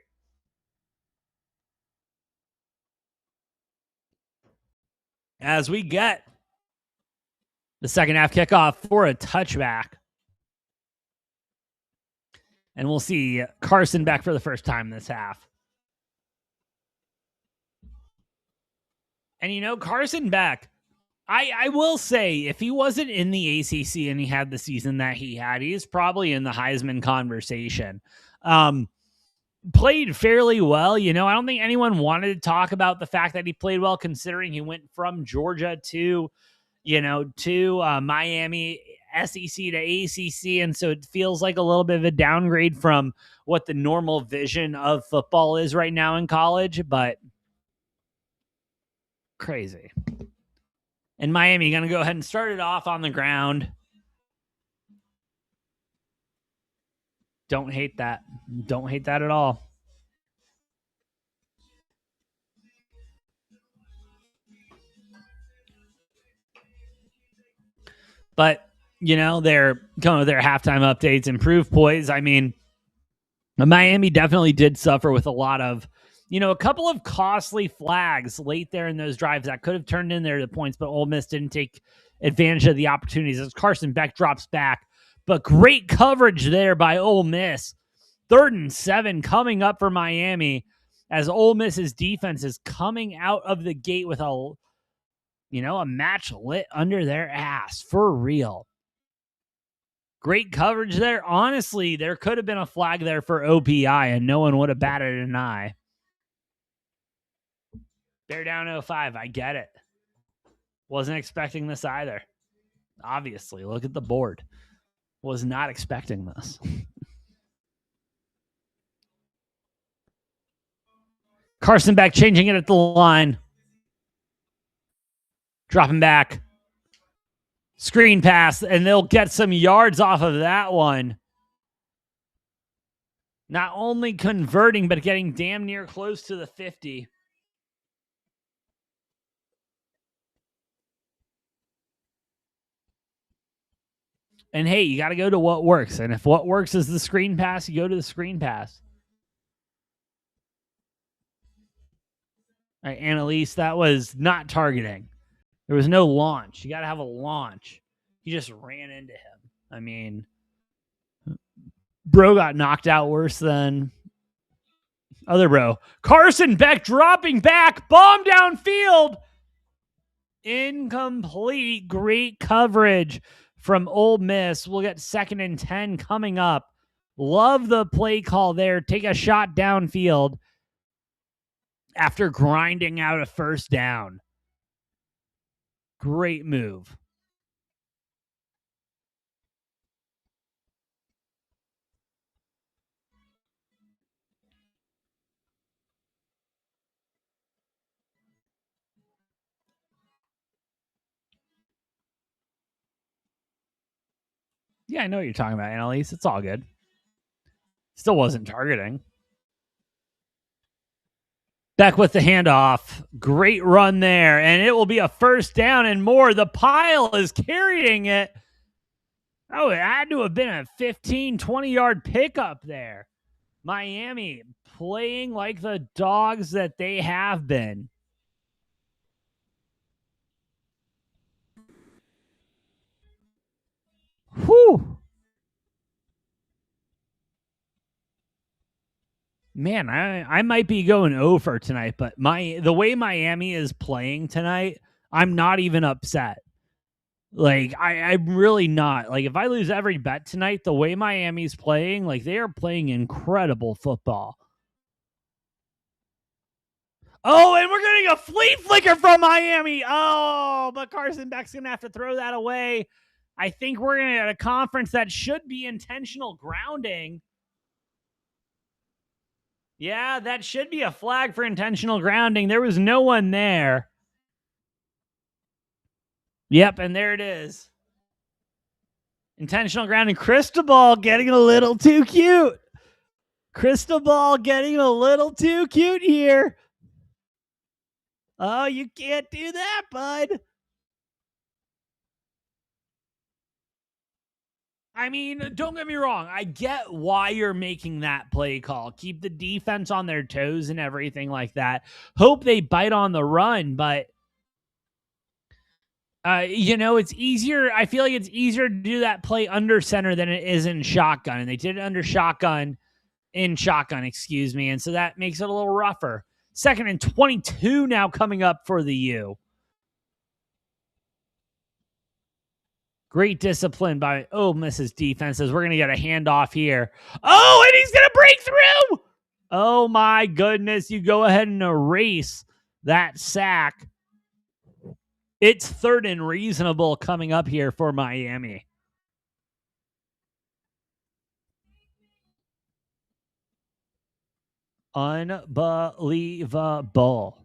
As we get the second half kickoff for a touchback. And we'll see Carson back for the first time this half. And, Carson back, I will say, if he wasn't in the ACC and he had the season that he had, he's probably in the Heisman conversation. Played fairly well. I don't think anyone wanted to talk about the fact that he played well, considering he went from Georgia to Miami, SEC to ACC. And so it feels like a little bit of a downgrade from what the normal vision of football is right now in college, but crazy. And Miami going to go ahead and start it off on the ground. Don't hate that. Don't hate that at all. But, they're going with their halftime updates, improved poise. I mean, Miami definitely did suffer with a lot of, a couple of costly flags late there in those drives that could have turned in there the points, but Ole Miss didn't take advantage of the opportunities as Carson Beck drops back. But great coverage there by Ole Miss. 3rd and 7 coming up for Miami as Ole Miss's defense is coming out of the gate with a match lit under their ass for real. Great coverage there. Honestly, there could have been a flag there for OPI and no one would have batted an eye. They're down 0-5. I get it. Wasn't expecting this either. Obviously, look at the board. Was not expecting this. Carson Beck changing it at the line. Dropping back. Screen pass, and they'll get some yards off of that one. Not only converting, but getting damn near close to the 50. And hey, you got to go to what works. And if what works is the screen pass, you go to the screen pass. All right, Annalise, that was not targeting. There was no launch. You got to have a launch. He just ran into him. I mean, bro got knocked out worse than other bro. Carson Beck dropping back. Bomb downfield. Incomplete. Great coverage from Ole Miss. We'll get 2nd and 10 coming up. Love the play call there. Take a shot downfield after grinding out a first down. Great move. Yeah, I know what you're talking about, Annalise. It's all good. Still wasn't targeting. Beck with the handoff. Great run there. And it will be a first down and more. The pile is carrying it. Oh, it had to have been a 15, 20-yard pickup there. Miami playing like the dogs that they have been. Whew. Man, I might be going over tonight, but the way Miami is playing tonight, I'm not even upset. Like, I'm really not. Like, if I lose every bet tonight, the way Miami's playing, like, they are playing incredible football. Oh, and we're getting a flea flicker from Miami. Oh, but Carson Beck's going to have to throw that away. I think we're going to get a conference that should be intentional grounding. Yeah, that should be a flag for intentional grounding. There was no one there. Yep, and there it is. Intentional grounding. Cristobal getting a little too cute. Cristobal getting a little too cute here. Oh, you can't do that, bud. I mean, don't get me wrong. I get why you're making that play call. Keep the defense on their toes and everything like that. Hope they bite on the run, but it's easier. I feel like it's easier to do that play under center than it is in shotgun. And they did it under shotgun, and so that makes it a little rougher. 2nd and 22 now coming up for the U. Great discipline by Ole Miss's defenses. We're going to get a handoff here. Oh, and he's going to break through. Oh, my goodness. You go ahead and erase that sack. It's 3rd and reasonable coming up here for Miami. Unbelievable.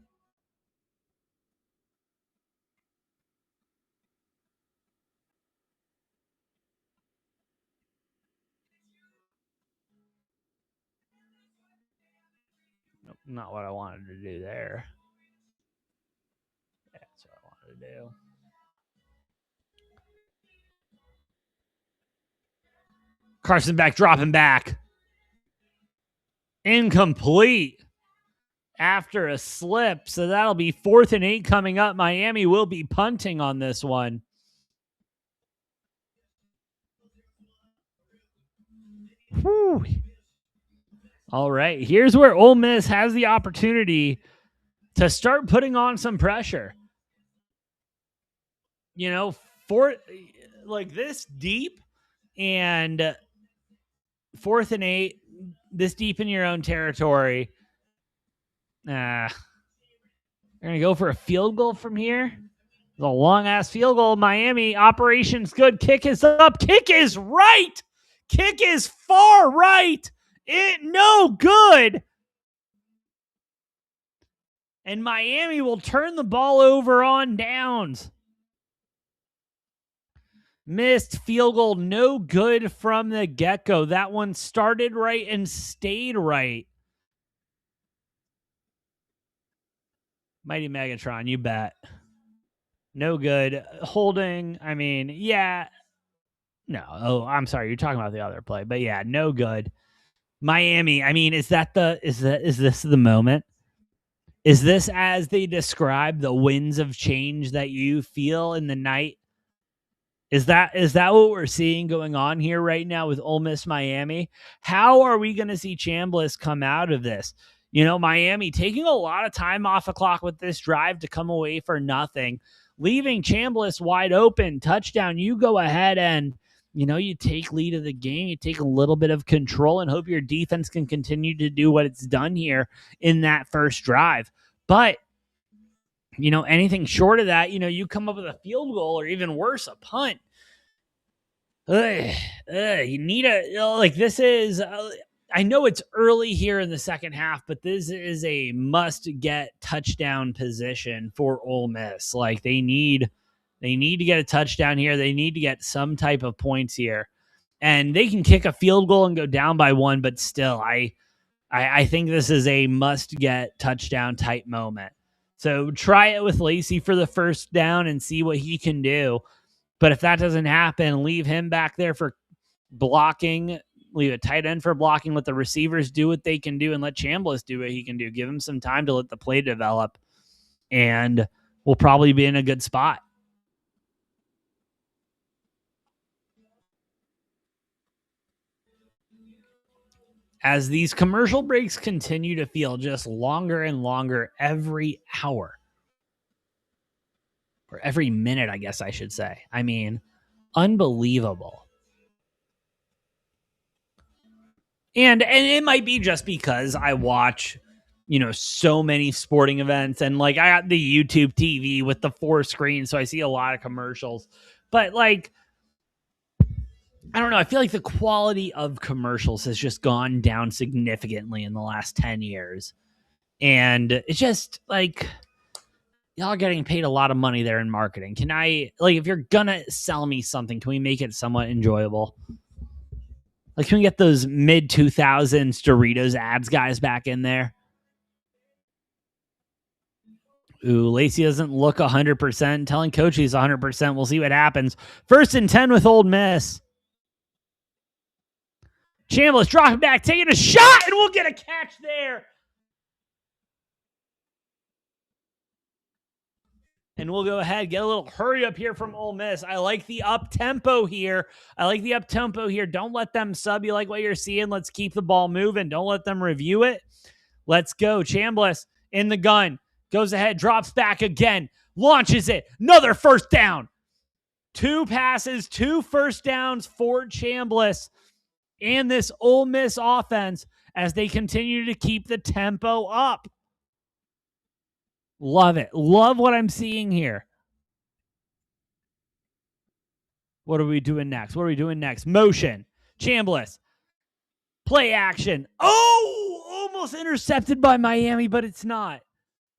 Nope, not what I wanted to do there. That's what I wanted to do. Carson Beck dropping back. Incomplete after a slip. So that'll be 4th and 8 coming up. Miami will be punting on this one. Whew. All right. Here's where Ole Miss has the opportunity to start putting on some pressure. For like this deep and 4th and 8, this deep in your own territory. They're going to go for a field goal from here. The long-ass field goal. Miami, operations good. Kick is up. Kick is right. Kick is far right. No good. And Miami will turn the ball over on downs. Missed field goal, no good from the get-go. That one started right and stayed right. Mighty Megatron, you bet. No good. Holding, I mean, yeah. No. Oh, I'm sorry. You're talking about the other play. But yeah, no good. Miami, I mean, is this the moment? Is this, as they describe, the winds of change that you feel in the night? Is that what we're seeing going on here right now with Ole Miss Miami? How are we going to see Chambliss come out of this? You know, Miami taking a lot of time off the clock with this drive to come away for nothing, leaving Chambliss wide open, touchdown. You go ahead and, you know, you take lead of the game. You take a little bit of control and hope your defense can continue to do what it's done here in that first drive. But you know, anything short of that, you know, you come up with a field goal or even worse, a punt. You need this is, I know it's early here in the second half, but this is a must-get touchdown position for Ole Miss. Like, they need to get a touchdown here. They need to get some type of points here. And they can kick a field goal and go down by one, but still, I think this is a must-get touchdown type moment. So try it with Lacey for the first down and see what he can do. But if that doesn't happen, leave him back there for blocking, leave a tight end for blocking, let the receivers do what they can do, and let Chambliss do what he can do. Give him some time to let the play develop, and we'll probably be in a good spot. As these commercial breaks continue to feel just longer and longer every hour, or every minute, I guess I should say. I mean, unbelievable. And it might be just because I watch, you know, so many sporting events, and like I got the YouTube TV with the 4 screens, so I see a lot of commercials. But like, I don't know, I feel like the quality of commercials has just gone down significantly in the last 10 years. And it's just like, y'all are getting paid a lot of money there in marketing. Can I, like, if you're gonna sell me something, can we make it somewhat enjoyable? Like, can we get those mid-2000s Doritos ads guys back in there? Ooh, Lacey doesn't look 100%. Telling coach he's 100%. We'll see what happens. 1st and 10 with Ole Miss. Chambliss dropping back, taking a shot, and we'll get a catch there. And we'll go ahead, get a little hurry up here from Ole Miss. I like the up-tempo here. Don't let them sub. You like what you're seeing. Let's keep the ball moving. Don't let them review it. Let's go. Chambliss in the gun. Goes ahead, drops back again. Launches it. Another first down. 2 passes, 2 first downs for Chambliss and this Ole Miss offense as they continue to keep the tempo up. Love it. Love what I'm seeing here. What are we doing next? Motion. Chambliss. Play action. Oh, almost intercepted by Miami, but it's not.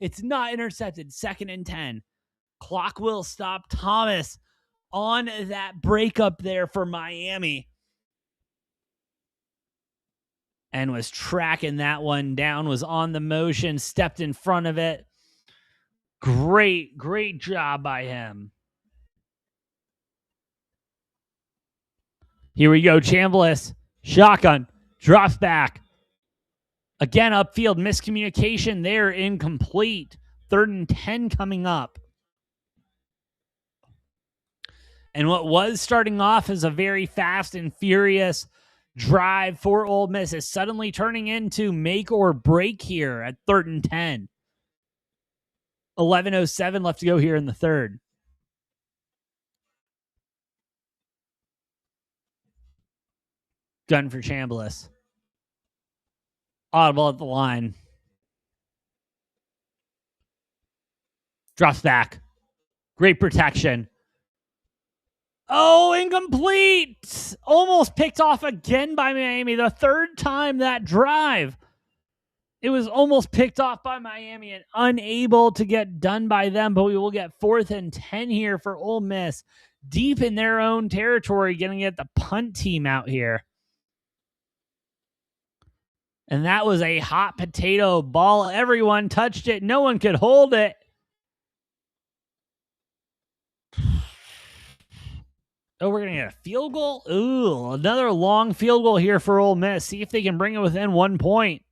It's not intercepted. 2nd and 10. Clock will stop. Thomas on that breakup there for Miami. And was tracking that one down, was on the motion, stepped in front of it. Great job by him. Here we go, Chambliss. Shotgun. Drops back. Again, upfield. Miscommunication there. Incomplete. 3rd and 10 coming up. And what was starting off as a very fast and furious drive for Ole Miss is suddenly turning into make or break here at 3rd and 10. 11:07 left to go here in the 3rd. Gun for Chambliss. Audible at the line. Drops back. Great protection. Oh, incomplete. Almost picked off again by Miami. The 3rd time that drive. It was almost picked off by Miami and unable to get done by them, but we will get 4th and 10 here for Ole Miss. deep in their own territory, getting at the punt team out here. And that was a hot potato ball. Everyone touched it. No one could hold it. Oh, we're going to get a field goal? Ooh, another long field goal here for Ole Miss. See if they can bring it within 1 point.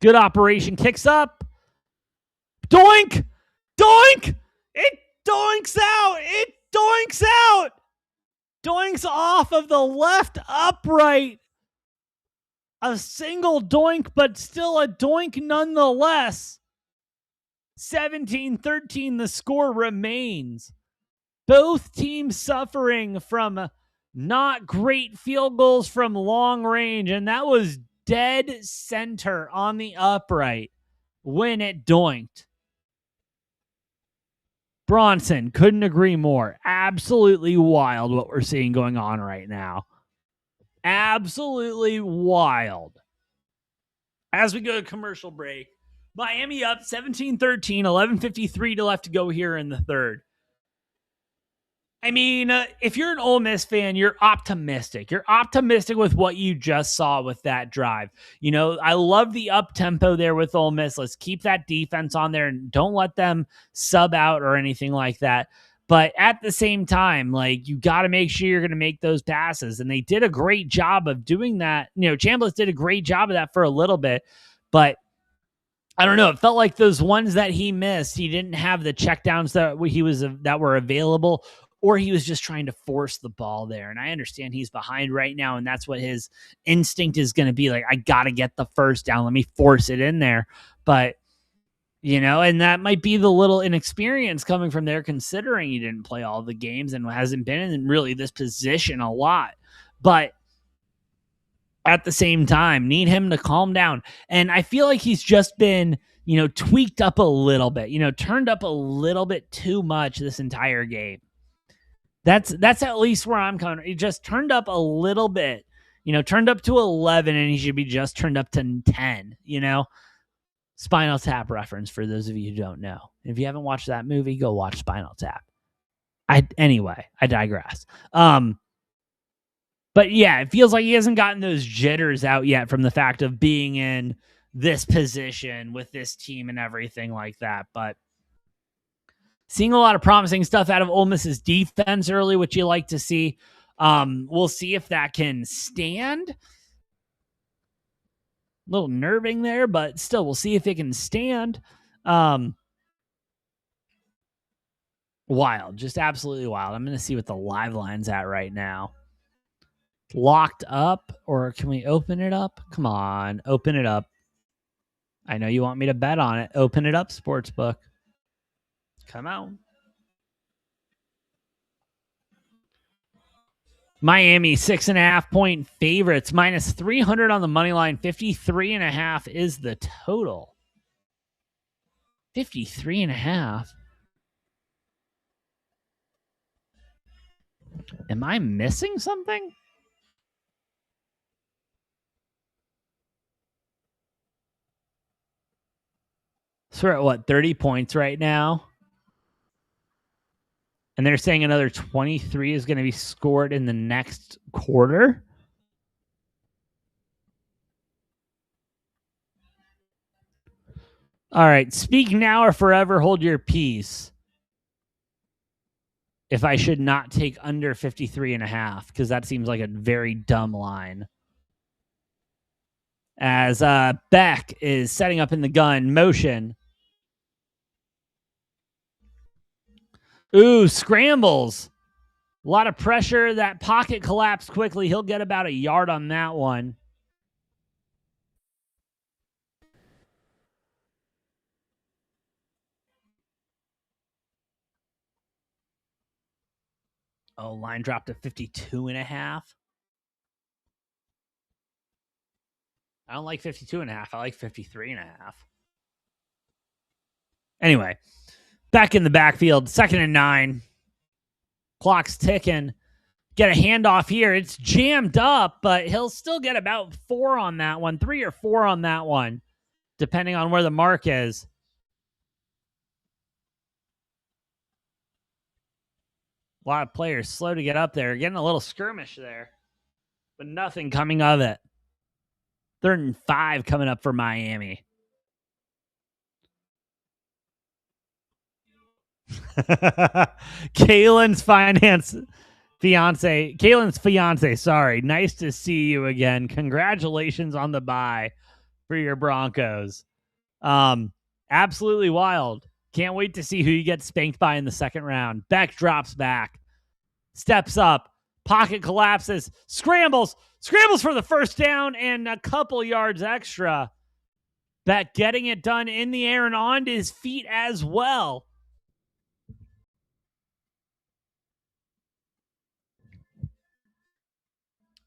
Good operation. Kicks up. Doink! Doink! It doinks out! It doinks out! Doinks off of the left upright. A single doink, but still a doink nonetheless. 17-13, the score remains. Both teams suffering from not great field goals from long range, and that was dead center on the upright when it doinked. Bronson, couldn't agree more. Absolutely wild what we're seeing going on right now. Absolutely wild. As we go to commercial break, Miami up 17-13, 11:53 to left to go here in the third. I mean, if you're an Ole Miss fan, you're optimistic. You're optimistic with what you just saw with that drive. You know, I love the up tempo there with Ole Miss. Let's keep that defense on there and don't let them sub out or anything like that. But at the same time, like, you got to make sure you're going to make those passes. And they did a great job of doing that. You know, Chambliss did a great job of that for a little bit, but I don't know. It felt like those ones that he missed, he didn't have the checkdowns that were available, or he was just trying to force the ball there. And I understand he's behind right now, and that's what his instinct is going to be. Like, I got to get the first down. Let me force it in there. But, you know, and that might be the little inexperience coming from there, considering he didn't play all the games and hasn't been in really this position a lot. But at the same time, need him to calm down. And I feel like he's just been, you know, tweaked up a little bit, you know, turned up a little bit too much this entire game. That's at least where I'm coming. He just turned up a little bit, you know, turned up to 11, and he should be just turned up to 10, you know. Spinal Tap reference for those of you who don't know. If you haven't watched that movie, go watch Spinal Tap. Anyway, I digress. But yeah, it feels like he hasn't gotten those jitters out yet from the fact of being in this position with this team and everything like that. But seeing a lot of promising stuff out of Ole Miss's defense early, which you like to see. We'll see if that can stand. A little nerving there, but still, we'll see if it can stand. Wild, just absolutely wild. I'm going to see what the live line's at right now. Locked up, or can we open it up? Come on, open it up. I know you want me to bet on it. Open it up, Sportsbook. Come on. Miami 6.5 point favorites, minus 300 on the money line. 53.5 is the total. 53.5. Am I missing something? So we're at what, 30 points right now? And they're saying another 23 is going to be scored in the next quarter. All right. Speak now or forever hold your peace. If I should not take under 53.5, because that seems like a very dumb line. As Beck is setting up in the gun motion. Ooh, scrambles. A lot of pressure. That pocket collapsed quickly. He'll get about a yard on that one. Oh, line dropped to 52.5. I don't like 52.5. I like 53.5. Anyway, back in the backfield, 2nd and 9. Clock's ticking. Get a handoff here. It's jammed up, but he'll still get about 4 on that one, 3 or 4 on that one, depending on where the mark is. A lot of players slow to get up there, getting a little skirmish there, but nothing coming of it. 3rd and 5 coming up for Miami. Kaylin's fiance, sorry. Nice to see you again. Congratulations on the bye for your Broncos. Absolutely wild. Can't wait to see who you get spanked by in the 2nd round. Beck drops back, steps up, pocket collapses, scrambles for the 1st down and a couple yards extra. Beck getting it done in the air and onto his feet as well.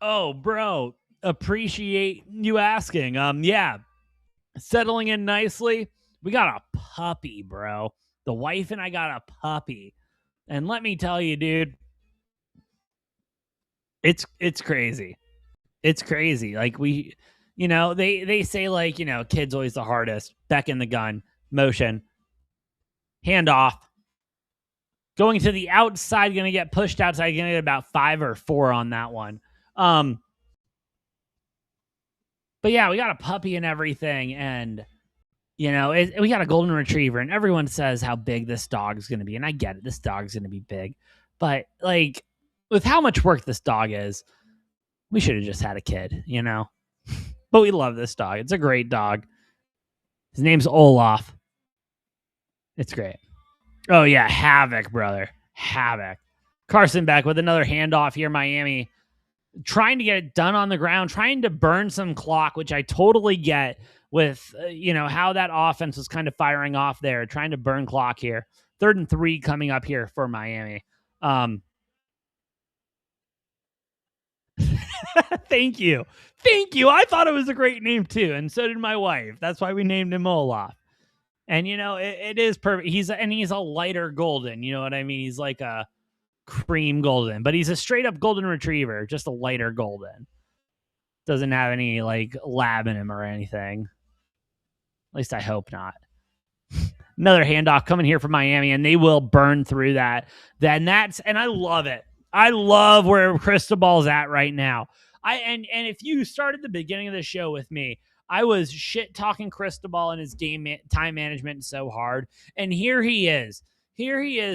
Oh, bro, appreciate you asking. Yeah, settling in nicely. We got a puppy, bro. The wife and I got a puppy. And let me tell you, dude, it's crazy. It's crazy. Like they say like, kid's always the hardest. Beck in the gun, motion, handoff. Going to the outside, going to get pushed outside, going to get about 5 or 4 on that one. But yeah, we got a puppy and everything, and we got a golden retriever, and everyone says how big this dog is going to be, and I get it. This dog's going to be big, but like with how much work this dog is, we should have just had a kid, But we love this dog. It's a great dog. His name's Olaf. It's great. Oh yeah, Havoc, brother. Havoc. Carson back with another handoff here, Miami. Trying to get it done on the ground, trying to burn some clock, which I totally get with, how that offense was kind of firing off there, trying to burn clock here. 3rd and 3 coming up here for Miami. Thank you. I thought it was a great name too, and so did my wife. That's why we named him Olaf. And, it is perfect. He's a lighter golden, you know what I mean? He's like a cream golden, but he's a straight up golden retriever, just a lighter golden. Doesn't have any like lab in him or anything. At least I hope not. Another handoff coming here from Miami, and they will burn through that. And I love it. I love where Cristobal's at right now. And if you started the beginning of the show with me, I was shit talking Cristobal and his time management so hard. And here he is.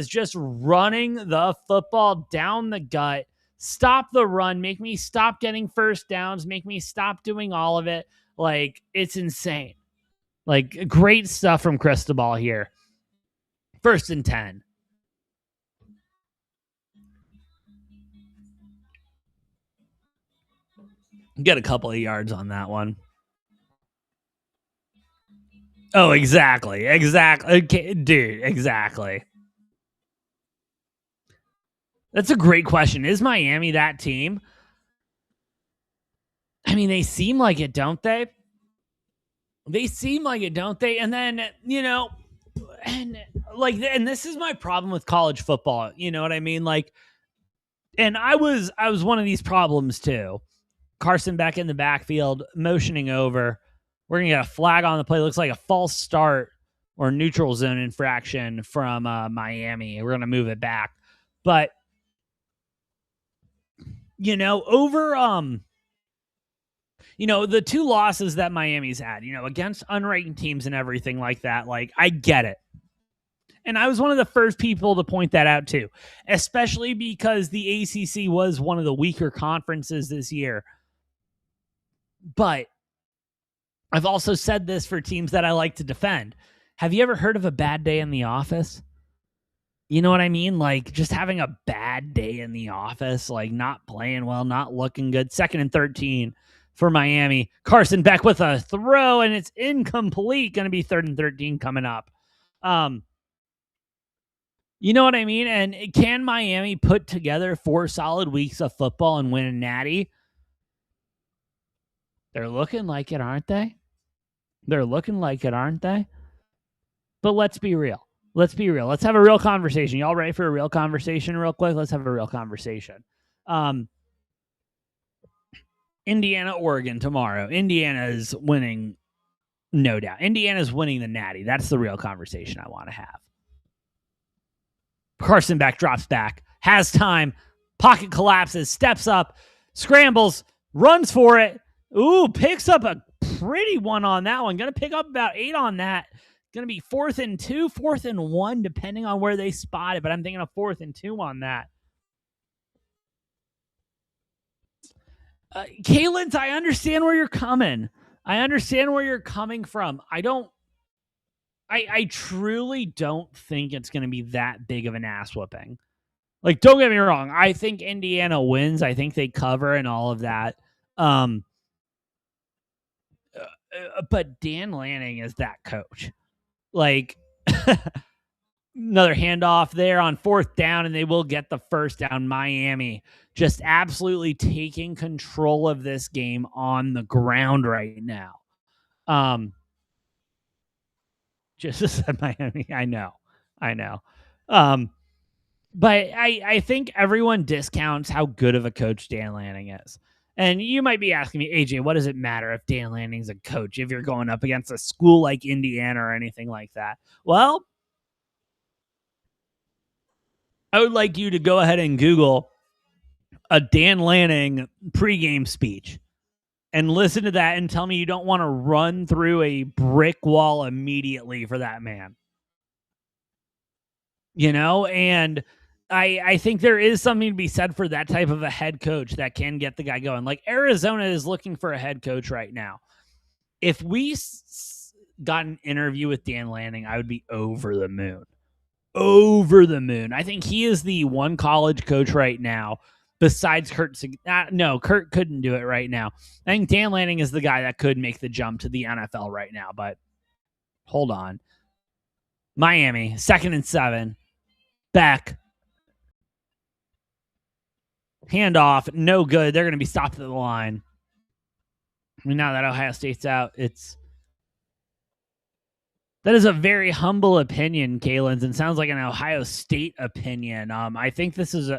Just running the football down the gut. Stop the run. Make me stop getting 1st downs. Make me stop doing all of it. Like, it's insane. Like, great stuff from Cristobal here. 1st and 10. Get a couple of yards on that one. Oh, exactly. Okay, dude, exactly. That's a great question. Is Miami that team? I mean, they seem like it, don't they? And then, and this is my problem with college football. You know what I mean? Like, and I was one of these problems too. Carson back in the backfield, motioning over. We're going to get a flag on the play. Looks like a false start or neutral zone infraction from Miami. We're going to move it back. But, over, the 2 losses that Miami's had, against unranked teams and everything like that, like, I get it. And I was one of the first people to point that out too, especially because the ACC was one of the weaker conferences this year. But I've also said this for teams that I like to defend. Have you ever heard of a bad day in the office? You know what I mean? Like, just having a bad day in the office, like not playing well, not looking good. 2nd and 13 for Miami. Carson Beck with a throw, and it's incomplete. Going to be 3rd and 13 coming up. You know what I mean? And can Miami put together 4 solid weeks of football and win a natty? They're looking like it, aren't they? But let's be real. Let's have a real conversation. Y'all ready for a real conversation real quick? Let's have a real conversation. Indiana, Oregon tomorrow. Indiana is winning, no doubt. Indiana's winning the natty. That's the real conversation I want to have. Carson Beck drops back, has time, pocket collapses, steps up, scrambles, runs for it. Ooh, picks up a pretty one on that one. Going to pick up about 8 on that. Going to be 4th and 2, 4th and 1, depending on where they spot it. But I'm thinking of 4th and 2 on that. Kalins, I understand where you're coming. I understand where you're coming from. I truly don't think it's going to be that big of an ass whooping. Like, don't get me wrong. I think Indiana wins. I think they cover and all of that. But Dan Lanning is that coach. Like, another handoff there on 4th down, and they will get the first down. Miami just absolutely taking control of this game on the ground right now. Just said Miami. I know. But I think everyone discounts how good of a coach Dan Lanning is. And you might be asking me, AJ, what does it matter if Dan Lanning's a coach if you're going up against a school like Indiana or anything like that? Well, I would like you to go ahead and Google a Dan Lanning pregame speech and listen to that and tell me you don't want to run through a brick wall immediately for that man. You know, and I think there is something to be said for that type of a head coach that can get the guy going. Like, Arizona is looking for a head coach right now. If we got an interview with Dan Lanning, I would be over the moon. Over the moon. I think he is the one college coach right now besides Kurt. No, Kurt couldn't do it right now. I think Dan Lanning is the guy that could make the jump to the NFL right now, but hold on. Miami, 2nd and 7. Beck. Handoff, no good. They're going to be stopped at the line. I mean, now that Ohio State's out, that is a very humble opinion, Kalins, and sounds like an Ohio State opinion. I think this is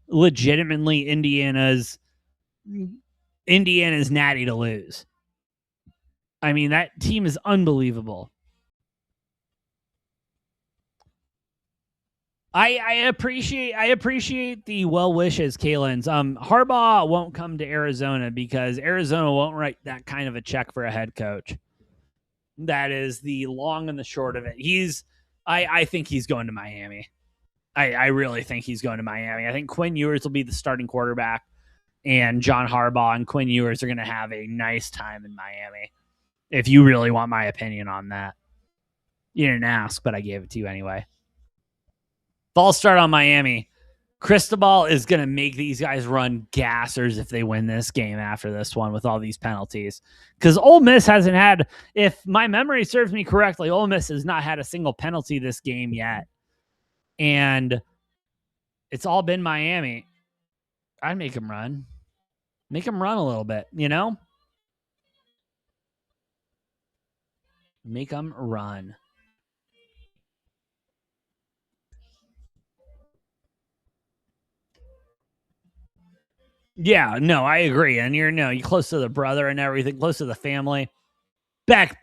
legitimately Indiana's natty to lose. I mean, that team is unbelievable. I appreciate the well wishes, Kalins. Harbaugh won't come to Arizona because Arizona won't write that kind of a check for a head coach. That is the long and the short of it. I think he's going to Miami. I really think he's going to Miami. I think Quinn Ewers will be the starting quarterback, and John Harbaugh and Quinn Ewers are going to have a nice time in Miami. If you really want my opinion on that. You didn't ask, but I gave it to you anyway. False start on Miami. Cristobal is going to make these guys run gassers if they win this game after this one with all these penalties. Because Ole Miss hasn't had, if my memory serves me correctly, Ole Miss has not had a single penalty this game yet. And it's all been Miami. I'd make them run. Make them run a little bit, you know? Make them run. Yeah, no, I agree. And you're close to the brother and everything, close to the family. Back.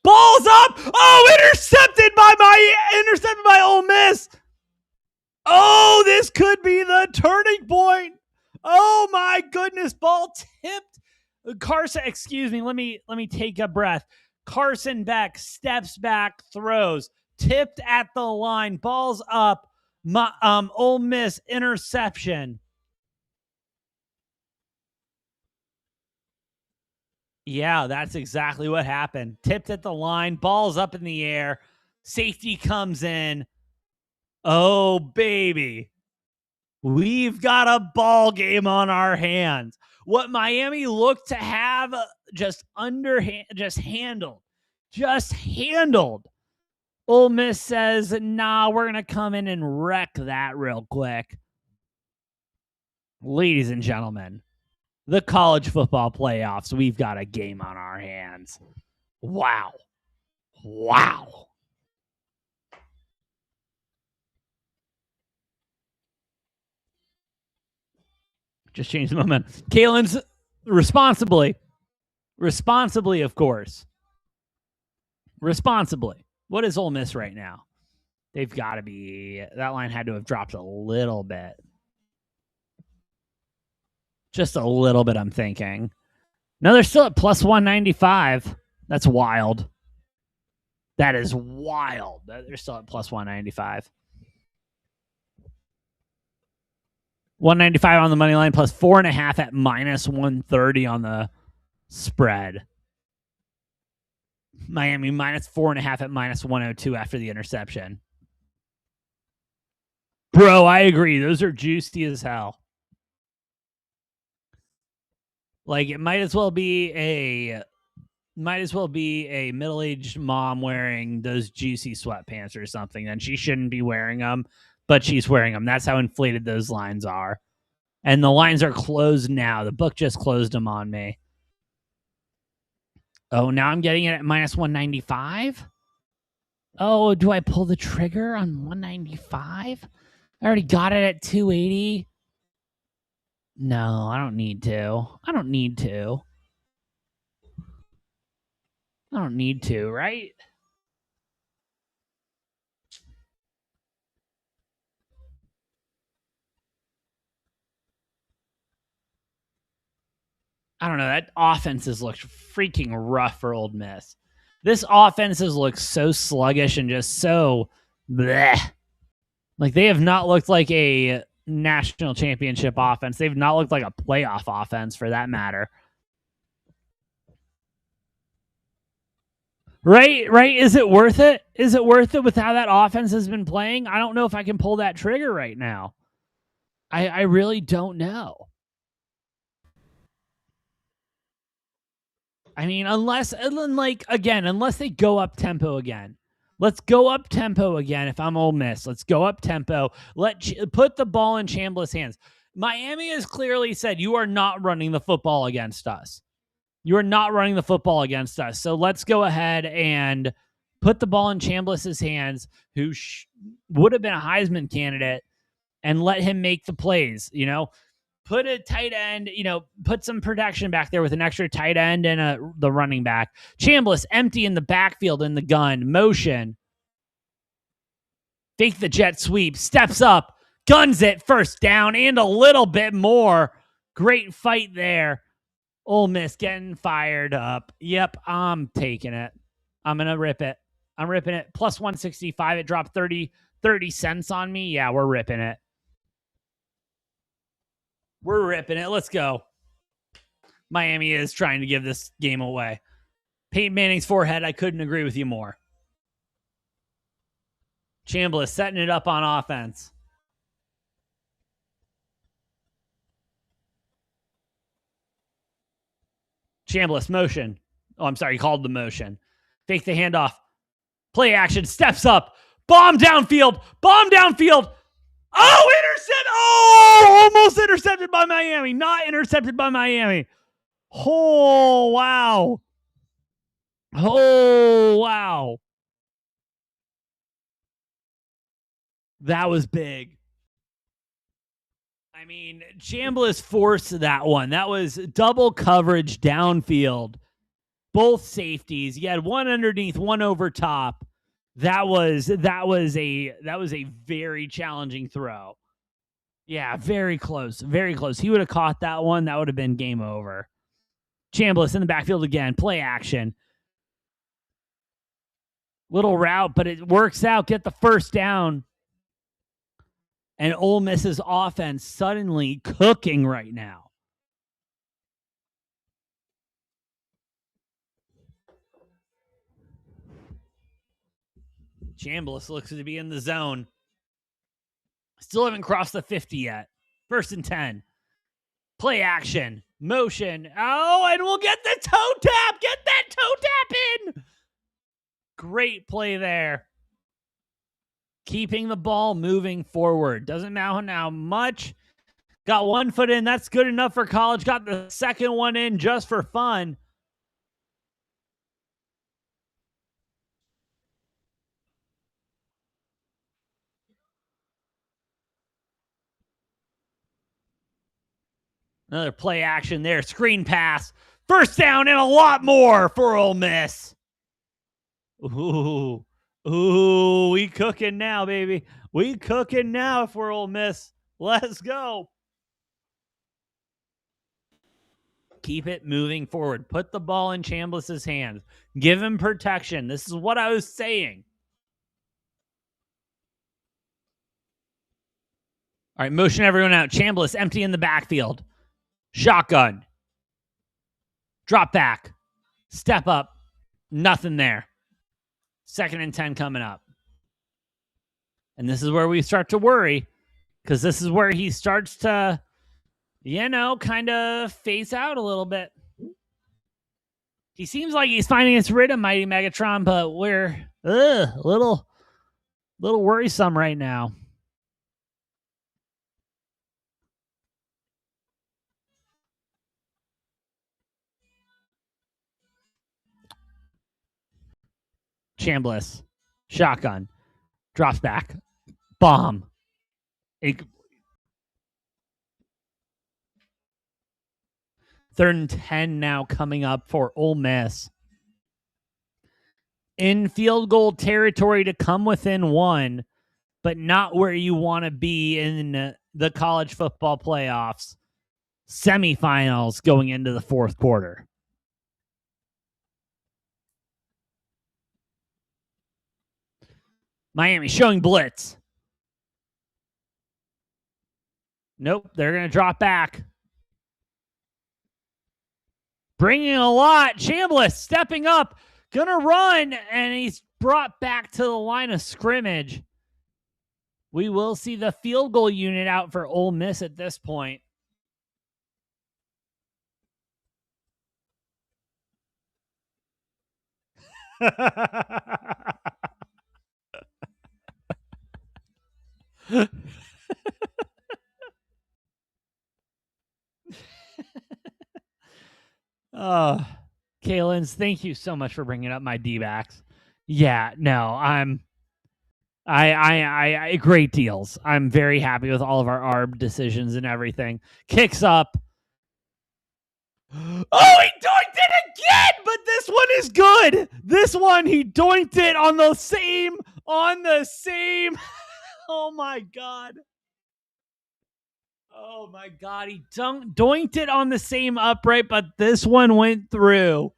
Ball's up. Oh, intercepted by Ole Miss. Oh, this could be the turning point. Oh my goodness, ball tipped. Carson, excuse me, let me take a breath. Carson Beck steps back, throws, tipped at the line, ball's up. Ole Miss interception. Yeah, that's exactly what happened. Tipped at the line, ball's up in the air, safety comes in. Oh, baby. We've got a ball game on our hands. What Miami looked to have just handled. Ole Miss says, nah, we're going to come in and wreck that real quick. Ladies and gentlemen, the college football playoffs, we've got a game on our hands. Wow. Just change the momentum. Kalen's responsibly, of course. Responsibly. What is Ole Miss right now? They've got to be. That line had to have dropped a little bit. Just a little bit, I'm thinking. No, they're still at plus 195. That's wild. That is wild. They're still at plus 195. 195 on the money line, plus 4.5 at minus 130 on the spread. Miami minus 4.5 at minus 102 after the interception. Bro, I agree. Those are juicy as hell. Like, it might as well be a middle-aged mom wearing those juicy sweatpants or something. And she shouldn't be wearing them, but she's wearing them. That's how inflated those lines are. And the lines are closed now. The book just closed them on me. Oh, now I'm getting it at minus 195? Oh, do I pull the trigger on 195? I already got it at 280. No, I don't need to. I don't need to, right? I don't know. That offense has looked freaking rough for Ole Miss. This offense has looked so sluggish and just so bleh. Like, they have not looked like a national championship offense. They've not looked like a playoff offense, for that matter. Right? Is it worth it? Is it worth it with how that offense has been playing? I don't know if I can pull that trigger right now. I really don't know. I mean, unless they go up tempo again. Let's go up tempo again. If I'm Ole Miss, let's go up tempo. Put the ball in Chambliss' hands. Miami has clearly said, you are not running the football against us. You are not running the football against us. So let's go ahead and put the ball in Chambliss' hands, who would have been a Heisman candidate, and let him make the plays. Put a tight end, put some protection back there with an extra tight end and the running back. Chambliss empty in the backfield in the gun. Motion. Fake the jet sweep. Steps up. Guns it. First down and a little bit more. Great fight there. Ole Miss getting fired up. Yep, I'm taking it. I'm going to rip it. I'm ripping it. Plus 165. It dropped 30 cents on me. Yeah, we're ripping it. We're ripping it. Let's go. Miami is trying to give this game away. Peyton Manning's forehead, I couldn't agree with you more. Chambliss setting it up on offense. Chambliss motion. Oh, I'm sorry. He called the motion. Fake the handoff. Play action. Steps up. Bomb downfield. Oh, intercept. Oh, almost intercepted by Miami. Not intercepted by Miami. Oh, wow. That was big. I mean, Chambliss forced that one. That was double coverage downfield. Both safeties. You had one underneath, one over top. That was a very challenging throw. Yeah, very close. Very close. He would have caught that one. That would have been game over. Chambliss in the backfield again. Play action. Little route, but it works out. Get the first down. And Ole Miss's offense suddenly cooking right now. Chambliss looks to be in the zone. Still haven't crossed the 50 yet. 1st and 10. Play action. Motion. Oh, and we'll get the toe tap. Get that toe tap in. Great play there. Keeping the ball moving forward. Doesn't matter how much. Got one foot in. That's good enough for college. Got the second one in just for fun. Another play action there. Screen pass. First down and a lot more for Ole Miss. Ooh. Ooh, we cooking now, baby. We cooking now if we're Ole Miss. Let's go. Keep it moving forward. Put the ball in Chambliss's hands. Give him protection. This is what I was saying. All right, motion everyone out. Chambliss empty in the backfield. Shotgun. Drop back. Step up. Nothing there. 2nd and 10 coming up. And this is where we start to worry, because this is where he starts to, kind of phase out a little bit. He seems like he's finding his rhythm, Mighty Megatron, but we're a little worrisome right now. Chambliss. Shotgun. Drops back. Bomb. 3rd and 10 now coming up for Ole Miss. In field goal territory to come within 1, but not where you want to be in the college football playoffs. Semifinals going into the 4th quarter. Miami showing blitz. Nope, they're going to drop back. Bringing a lot. Chambliss stepping up. Going to run, and he's brought back to the line of scrimmage. We will see the field goal unit out for Ole Miss at this point. Kalins, thank you so much for bringing up my D-backs. Yeah, no, I great deals. I'm very happy with all of our ARB decisions and everything. Kicks up. Oh, he doinked it again, but this one is good. This one, he doinked it on the same. Oh my God. Oh my God. He doinked it on the same upright, but this one went through.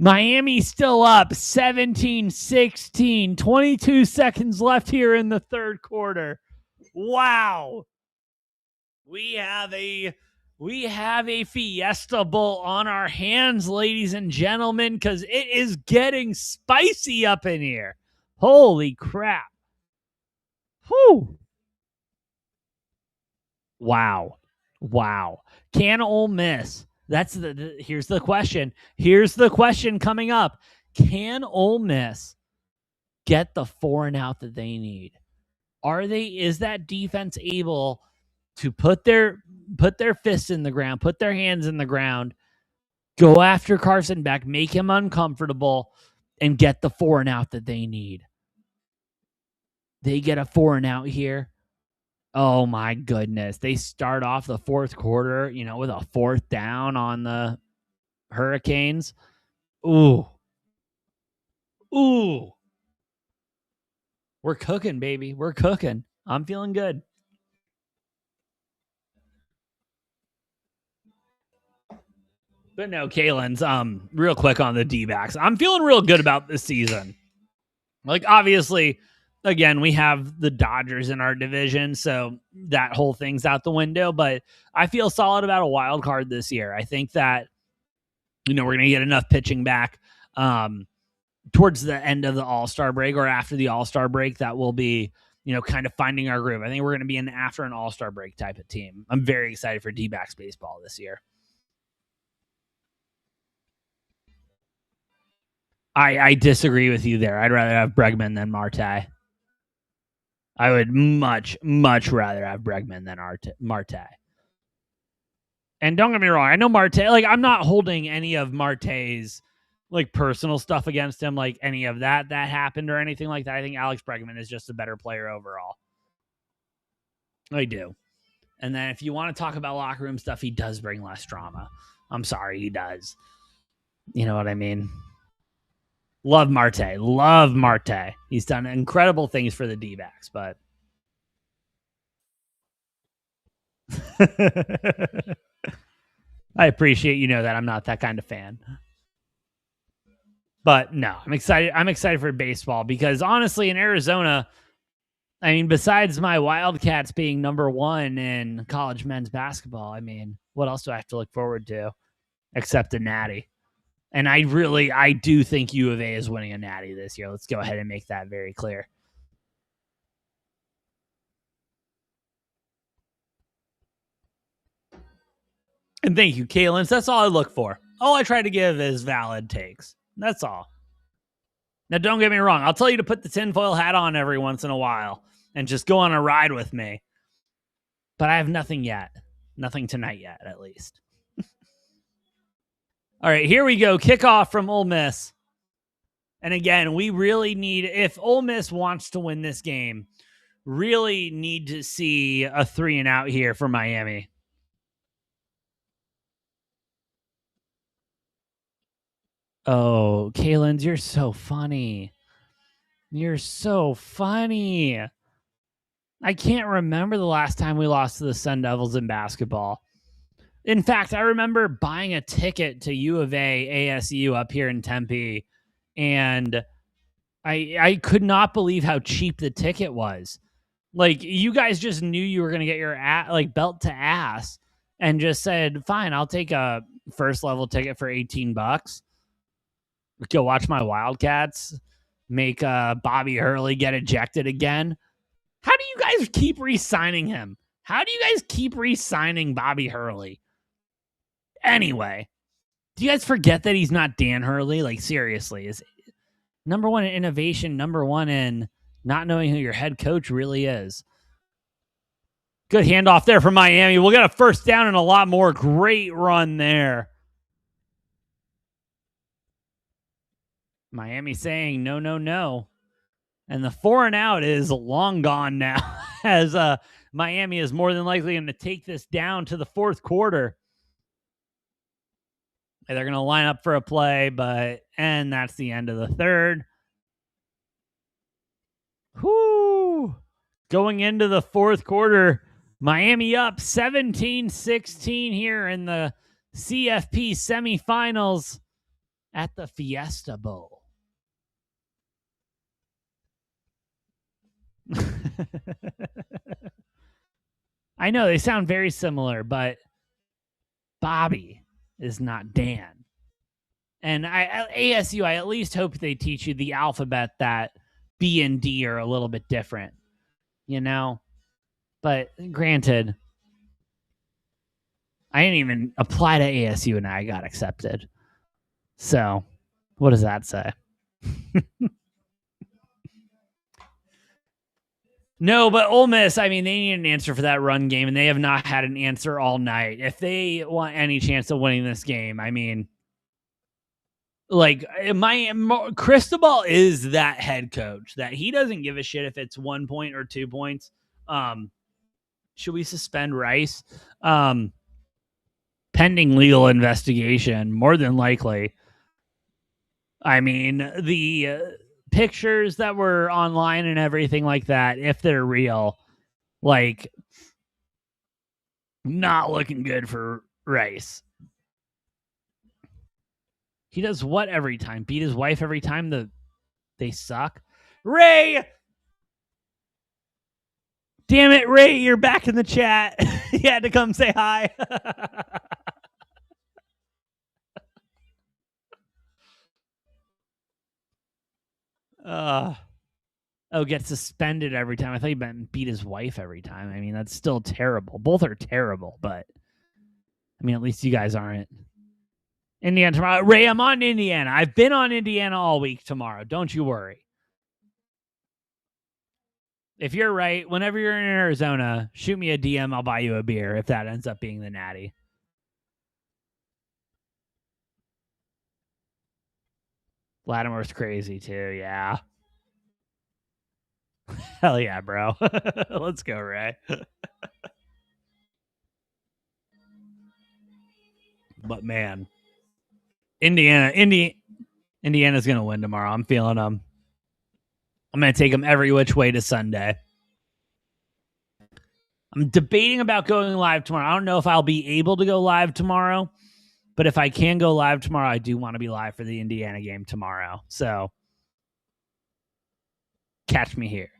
Miami still up 17-16, 22 seconds left here in the 3rd quarter. Wow. We have a Fiesta Bowl on our hands, ladies and gentlemen, because it is getting spicy up in here. Holy crap. Whew. Wow. Can Ole Miss? Here's the question. Here's the question coming up. Can Ole Miss get the 4 and out that they need? Is that defense able to put their fists in the ground, put their hands in the ground, go after Carson Beck, make him uncomfortable, and get the 4 and out that they need? They get a 4 and out here. Oh my goodness. They start off the 4th quarter, with a 4th down on the Hurricanes. Ooh. We're cooking, baby. We're cooking. I'm feeling good. But no, Kalen's, real quick on the D-backs. I'm feeling real good about this season. Like, obviously, again, we have the Dodgers in our division, so that whole thing's out the window. But I feel solid about a wild card this year. I think that, we're going to get enough pitching back towards the end of the All-Star break or after the All-Star break that will be, kind of finding our groove. I think we're going to be after an All-Star break type of team. I'm very excited for D-backs baseball this year. I disagree with you there. I'd rather have Bregman than Marte. I would much, much rather have Bregman than Marte. And don't get me wrong, I know Marte, I'm not holding any of Marte's personal stuff against him, any of that happened or anything like that. I think Alex Bregman is just a better player overall. I do. And then if you want to talk about locker room stuff, he does bring less drama. I'm sorry, he does. You know what I mean? Love Marte. Love Marte. He's done incredible things for the D-backs, but I appreciate that I'm not that kind of fan. But no, I'm excited. I'm excited for baseball because honestly, in Arizona, I mean, besides my Wildcats being number one in college men's basketball, I mean, what else do I have to look forward to except a natty? And I do think U of A is winning a natty this year. Let's go ahead and make that very clear. And thank you, Kalins. That's all I look for. All I try to give is valid takes. That's all. Now, don't get me wrong. I'll tell you to put the tinfoil hat on every once in a while and just go on a ride with me. But I have nothing yet. Nothing tonight yet, at least. All right, here we go. Kickoff from Ole Miss. And again, we really need, if Ole Miss wants to win this game, really need to see a 3-and-out here for Miami. Oh, Kalins, you're so funny. You're so funny. I can't remember the last time we lost to the Sun Devils in basketball. In fact, I remember buying a ticket to U of A ASU up here in Tempe, and I could not believe how cheap the ticket was. Like, you guys just knew you were going to get your belt to ass and just said, fine, I'll take a first level ticket for $18. Go watch my Wildcats make Bobby Hurley get ejected again. How do you guys keep re-signing him? How do you guys keep re-signing Bobby Hurley? Anyway, do you guys forget that he's not Dan Hurley? Like, seriously, is number one in innovation, number one in not knowing who your head coach really is. Good handoff there from Miami. We'll get a first down and a lot more. Great run there. Miami saying no, no, no. And the 4-and-out is long gone now as Miami is more than likely going to take this down to the fourth quarter. They're going to line up for a play, and that's the end of the third. Whoo! Going into the fourth quarter, Miami up 17-16 here in the CFP semifinals at the Fiesta Bowl. I know they sound very similar, but Bobby is not Dan. And ASU, I at least hope they teach you the alphabet that B and D are a little bit different, But granted, I didn't even apply to ASU and I got accepted. So, what does that say? No, but Ole Miss, I mean, they need an answer for that run game, and they have not had an answer all night. If they want any chance of winning this game, I mean, Cristobal is that head coach that he doesn't give a shit if it's 1 point or 2 points. Should we suspend Rice? Pending legal investigation, more than likely. I mean, the pictures that were online and everything like that, if they're real, not looking good for Rice. He does what every time? Beat his wife every time they suck? Ray! Damn it, Ray, you're back in the chat. You had to come say hi. Get suspended every time. I thought you meant beat his wife every time. I mean, that's still terrible. Both are terrible, but I mean, at least you guys aren't. Indiana tomorrow. Ray, I'm on Indiana. I've been on Indiana all week tomorrow. Don't you worry. If you're right, whenever you're in Arizona, shoot me a DM. I'll buy you a beer if that ends up being the natty. Lattimore's crazy too. Yeah. Hell yeah, bro. Let's go, Ray. But man, Indiana Indiana's going to win tomorrow. I'm feeling them. I'm going to take them every which way to Sunday. I'm debating about going live tomorrow. I don't know if I'll be able to go live tomorrow, but if I can go live tomorrow, I do want to be live for the Indiana game tomorrow. So catch me here,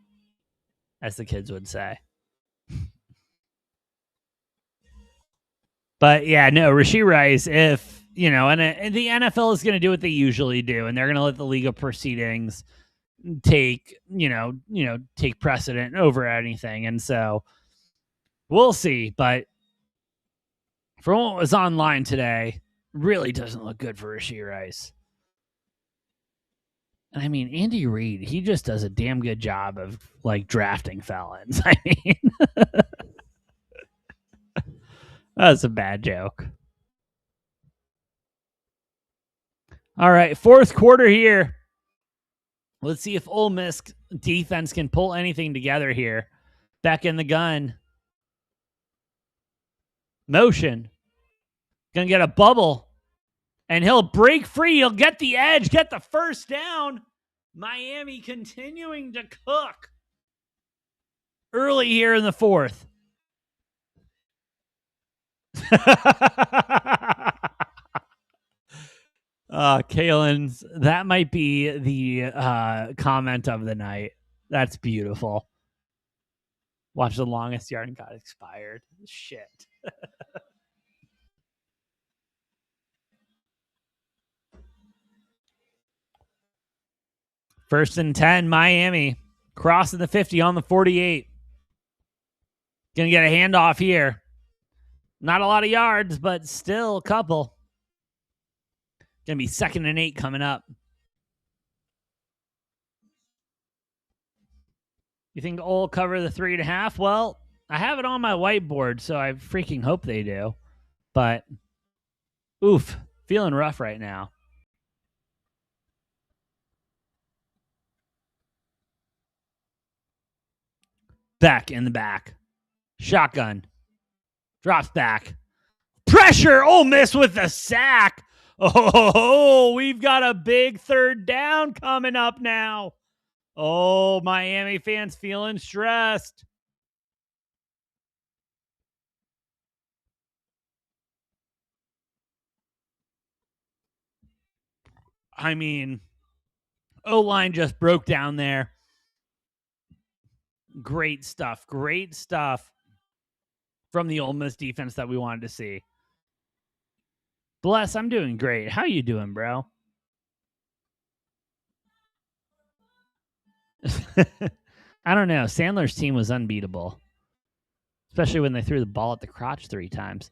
as the kids would say. But yeah, no, Rashee Rice, if, you know, and the NFL is going to do what they usually do, and they're going to let the league of proceedings take precedent over anything. And so we'll see. But from what was online today, really doesn't look good for Rashee Rice. And I mean, Andy Reid, he just does a damn good job of like drafting felons. I mean, that's a bad joke. All right, fourth quarter here. Let's see if Ole Miss defense can pull anything together here. Back in the gun. Motion. Gonna get a bubble. And he'll break free. He'll get the edge, get the first down. Miami continuing to cook early here in the fourth. Kalen's, that might be the comment of the night. That's beautiful. Watch the longest yard and got expired. Shit. First and 10, Miami. Crossing the 50 on the 48. Gonna get a handoff here. Not a lot of yards, but still a couple. Gonna be 2nd and 8 coming up. You think Ole cover the 3.5? Well, I have it on my whiteboard, so I freaking hope they do. But, oof, feeling rough right now. Back in the back. Shotgun. Drops back. Pressure. Ole Miss with the sack. Oh, we've got a big third down coming up now. Oh, Miami fans feeling stressed. I mean, O-line just broke down there. Great stuff. Great stuff from the Ole Miss defense that we wanted to see. Bless, I'm doing great. How you doing, bro? I don't know. Sandler's team was unbeatable, especially when they threw the ball at the crotch 3 times.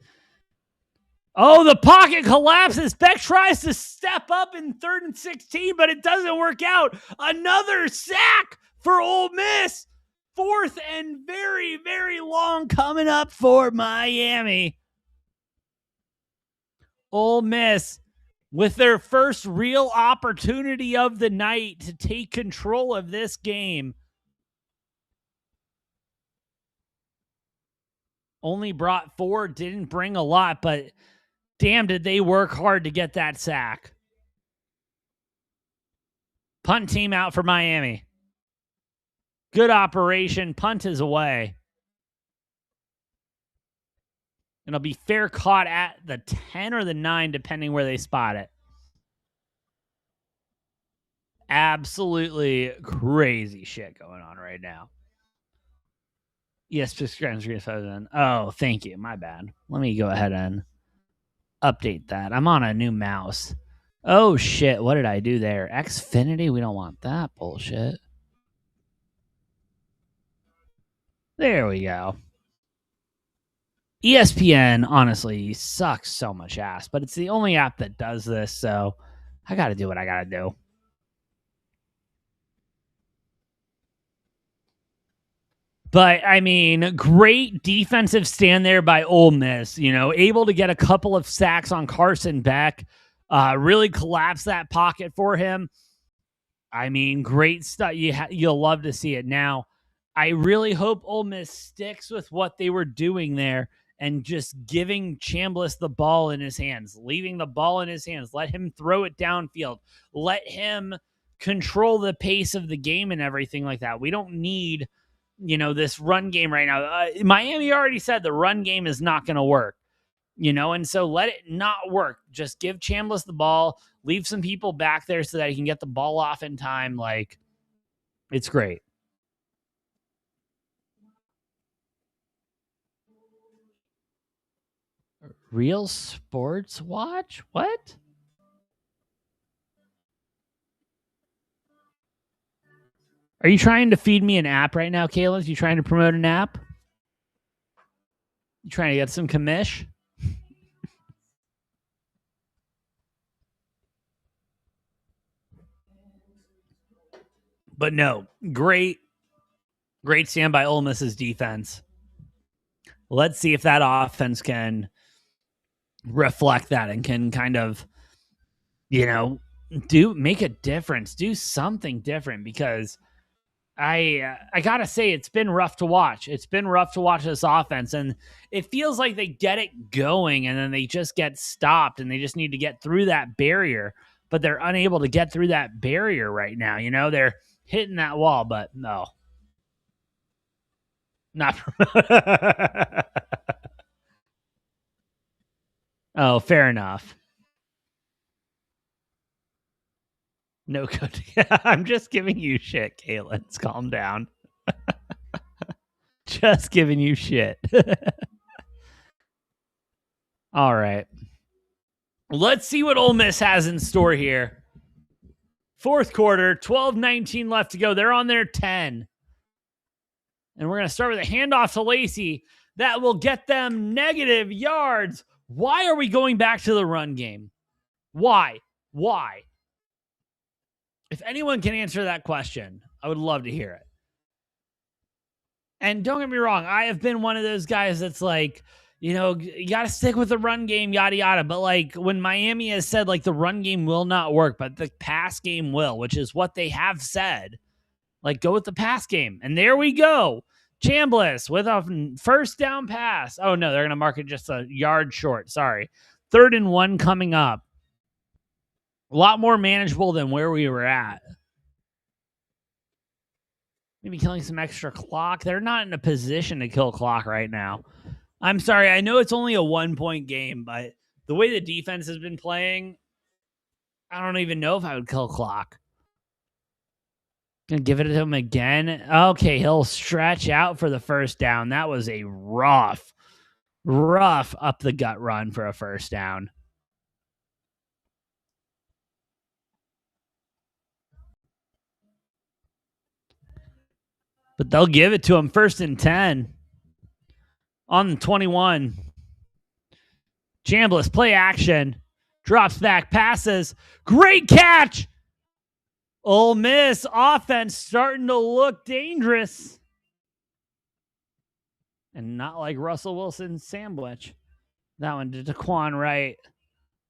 Oh, the pocket collapses. Beck tries to step up in 3rd and 16, but it doesn't work out. Another sack for Ole Miss. 4th and very, very long coming up for Miami. Ole Miss with their first real opportunity of the night to take control of this game. Only brought 4, didn't bring a lot, but damn, did they work hard to get that sack. Punt team out for Miami. Good operation. Punt is away. And it'll be fair caught at the 10 or the 9, depending where they spot it. Absolutely crazy shit going on right now. Yes, just oh, thank you. My bad. Let me go ahead and update that. I'm on a new mouse. Oh, shit. What did I do there? Xfinity? We don't want that bullshit. There we go. ESPN, honestly, sucks so much ass, but it's the only app that does this, so I got to do what I got to do. But, I mean, great defensive stand there by Ole Miss, you know, able to get a couple of sacks on Carson Beck, really collapse that pocket for him. I mean, great stuff. You'll love to see it. Now, I really hope Ole Miss sticks with what they were doing there and just giving Chambliss the ball in his hands, leaving the ball in his hands, let him throw it downfield, let him control the pace of the game and everything like that. We don't need, this run game right now. Miami already said the run game is not going to work, and so let it not work. Just give Chambliss the ball, leave some people back there so that he can get the ball off in time. Like, it's great. Real Sports Watch? What? Are you trying to feed me an app right now, Kayla? You trying to promote an app? You trying to get some commish? But no, great stand by Ole Miss's defense. Let's see if that offense can reflect that and can kind of, make a difference, do something different, because I gotta say, it's been rough to watch. It's been rough to watch this offense, and it feels like they get it going and then they just get stopped, and they just need to get through that barrier, but they're unable to get through that barrier right now. They're hitting that wall, but no. Not. Oh, fair enough. No good. I'm just giving you shit, Caitlin. Calm down. Just giving you shit. All right. Let's see what Ole Miss has in store here. Fourth quarter, 12-19 left to go. They're on their 10. And we're going to start with a handoff to Lacey. That will get them negative yards. Why are we going back to the run game? Why? If anyone can answer that question, I would love to hear it. And don't get me wrong, I have been one of those guys that's like, you got to stick with the run game, yada, yada. But like when Miami has said like the run game will not work, but the pass game will, which is what they have said, like go with the pass game. And there we go. Chambliss with a first down pass. Oh no, they're going to mark it just a yard short. Sorry. 3rd and 1 coming up. A lot more manageable than where we were at. Maybe killing some extra clock. They're not in a position to kill clock right now. I'm sorry. I know it's only a 1-point game, but the way the defense has been playing, I don't even know if I would kill clock. Gonna give it to him again. Okay, he'll stretch out for the first down. That was a rough up the gut run for a first down. But they'll give it to him 1st and 10 on the 21. Chambliss, play action. Drops back, passes. Great catch. Ole Miss offense starting to look dangerous. And not like Russell Wilson's sandwich. That one to Daquan Wright.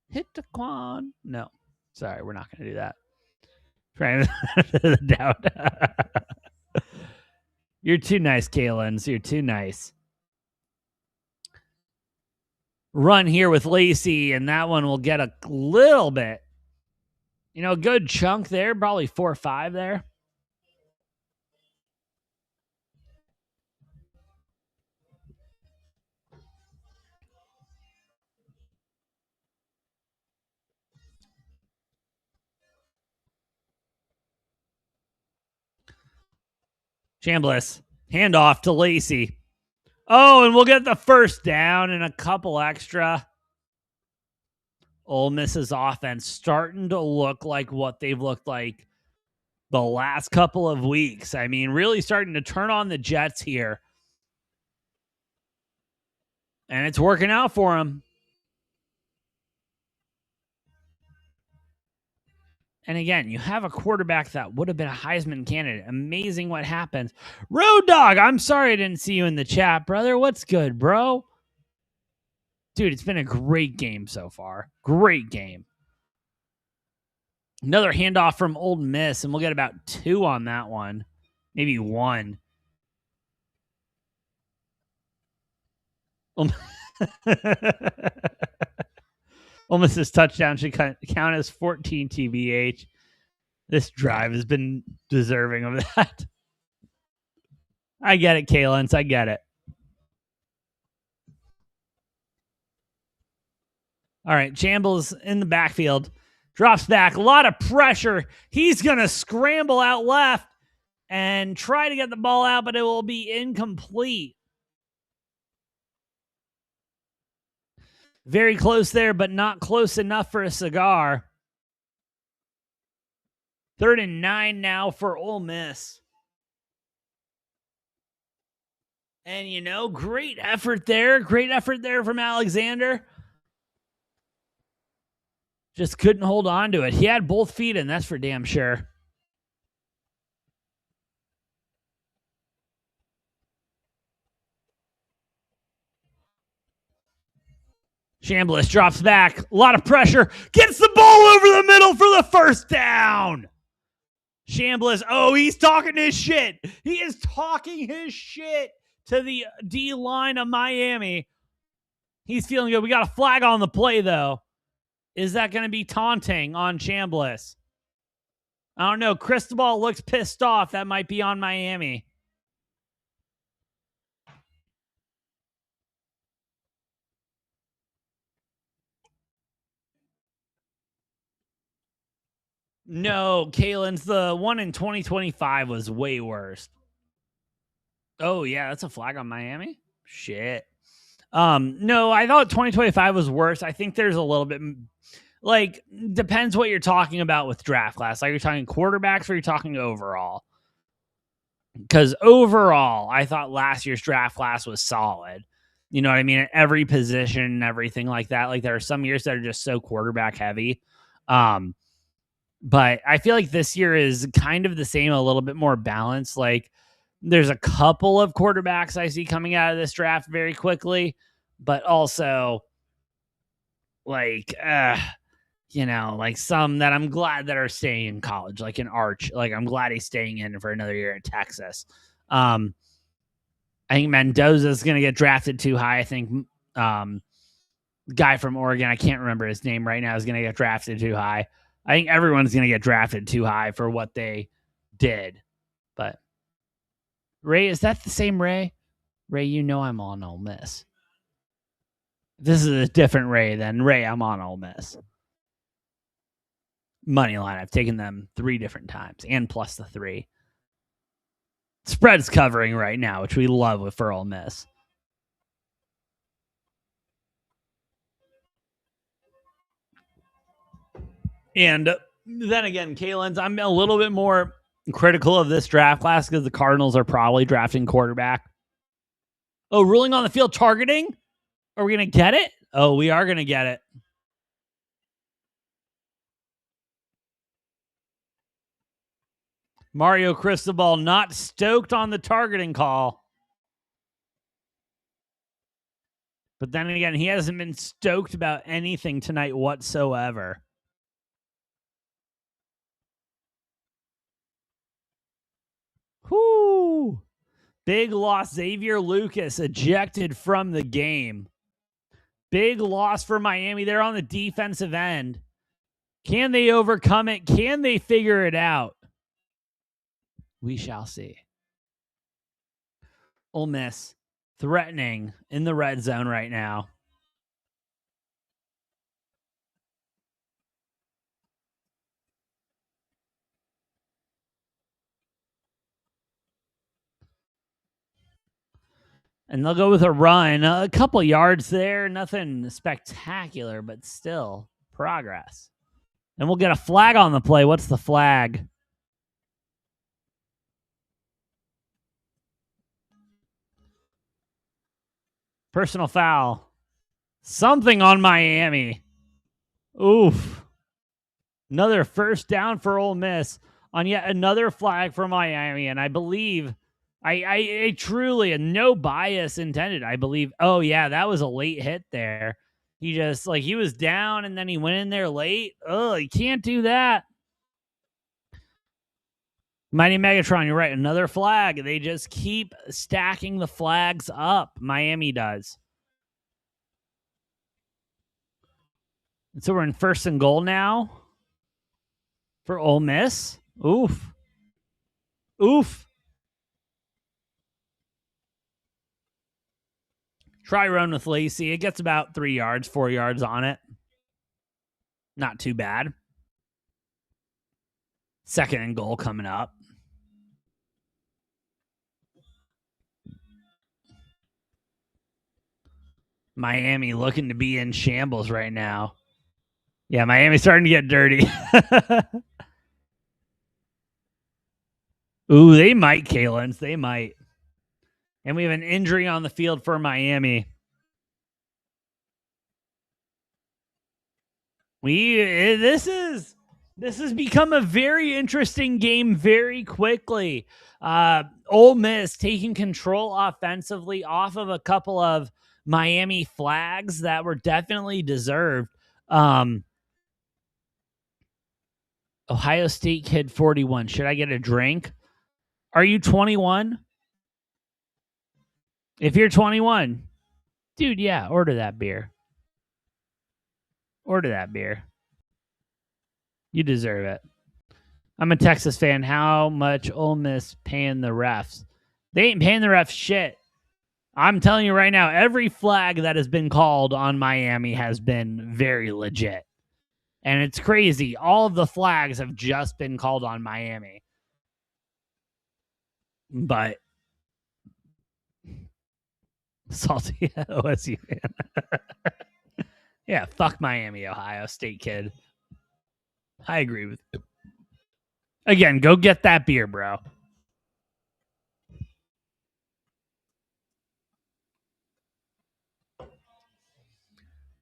Hit Daquan. No. Sorry, we're not going to do that. Trying to doubt. You're too nice, Kalins. You're too nice. Run here with Lacey, and that one will get a little bit. A good chunk there, probably 4 or 5 there. Chambliss, handoff to Lacey. Oh, and we'll get the first down and a couple extra. Ole Miss's offense starting to look like what they've looked like the last couple of weeks. I mean, really starting to turn on the Jets here. And it's working out for them. And again, you have a quarterback that would have been a Heisman candidate. Amazing what happens. Road Dog, I'm sorry I didn't see you in the chat, brother. What's good, bro? Dude, it's been a great game so far. Great game. Another handoff from Ole Miss, and we'll get about 2 on that one. Maybe 1. Ole Miss's touchdown should count as 14 TBH. This drive has been deserving of that. I get it, Kalens. I get it. All right, Shambles in the backfield. Drops back. A lot of pressure. He's going to scramble out left and try to get the ball out, but it will be incomplete. Very close there, but not close enough for a cigar. 3rd and 9 now for Ole Miss. And, you know, great effort there. Great effort there from Alexander. Just couldn't hold on to it. He had both feet in, that's for damn sure. Chambliss drops back. A lot of pressure. Gets the ball over the middle for the first down. Chambliss, he's talking his shit. He is talking his shit to the D-line of Miami. He's feeling good. We got a flag on the play, though. Is that going to be taunting on Chambliss? I don't know. Cristobal looks pissed off. That might be on Miami. No, Kalen's the one in 2025 was way worse. Oh, yeah, that's a flag on Miami? Shit. No, I thought 2025 was worse. I think there's a little bit, like, depends what you're talking about with draft class. Like, you're talking quarterbacks or you're talking overall? Because overall, I thought last year's draft class was solid. You know what I mean? At every position and everything like that. Like, there are some years that are just so quarterback heavy. But I feel like this year is kind of the same, a little bit more balanced. Like, there's a couple of quarterbacks I see coming out of this draft very quickly, but also like, like some that I'm glad that are staying in college, like an Arch. Like, I'm glad he's staying in for another year at Texas. I think Mendoza is going to get drafted too high. I think guy from Oregon, I can't remember his name right now, is going to get drafted too high. I think everyone's going to get drafted too high for what they did. But Ray, is that the same Ray? Ray, you know I'm on Ole Miss. This is a different Ray than Ray. I'm on Ole Miss. Money line. I've taken them 3 different times and plus the 3. Spread's covering right now, which we love for Ole Miss. And then again, Kalen's, I'm a little bit more critical of this draft class because the Cardinals are probably drafting quarterback. Oh, ruling on the field targeting? Are we going to get it? Oh, we are going to get it. Mario Cristobal not stoked on the targeting call. But then again, he hasn't been stoked about anything tonight whatsoever. Whoo! Big loss. Xavier Lucas ejected from the game. Big loss for Miami. They're on the defensive end. Can they overcome it? Can they figure it out? We shall see. Ole Miss threatening in the red zone right now. And they'll go with a run. A couple yards there. Nothing spectacular, but still progress. And we'll get a flag on the play. What's the flag? Personal foul. Something on Miami. Oof. Another first down for Ole Miss on yet another flag for Miami. And I believe, I truly, and no bias intended, I believe, oh yeah, that was a late hit there. He just, he was down and then he went in there late. Oh, you can't do that. Mighty Megatron, you're right. Another flag. They just keep stacking the flags up. Miami does. So we're in 1st and goal now for Ole Miss. Oof. Try run with Lacey. It gets about 3 yards, 4 yards on it. Not too bad. 2nd and goal coming up. Miami looking to be in shambles right now. Yeah, Miami's starting to get dirty. Ooh, they might, Kalins. They might. And we have an injury on the field for Miami. This has become a very interesting game very quickly. Ole Miss taking control offensively off of a couple of Miami flags that were definitely deserved. Ohio State kid 41. Should I get a drink? Are you 21? If you're 21, dude, yeah, order that beer. Order that beer. You deserve it. I'm a Texas fan. How much Ole Miss paying the refs? They ain't paying the refs shit. I'm telling you right now, every flag that has been called on Miami has been very legit. And it's crazy. All of the flags have just been called on Miami. But salty OSU fan. Yeah, fuck Miami, Ohio State kid. I agree with you. Again, go get that beer, bro.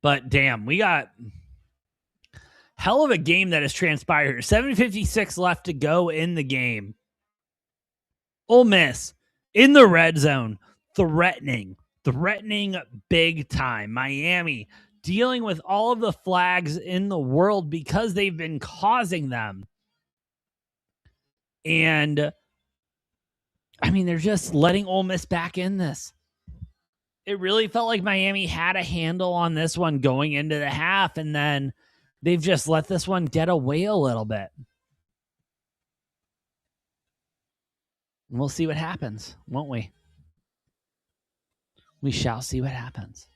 But damn, we got hell of a game that has transpired. 7:56 left to go in the game. Ole Miss in the red zone, threatening big time. Miami dealing with all of the flags in the world because they've been causing them. And I mean, they're just letting Ole Miss back in this. It really felt like Miami had a handle on this one going into the half, and then they've just let this one get away a little bit. We'll see what happens, won't we? We shall see what happens.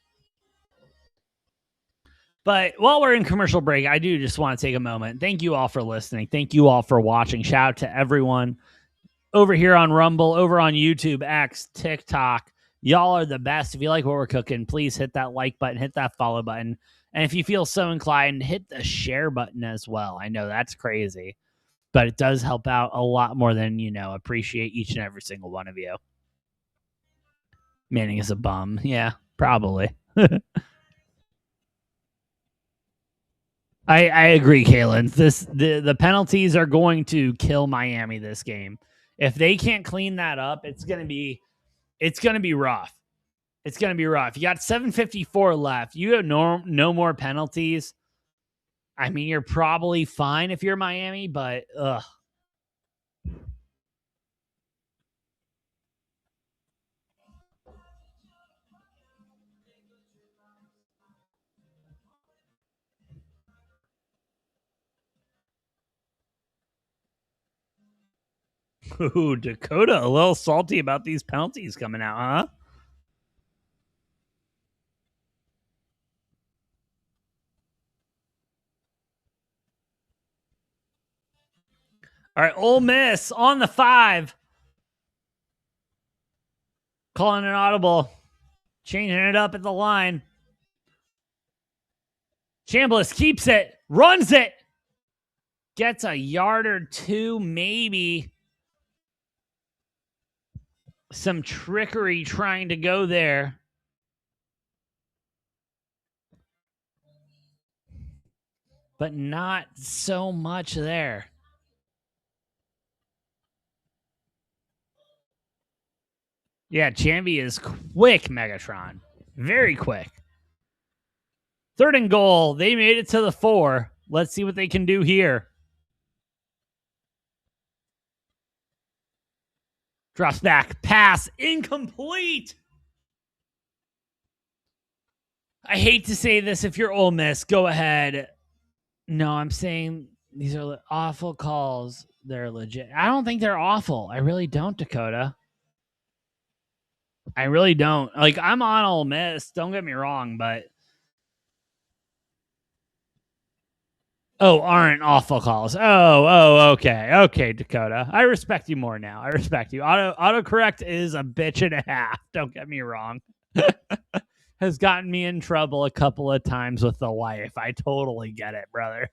But while we're in commercial break, I do just want to take a moment. Thank you all for listening. Thank you all for watching. Shout out to everyone over here on Rumble, over on YouTube, X, TikTok. Y'all are the best. If you like what we're cooking, please hit that like button, hit that follow button. And if you feel so inclined, hit the share button as well. I know that's crazy, but it does help out a lot more than, appreciate each and every single one of you. Manning is a bum. Yeah, probably. I agree, Kalen. The penalties are going to kill Miami this game. If they can't clean that up, it's gonna be rough. It's gonna be rough. You got 7:54 left. You have no more penalties. I mean, you're probably fine if you're Miami, but ugh. Ooh, Dakota, a little salty about these penalties coming out, huh? All right, Ole Miss on the 5. Calling an audible. Changing it up at the line. Chambliss keeps it. Runs it. Gets a yard or two, maybe. Some trickery trying to go there. But not so much there. Yeah, Chamby is quick, Megatron. Very quick. 3rd and goal. They made it to the 4. Let's see what they can do here. Drops back. Pass. Incomplete. I hate to say this if you're Ole Miss, go ahead. No, I'm saying these are awful calls. They're legit. I don't think they're awful. I really don't, Dakota. I really don't. Like, I'm on Ole Miss. Don't get me wrong, but aren't awful calls. Okay, Dakota. I respect you more now. I respect you. Autocorrect is a bitch and a half. Don't get me wrong. Has gotten me in trouble a couple of times with the wife. I totally get it, brother.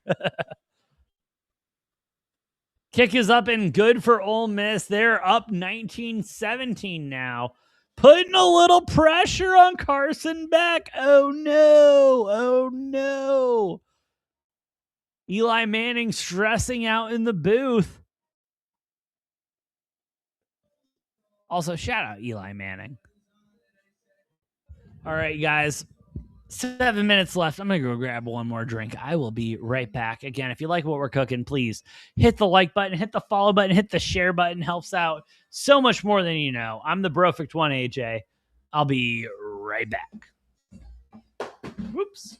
Kick is up and good for Ole Miss. They're up 19-17 now. Putting a little pressure on Carson Beck. Oh, no. Oh, no. Eli Manning stressing out in the booth. Also, shout out Eli Manning. All right, guys. 7 minutes left. I'm going to go grab one more drink. I will be right back. Again, if you like what we're cooking, please hit the like button, hit the follow button, hit the share button. Helps out so much more than you know. I'm the Brofect One, AJ. I'll be right back. Whoops.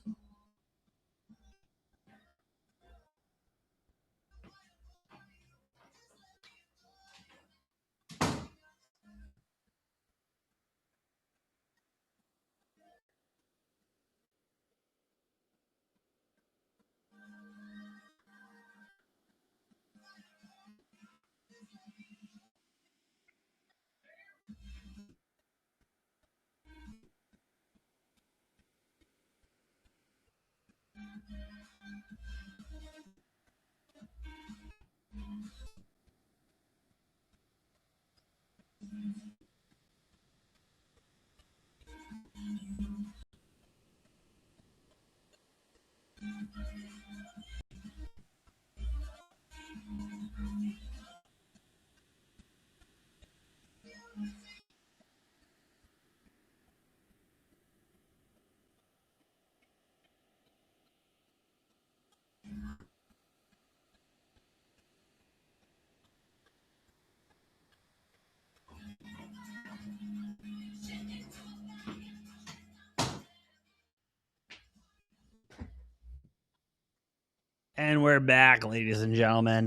And we're back, ladies and gentlemen.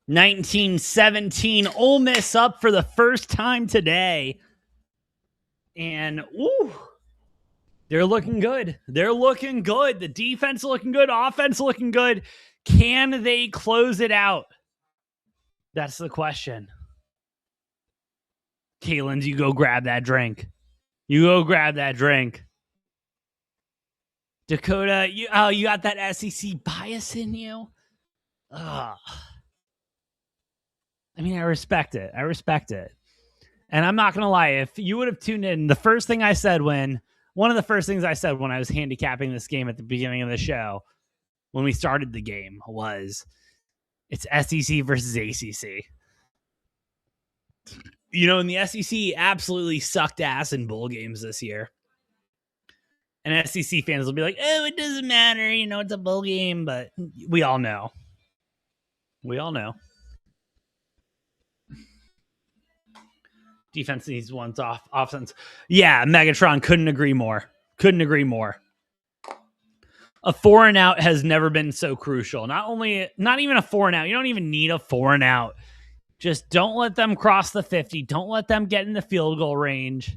1917, Ole Miss up for the first time today. And, they're looking good. They're looking good. The defense looking good. Offense looking good. Can they close it out? That's the question. Kaylin, you go grab that drink. You go grab that drink. Dakota, you got that SEC bias in you? Ugh. I mean, I respect it. And I'm not going to lie. If you would have tuned in, one of the first things I said when I was handicapping this game at the beginning of the show, when we started the game, was it's SEC versus ACC. You know, and the SEC absolutely sucked ass in bowl games this year. And SEC fans will be like, oh, it doesn't matter. You know, it's a bowl game. But we all know. Defense needs one's offense. Yeah, Megatron, couldn't agree more. A 4 and out has never been so crucial. Not even a 4 and out. You don't even need a 4 and out. Just don't let them cross the 50. Don't let them get in the field goal range,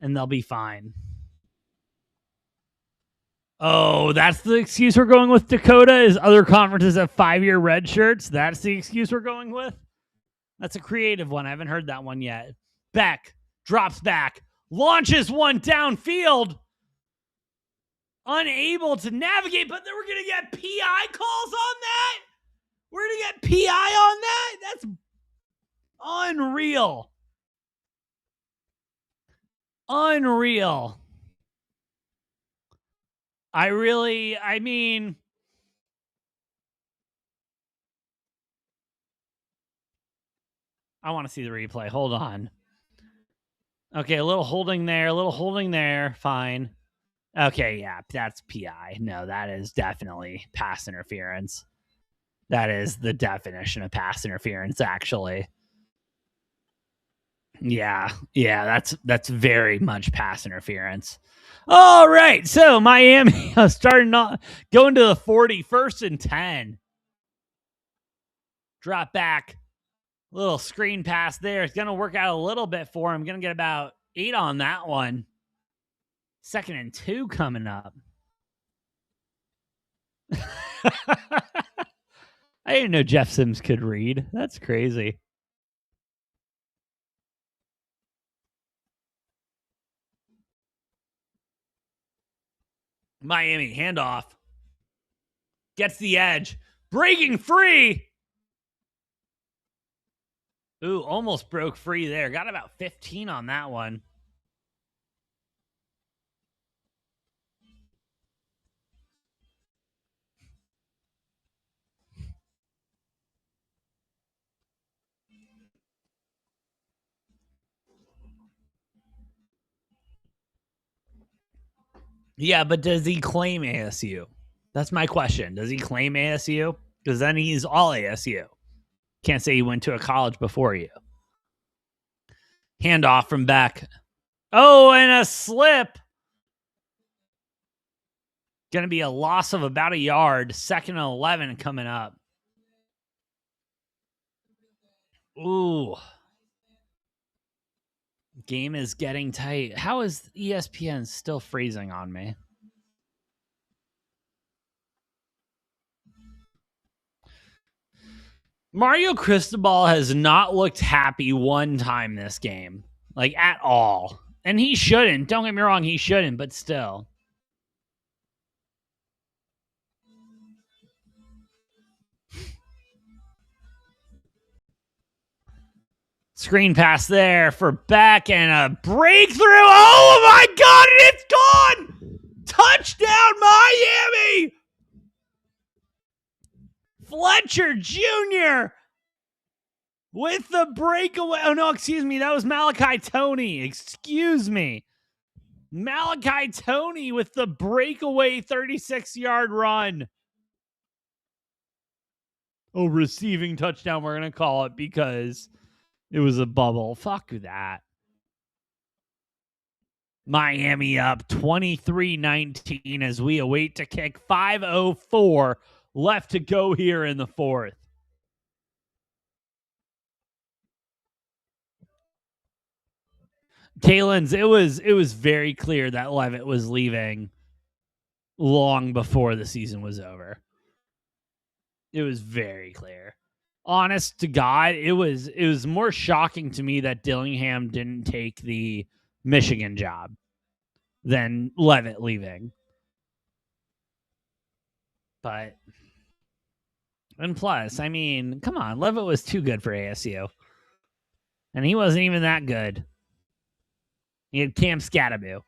and they'll be fine. Oh, that's the excuse we're going with, Dakota, is other conferences have 5-year red shirts. That's the excuse we're going with? That's a creative one. I haven't heard that one yet. Beck drops back, launches one downfield. Unable to navigate, but then we're going to get PI calls on that? We're going to get PI on that? That's unreal. I want to see the replay. Hold on. Okay, a little holding there. Fine. Okay, yeah, that's PI. No, that is definitely pass interference. That is the definition of pass interference, actually. Yeah, that's very much pass interference. All right, so Miami starting not going to the 41st and 10. Drop back, little screen pass there. It's gonna work out a little bit for him. Gonna get about 8 on that one. 2nd and 2 coming up. I didn't know Jeff Sims could read. That's crazy. Miami handoff. Gets the edge. Breaking free. Ooh, almost broke free there. Got about 15 on that one. Yeah, but does he claim ASU? That's my question. Does he claim ASU? Because then he's all ASU. Can't say he went to a college before you. Handoff from back. Oh, and a slip. Going to be a loss of about a yard. 2nd and 11 coming up. Ooh. Game is getting tight. How is ESPN still freezing on me? Mario Cristobal has not looked happy one time this game, like at all. And he shouldn't. Don't get me wrong, he shouldn't, but still. Screen pass there for Beck and a breakthrough. Oh my God, it's gone! Touchdown, Miami! Fletcher Jr. with the breakaway. Oh, no, excuse me. That was Malachi Tony. Excuse me. Malachi Tony with the breakaway 36-yard run. Oh, receiving touchdown, we're going to call it because it was a bubble. Fuck that. Miami up 23-19 as we await to kick. 5:04 left to go here in the 4th. Kalen's, it was very clear that Levitt was leaving long before the season was over. It was very clear. Honest to God, it was more shocking to me that Dillingham didn't take the Michigan job than Levitt leaving. But, and plus, I mean, come on, Levitt was too good for ASU. And he wasn't even that good. He had Cam Scatterby.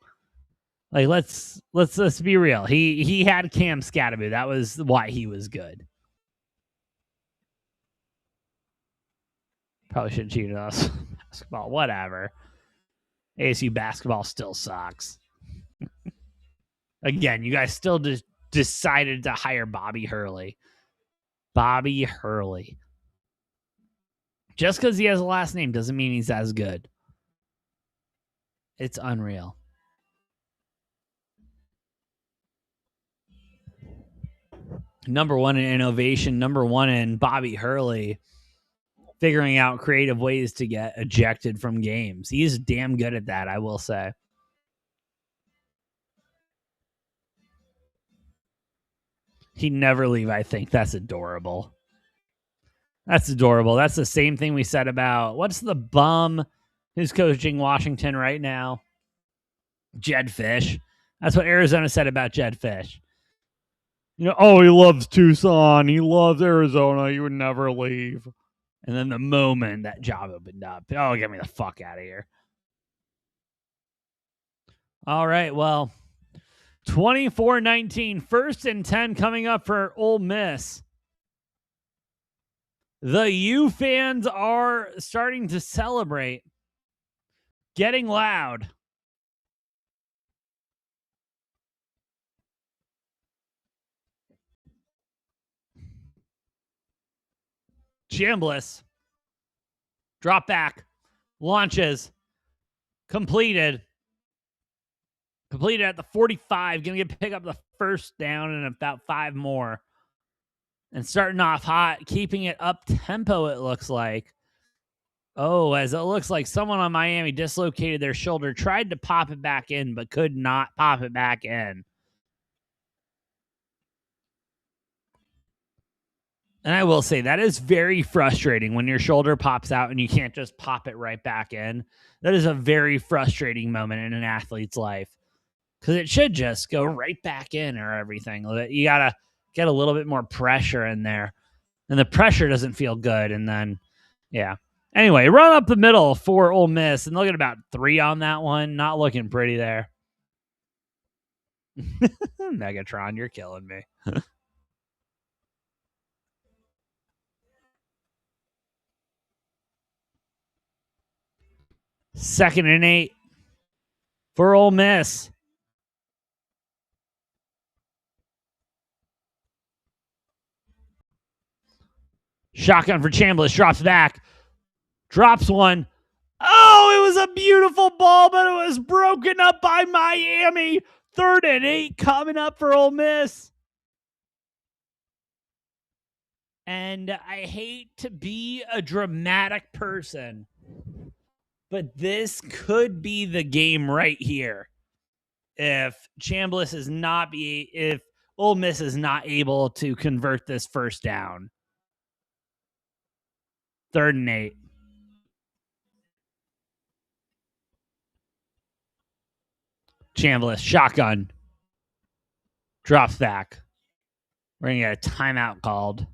Like, let's be real. He had Cam Scatterby. That was why he was good. Probably should have cheated us. Basketball, whatever. ASU basketball still sucks. Again, you guys still just decided to hire Bobby Hurley. Bobby Hurley. Just because he has a last name doesn't mean he's as good. It's unreal. Number one in innovation, number one in Bobby Hurley figuring out creative ways to get ejected from games. He's damn good at that, I will say. He'd never leave, I think. That's adorable. That's adorable. That's the same thing we said about, what's the bum who's coaching Washington right now? Jed Fish. That's what Arizona said about Jed Fish. You know, oh, he loves Tucson. He loves Arizona. He would never leave. And then the moment that job opened up, oh, get me the fuck out of here. All right, well, 24-19, 1st and 10 coming up for Ole Miss. The U fans are starting to celebrate, getting loud. Chambliss. Drop back. Launches. Completed at the 45. Going to pick up the first down and about 5 more. And starting off hot, keeping it up tempo, it looks like. Oh, as it looks like someone on Miami dislocated their shoulder, tried to pop it back in, but could not pop it back in. And I will say that is very frustrating when your shoulder pops out and you can't just pop it right back in. That is a very frustrating moment in an athlete's life because it should just go right back in or everything. You got to get a little bit more pressure in there. And the pressure doesn't feel good. And then, yeah. Anyway, run up the middle for Ole Miss and look at about 3 on that one. Not looking pretty there. Megatron, you're killing me. Second and 8 for Ole Miss. Shotgun for Chambliss. Drops back. Drops one. Oh, it was a beautiful ball, but it was broken up by Miami. 3rd and 8 coming up for Ole Miss. And I hate to be a dramatic person, but this could be the game right here. If Ole Miss is not able to convert this first down. 3rd and 8. Chambliss, shotgun. Drops back. We're going to get a timeout called.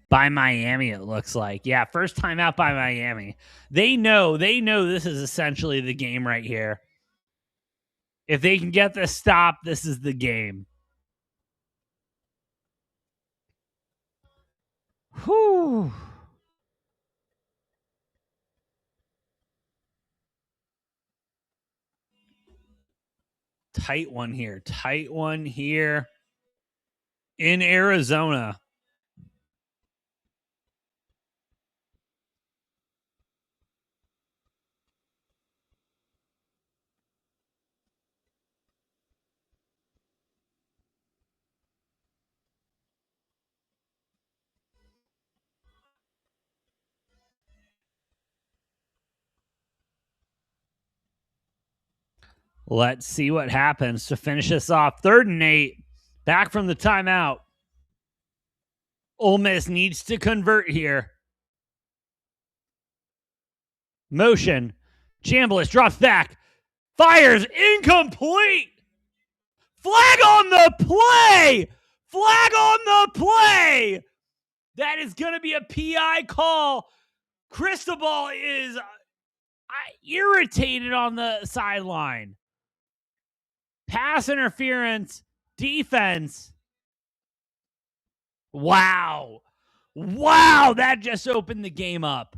By Miami, it looks like. Yeah, first timeout by Miami. They know this is essentially the game right here. If they can get this stop, this is the game. Whew. Tight one here in Arizona. Let's see what happens to finish this off. 3rd and 8. Back from the timeout. Ole Miss needs to convert here. Motion. Chambliss drops back. Fires. Incomplete. Flag on the play. Flag on the play. That is going to be a PI call. Cristobal is irritated on the sideline. Pass interference. Defense. Wow. That just opened the game up.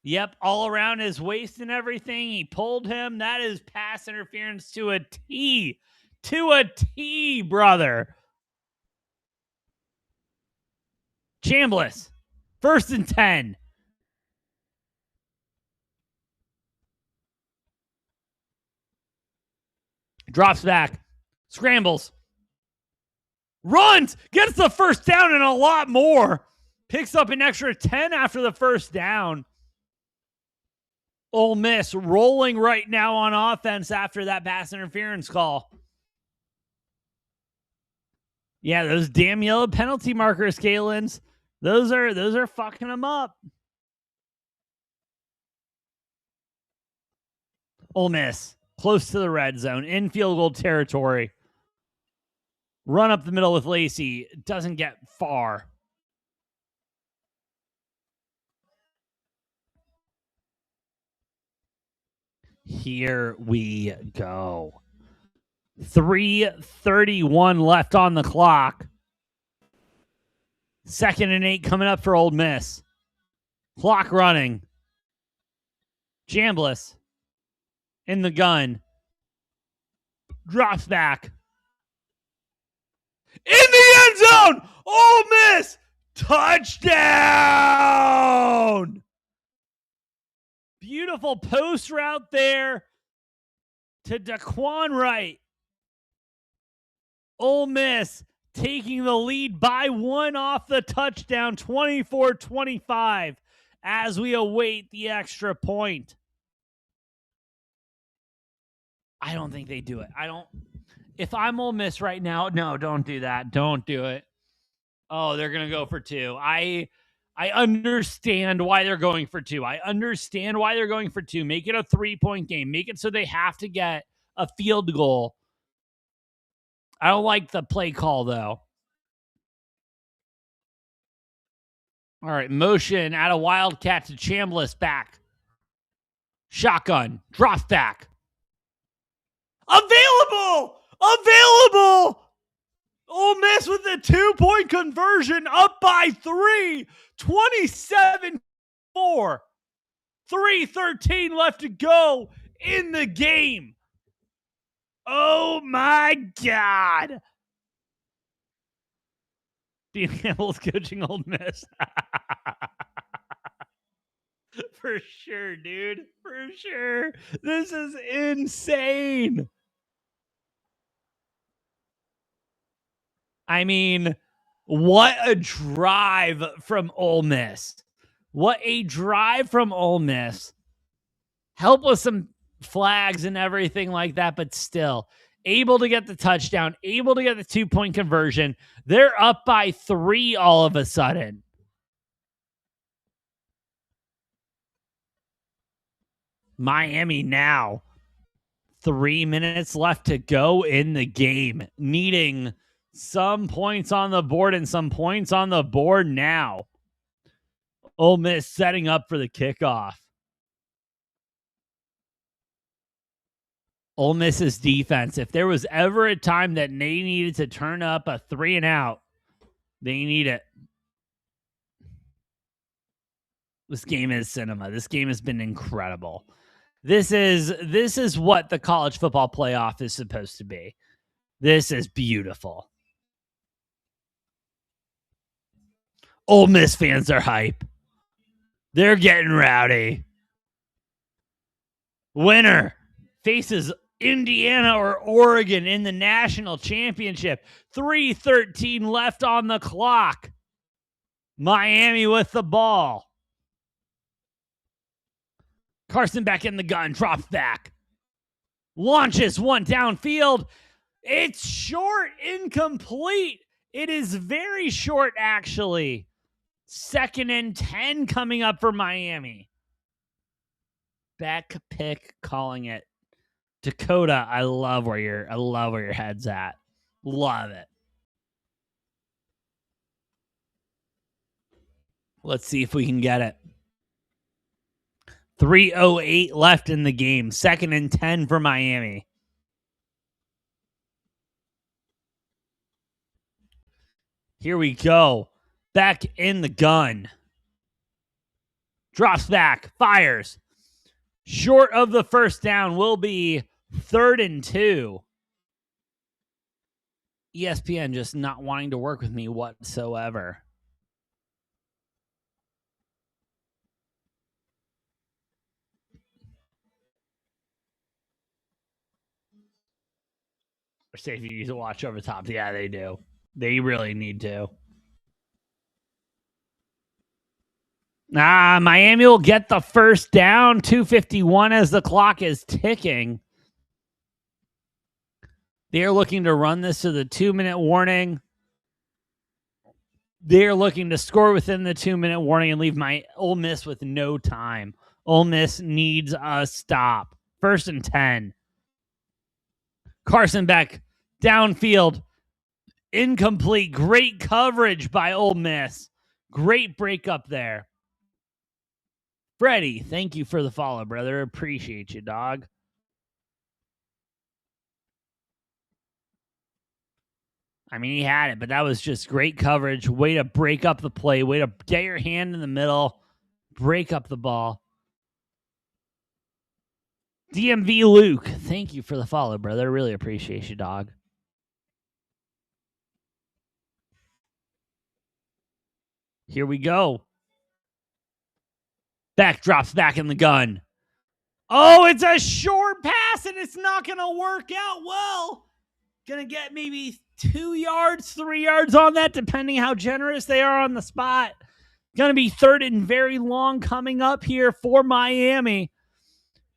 Yep, all around his waist and everything. He pulled him. That is pass interference to a T. Brother. Chambliss. 1st and 10. Drops back. Scrambles. Runs. Gets the first down and a lot more. Picks up an extra 10 after the first down. Ole Miss rolling right now on offense after that pass interference call. Yeah, those damn yellow penalty markers, Kalins. Those are fucking them up. Ole Miss, close to the red zone, in field goal territory. Run up the middle with Lacey. Doesn't get far. Here we go. 3:31 left on the clock. 2nd and 8 coming up for Ole Miss. Clock running. Chambliss in the gun. Drops back. In the end zone. Ole Miss. Touchdown. Beautiful post route there to Daquan Wright. Ole Miss taking the lead by 1 off the touchdown, 24-25, as we await the extra point. I don't think they do it. If I'm Ole Miss right now, no, don't do that. Don't do it. Oh, they're going to go for 2. I understand why they're going for 2. Make it a 3-point game. Make it so they have to get a field goal. I don't like the play call, though. All right, motion out of Wildcat to Chambliss back. Shotgun, drop back. Available! Ole Miss with a 2-point conversion, up by 3. 27-4. 3:13 left to go in the game. Oh my God. Dean Campbell's coaching Ole Miss. For sure, dude. For sure. This is insane. I mean, what a drive from Ole Miss. Help with some flags and everything like that, but still able to get the touchdown, able to get the 2-point conversion. They're up by 3 all of a sudden. Miami now. 3 minutes left to go in the game, needing some points on the board and some points on the board now. Ole Miss setting up for the kickoff. Ole Miss's defense, if there was ever a time that they needed to turn up a 3 and out, they need it. This game is cinema. This game has been incredible. This is what the college football playoff is supposed to be. This is beautiful. Ole Miss fans are hype. They're getting rowdy. Winner faces Indiana or Oregon in the national championship. 3:13 left on the clock. Miami with the ball. Carson back in the gun, drops back. Launches one downfield. It's short, incomplete. It is very short, actually. 2nd and 10 coming up for Miami. Back pick calling it. Dakota, I love where your head's at. Love it. Let's see if we can get it. 3:08 left in the game. 2nd and 10 for Miami. Here we go. Back in the gun. Drops back. Fires. Short of the first down will be 3rd and 2. ESPN just not wanting to work with me whatsoever. Or safety needs to watch over top. Yeah, they do. They really need to. Miami will get the first down. 2:51 as the clock is ticking. They're looking to run this to the 2-minute warning. They're looking to score within the 2-minute warning and leave my Ole Miss with no time. Ole Miss needs a stop. 1st and 10. Carson back downfield. Incomplete. Great coverage by Ole Miss. Great breakup there. Freddie, thank you for the follow, brother. Appreciate you, dog. I mean, he had it, but that was just great coverage. Way to break up the play. Way to get your hand in the middle. Break up the ball. DMV Luke, thank you for the follow, brother. Really appreciate you, dog. Here we go. Back drops back in the gun. Oh, it's a short pass, and it's not going to work out well. Going to get maybe 2 yards, 3 yards on that, depending how generous they are on the spot. Going to be third and very long coming up here for Miami.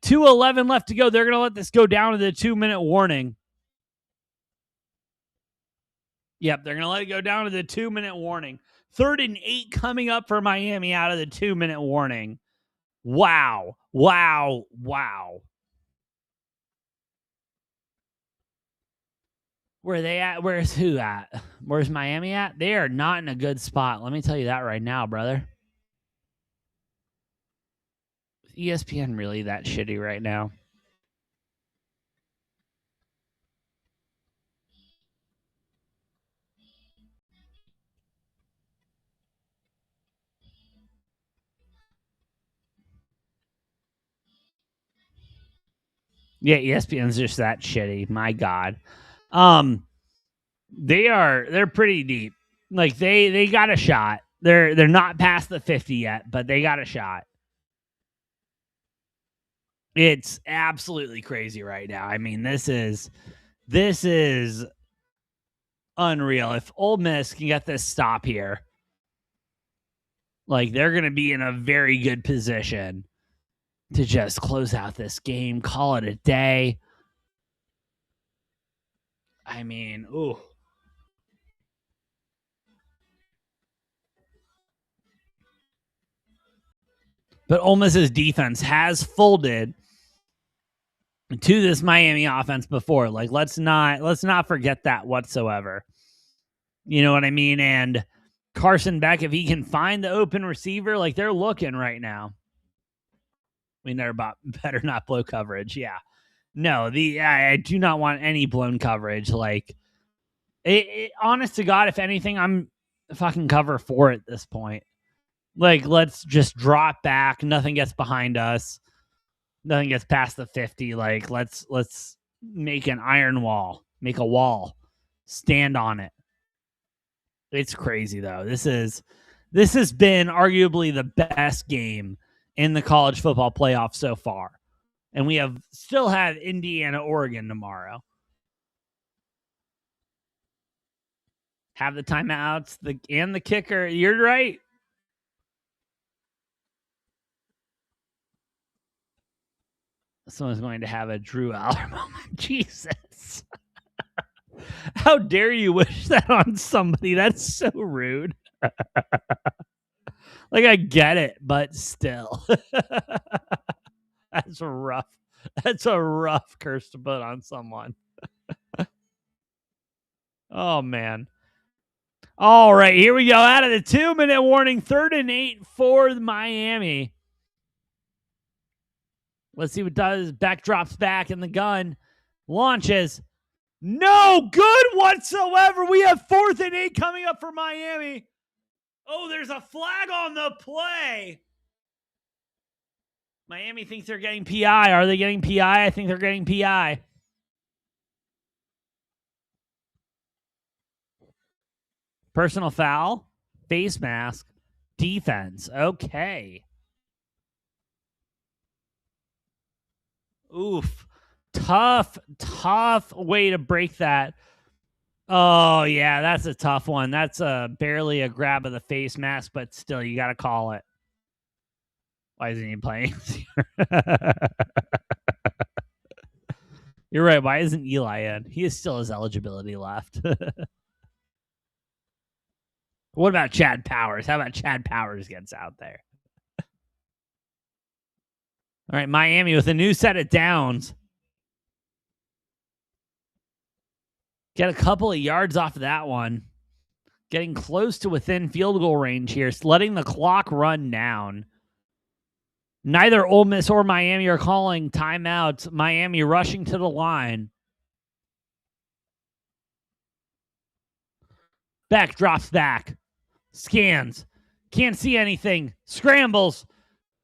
2:11 left to go. They're going to let this go down to the 2-minute warning. Yep, they're going to let it go down to the 2-minute warning. 3rd and 8 coming up for Miami out of the 2-minute warning. Wow. Wow. Wow. Where are they at? Where's who at? Where's Miami at? They are not in a good spot. Let me tell you that right now, brother. Is ESPN really that shitty right now? Yeah, ESPN's just that shitty. My God. They're pretty deep. Like they got a shot. They're not past the 50 yet, but they got a shot. It's absolutely crazy right now. I mean, this is unreal. If Ole Miss can get this stop here, like they're going to be in a very good position to just close out this game, call it a day. I mean, ooh. But Ole Miss's defense has folded to this Miami offense before. Like, let's not forget that whatsoever. You know what I mean? And Carson Beck, if he can find the open receiver, like they're looking right now. We better not blow coverage. Yeah. No, I do not want any blown coverage. Like, honest to God, if anything, I'm fucking cover 4 at this point. Like, let's just drop back. Nothing gets behind us. Nothing gets past the 50. Like, let's make an iron wall. Make a wall. Stand on it. It's crazy, though. This has been arguably the best game in the college football playoff so far. And we still have Indiana, Oregon tomorrow. Have the timeouts and the kicker. You're right. Someone's going to have a Drew Aller moment. Jesus. How dare you wish that on somebody? That's so rude. Like, I get it, but still. That's rough. That's a rough curse to put on someone. Oh, man. All right, here we go. Out of the 2-minute warning, 3rd and 8 for Miami. Let's see what does. Beck drops back in the gun. Launches. No good whatsoever. We have 4th and 8 coming up for Miami. Oh, there's a flag on the play. Miami thinks they're getting PI. Are they getting PI? I think they're getting PI. Personal foul, face mask, defense. Okay. Oof. Tough way to break that. Oh, yeah, that's a tough one. That's barely a grab of the face mask, but still, you got to call it. Why isn't he playing? You're right. Why isn't Eli in? He still has eligibility left. What about Chad Powers? How about Chad Powers gets out there? All right, Miami with a new set of downs. Get a couple of yards off of that one. Getting close to within field goal range here. Letting the clock run down. Neither Ole Miss or Miami are calling timeouts. Miami rushing to the line. Beck drops back. Scans. Can't see anything. Scrambles.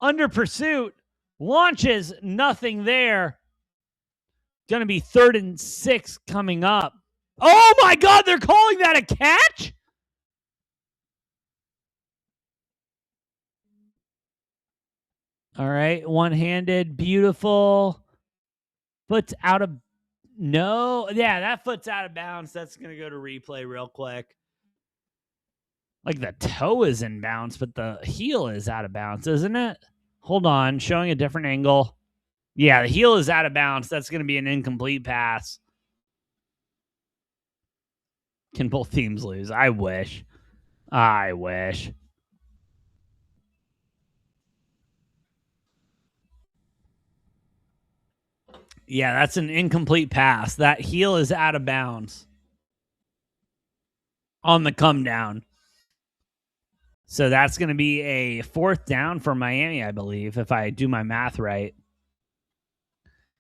Under pursuit. Launches. Nothing there. Going to be 3rd and 6 coming up. Oh, my God. They're calling that a catch? All right, one-handed, beautiful. Foot's out of no. Yeah, that foot's out of bounds. That's going to go to replay real quick. Like the toe is in bounds, but the heel is out of bounds, isn't it? Hold on, showing a different angle. Yeah, the heel is out of bounds. That's going to be an incomplete pass. Can both teams lose? I wish. I wish. Yeah, that's an incomplete pass. That heel is out of bounds on the come down. So that's going to be a 4th down for Miami, I believe, if I do my math right.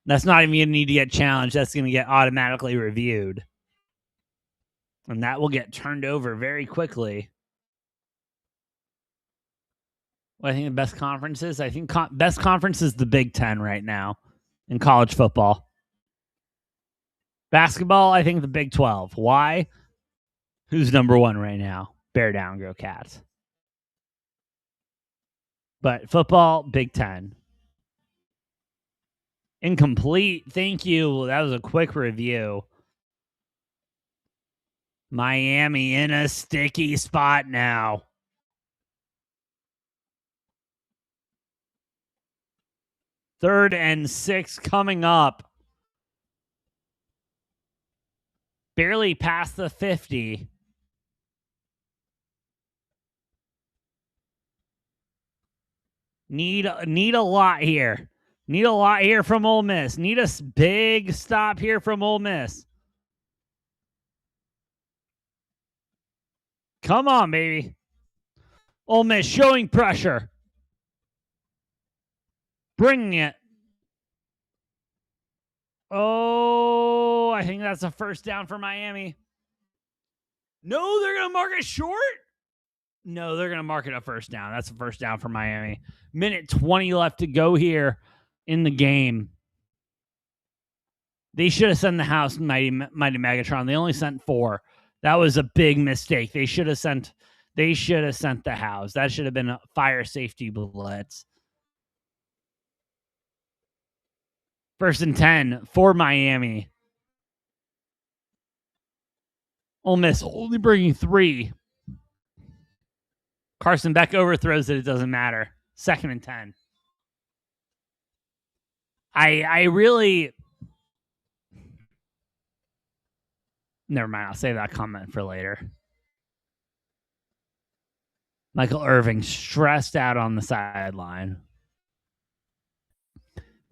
That's not even going to need to get challenged. That's going to get automatically reviewed. And that will get turned over very quickly. What I think the best conference is? I think best conference is the Big Ten right now in college football. Basketball, I think the Big 12. Why? Who's number 1 right now? Bear down, go Cats. But football, Big Ten. Incomplete. Thank you. That was a quick review. Miami in a sticky spot now. Third and 6 coming up. Barely past the 50. Need a lot here. Need a lot here from Ole Miss. Need a big stop here from Ole Miss. Come on, baby. Ole Miss showing pressure. Bringing it. Oh, I think that's a first down for Miami. No, they're going to mark it short? No, they're going to mark it a first down. That's a first down for Miami. Minute 20 left to go here in the game. They should have sent the house, Mighty Megatron. They only sent 4. That was a big mistake. They should have sent the house. That should have been a fire safety blitz. 1st and 10 for Miami. Ole Miss only bringing 3. Carson Beck overthrows it. It doesn't matter. 2nd and 10. I really... Never mind. I'll save that comment for later. Michael Irving stressed out on the sideline.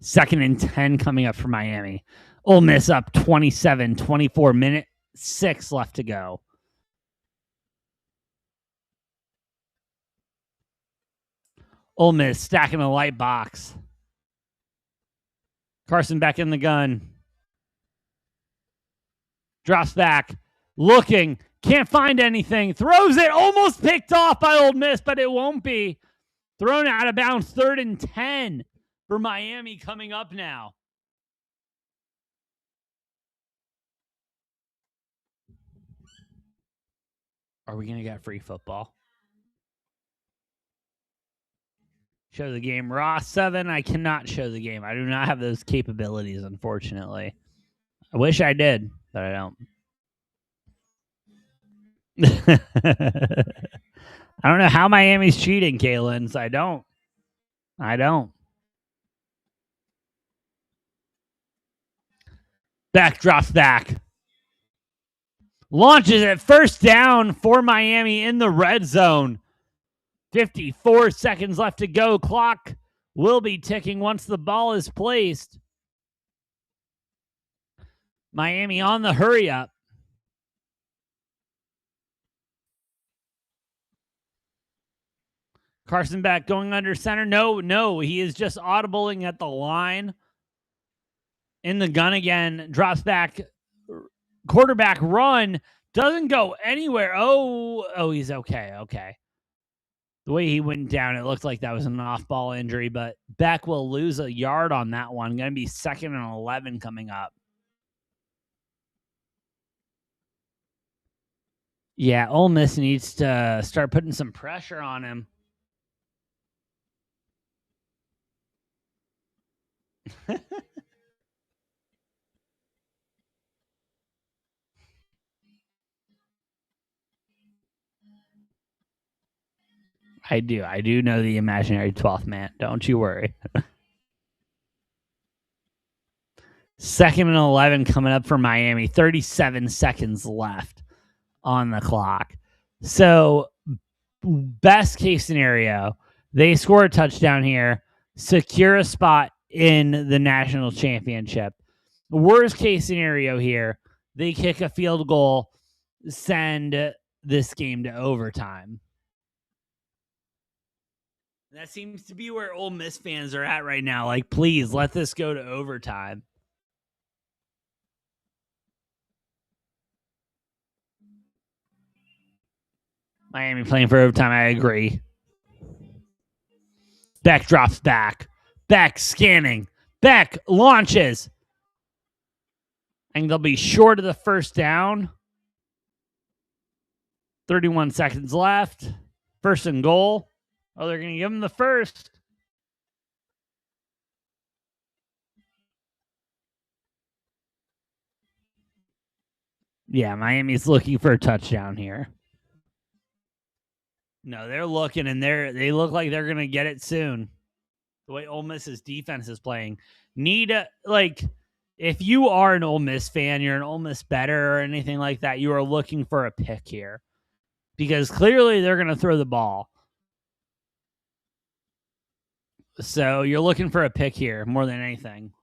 2nd and 10 coming up for Miami. Ole Miss up 27-24. Minute 6 left to go. Ole Miss stacking the light box. Carson back in the gun. Drops back. Looking. Can't find anything. Throws it. Almost picked off by Ole Miss, but it won't be. Thrown out of bounds. 3rd and 10 for Miami coming up now. Are we going to get free football? Show the game. Raw 7. I cannot show the game. I do not have those capabilities, unfortunately. I wish I did, but I don't. I don't know how Miami's cheating, Kalins. I don't. Back drops back. Launches it. First down for Miami in the red zone. 54 seconds left to go. Clock will be ticking once the ball is placed. Miami on the hurry up. Carson back going under center. No. He is just audibling at the line. In the gun again. Drops back. Quarterback run. Doesn't go anywhere. Oh, he's okay. Okay. The way he went down, it looked like that was an off-ball injury, but Beck will lose a yard on that one. Going to be 2nd and 11 coming up. Yeah, Ole Miss needs to start putting some pressure on him. I do know the imaginary 12th man. Don't you worry. Second and 11 coming up for Miami. 37 seconds left on the clock. So, best case scenario, they score a touchdown here, secure a spot in the national championship. Worst case scenario here, they kick a field goal, send this game to overtime. That seems to be where Ole Miss fans are at right now. Like, please let this go to overtime. Miami playing for overtime, I agree. Beck drops back. Beck scanning. Beck launches. And they'll be short of the first down. 31 seconds left. First and goal. Oh, they're going to give him the first. Yeah, Miami's looking for a touchdown here. No, they're looking, and they look like they're going to get it soon. The way Ole Miss's defense is playing. If you are an Ole Miss fan, you're an Ole Miss bettor or anything like that, you are looking for a pick here. Because clearly they're going to throw the ball. So you're looking for a pick here more than anything.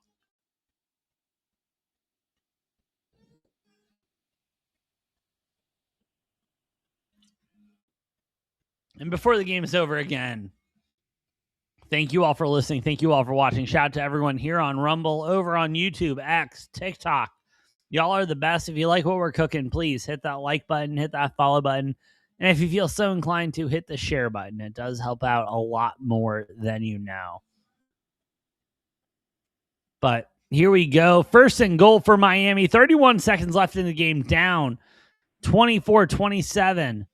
And before the game is over again, thank you all for listening. Thank you all for watching. Shout out to everyone here on Rumble, over on YouTube, X, TikTok. Y'all are the best. If you like what we're cooking, please hit that like button, hit that follow button. And if you feel so inclined to, hit the share button. It does help out a lot more than you know. But here we go. First and goal for Miami. 31 seconds left in the game. Down 24-27.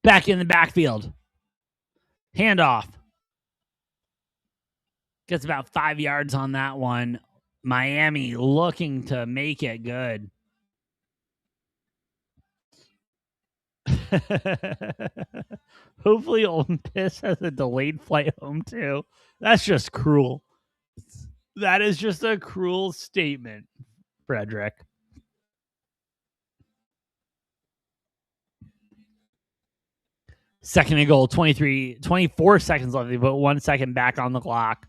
Back in the backfield. Handoff. Gets about 5 yards on that one. Miami looking to make it good. Hopefully Ole Miss has a delayed flight home too. That's just cruel. That is just a cruel statement, Frederick. Second and goal, 24 seconds left. They put 1 second back on the clock.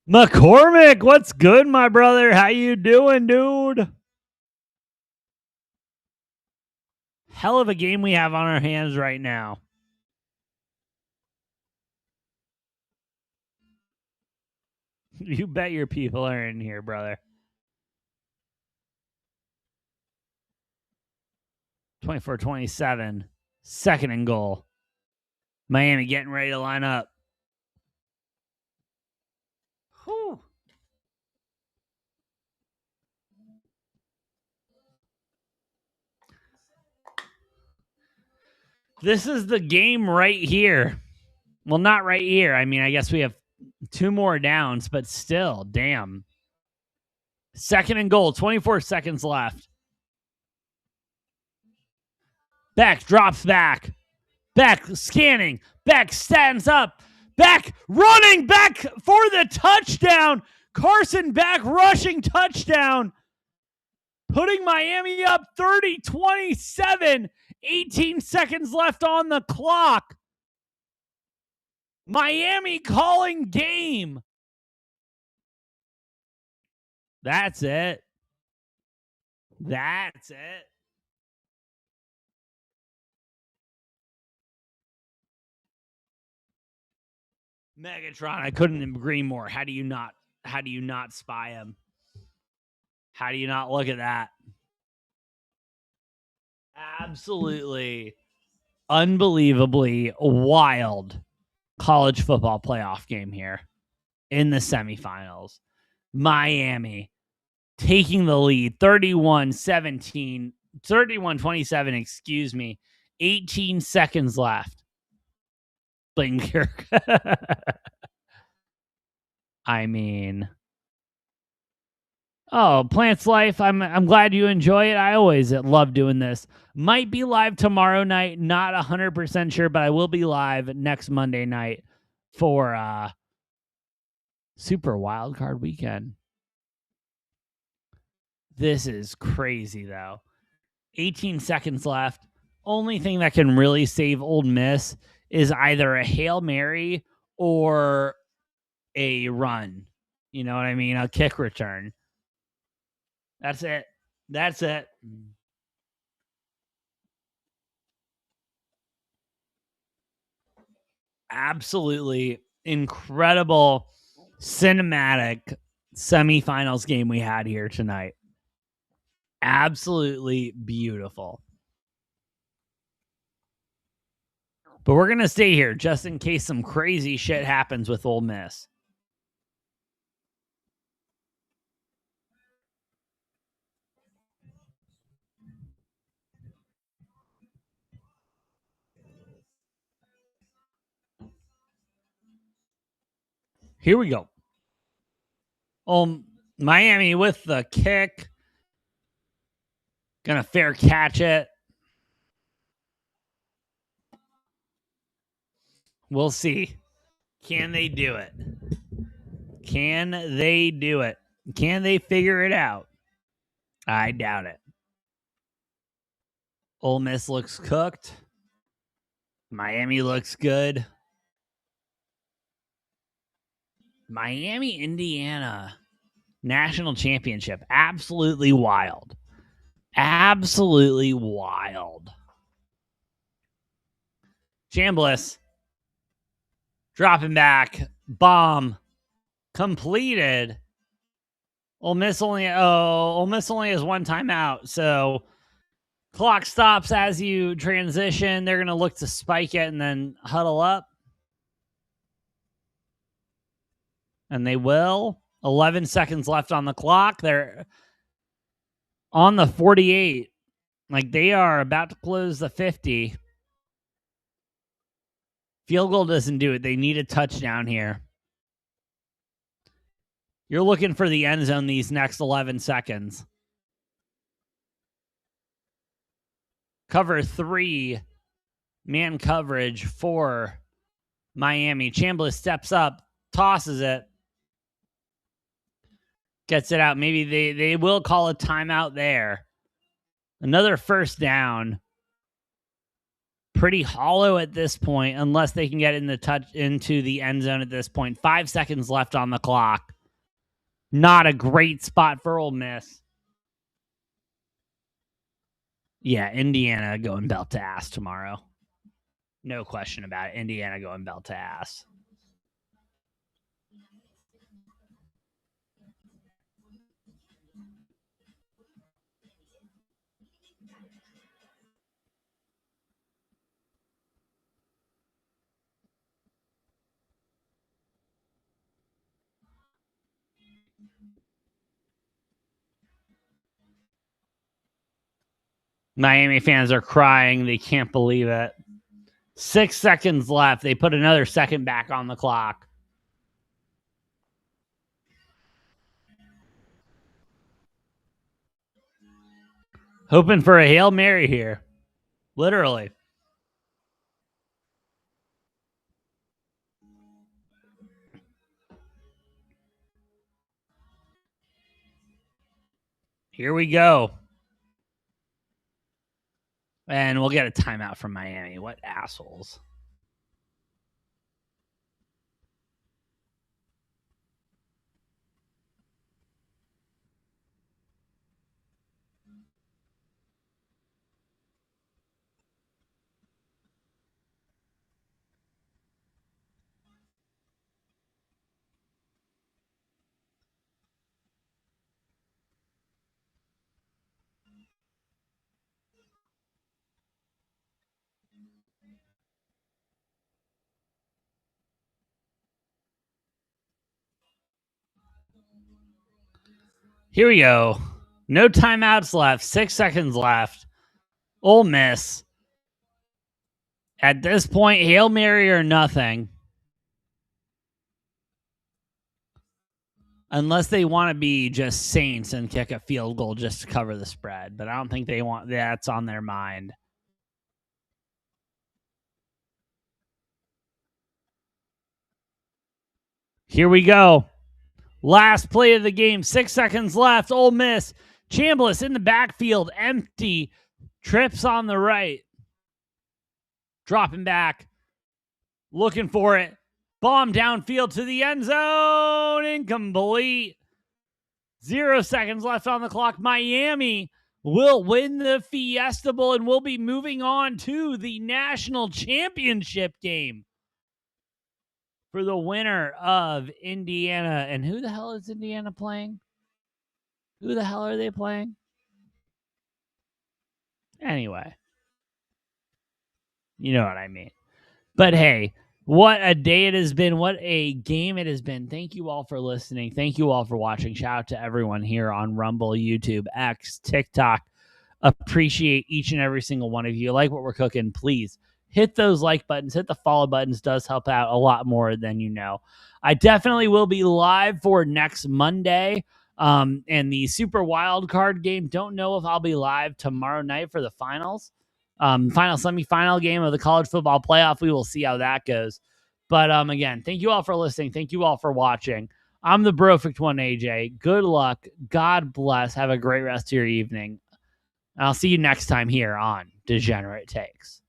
McCormick, what's good, my brother? How you doing, dude? Hell of a game we have on our hands right now. You bet your people are in here, brother. 24-27. Second and goal. Miami getting ready to line up. Whew. This is the game right here. Well, not right here. I mean, I guess we have 2 more downs, but still, damn. Second and goal, 24 seconds left. Beck drops back. Beck scanning. Beck stands up. Beck running back for the touchdown. Carson Beck rushing touchdown. Putting Miami up 30-27. 18 seconds left on the clock. Miami calling game. That's it. That's it. Megatron, I couldn't agree more. How do you not spy him? How do you not look at that? Absolutely unbelievably wild college football playoff game here in the semifinals. Miami taking the lead 31-27, excuse me, 18 seconds left. Blaine Kirk. I mean, oh, Plants Life. I'm glad you enjoy it. I always love doing this. Might be live tomorrow night. Not 100% sure, but I will be live next Monday night for Super Wildcard Weekend. This is crazy, though. 18 seconds left. Only thing that can really save Ole Miss is either a Hail Mary or a run. You know what I mean? A kick return. That's it. That's it. Absolutely incredible cinematic semifinals game we had here tonight. Absolutely beautiful. But we're going to stay here just in case some crazy shit happens with Ole Miss. Here we go. Miami with the kick. Gonna fair catch it. We'll see. Can they do it? Can they do it? Can they figure it out? I doubt it. Ole Miss looks cooked. Miami looks good. Miami, Indiana. National championship. Absolutely wild. Absolutely wild. Chambliss. Dropping back. Bomb. Completed. Ole Miss only has one timeout. So clock stops as you transition. They're going to look to spike it and then huddle up. And they will. 11 seconds left on the clock. They're on the 48. Like they are about to close the 50. Field goal doesn't do it. They need a touchdown here. You're looking for the end zone these next 11 seconds. Cover 3. Man coverage for Miami. Chambliss steps up. Tosses it. Gets it out. Maybe they will call a timeout there. Another first down. Pretty hollow at this point, unless they can get into the end zone at this point. 5 seconds left on the clock. Not a great spot for Ole Miss. Yeah, Indiana going belt to ass tomorrow. No question about it. Indiana going belt to ass. Miami fans are crying. They can't believe it. 6 seconds left. They put another second back on the clock. Hoping for a Hail Mary here. Literally. Here we go. And we'll get a timeout from Miami. What assholes. Here we go. No timeouts left. 6 seconds left. Ole Miss At this point, Hail Mary or nothing. Unless they want to be just Saints and kick a field goal just to cover the spread. But I don't think they want that's on their mind. Here we go. Last play of the game. 6 seconds left. Ole Miss. Chambliss in the backfield. Empty. Trips on the right. Dropping back. Looking for it. Bomb downfield to the end zone. Incomplete. 0 seconds left on the clock. Miami will win the Fiesta Bowl and will be moving on to the national championship game for the winner of Indiana. And who the hell is Indiana playing? Who the hell are they playing? Anyway, you know what I mean. But hey, what a day it has been. What a game it has been. Thank you all for listening. Thank you all for watching. Shout out to everyone here on Rumble, YouTube, X, TikTok. Appreciate each and every single one of you. Like what we're cooking, please hit those like buttons. Hit the follow buttons. Does help out a lot more than you know. I definitely will be live for next Monday. And the Super Wild Card game. Don't know if I'll be live tomorrow night for the finals. Final semifinal game of the college football playoff. We will see how that goes. But again, thank you all for listening. Thank you all for watching. I'm the Brofict One AJ. Good luck. God bless. Have a great rest of your evening. And I'll see you next time here on Degenerate Takes.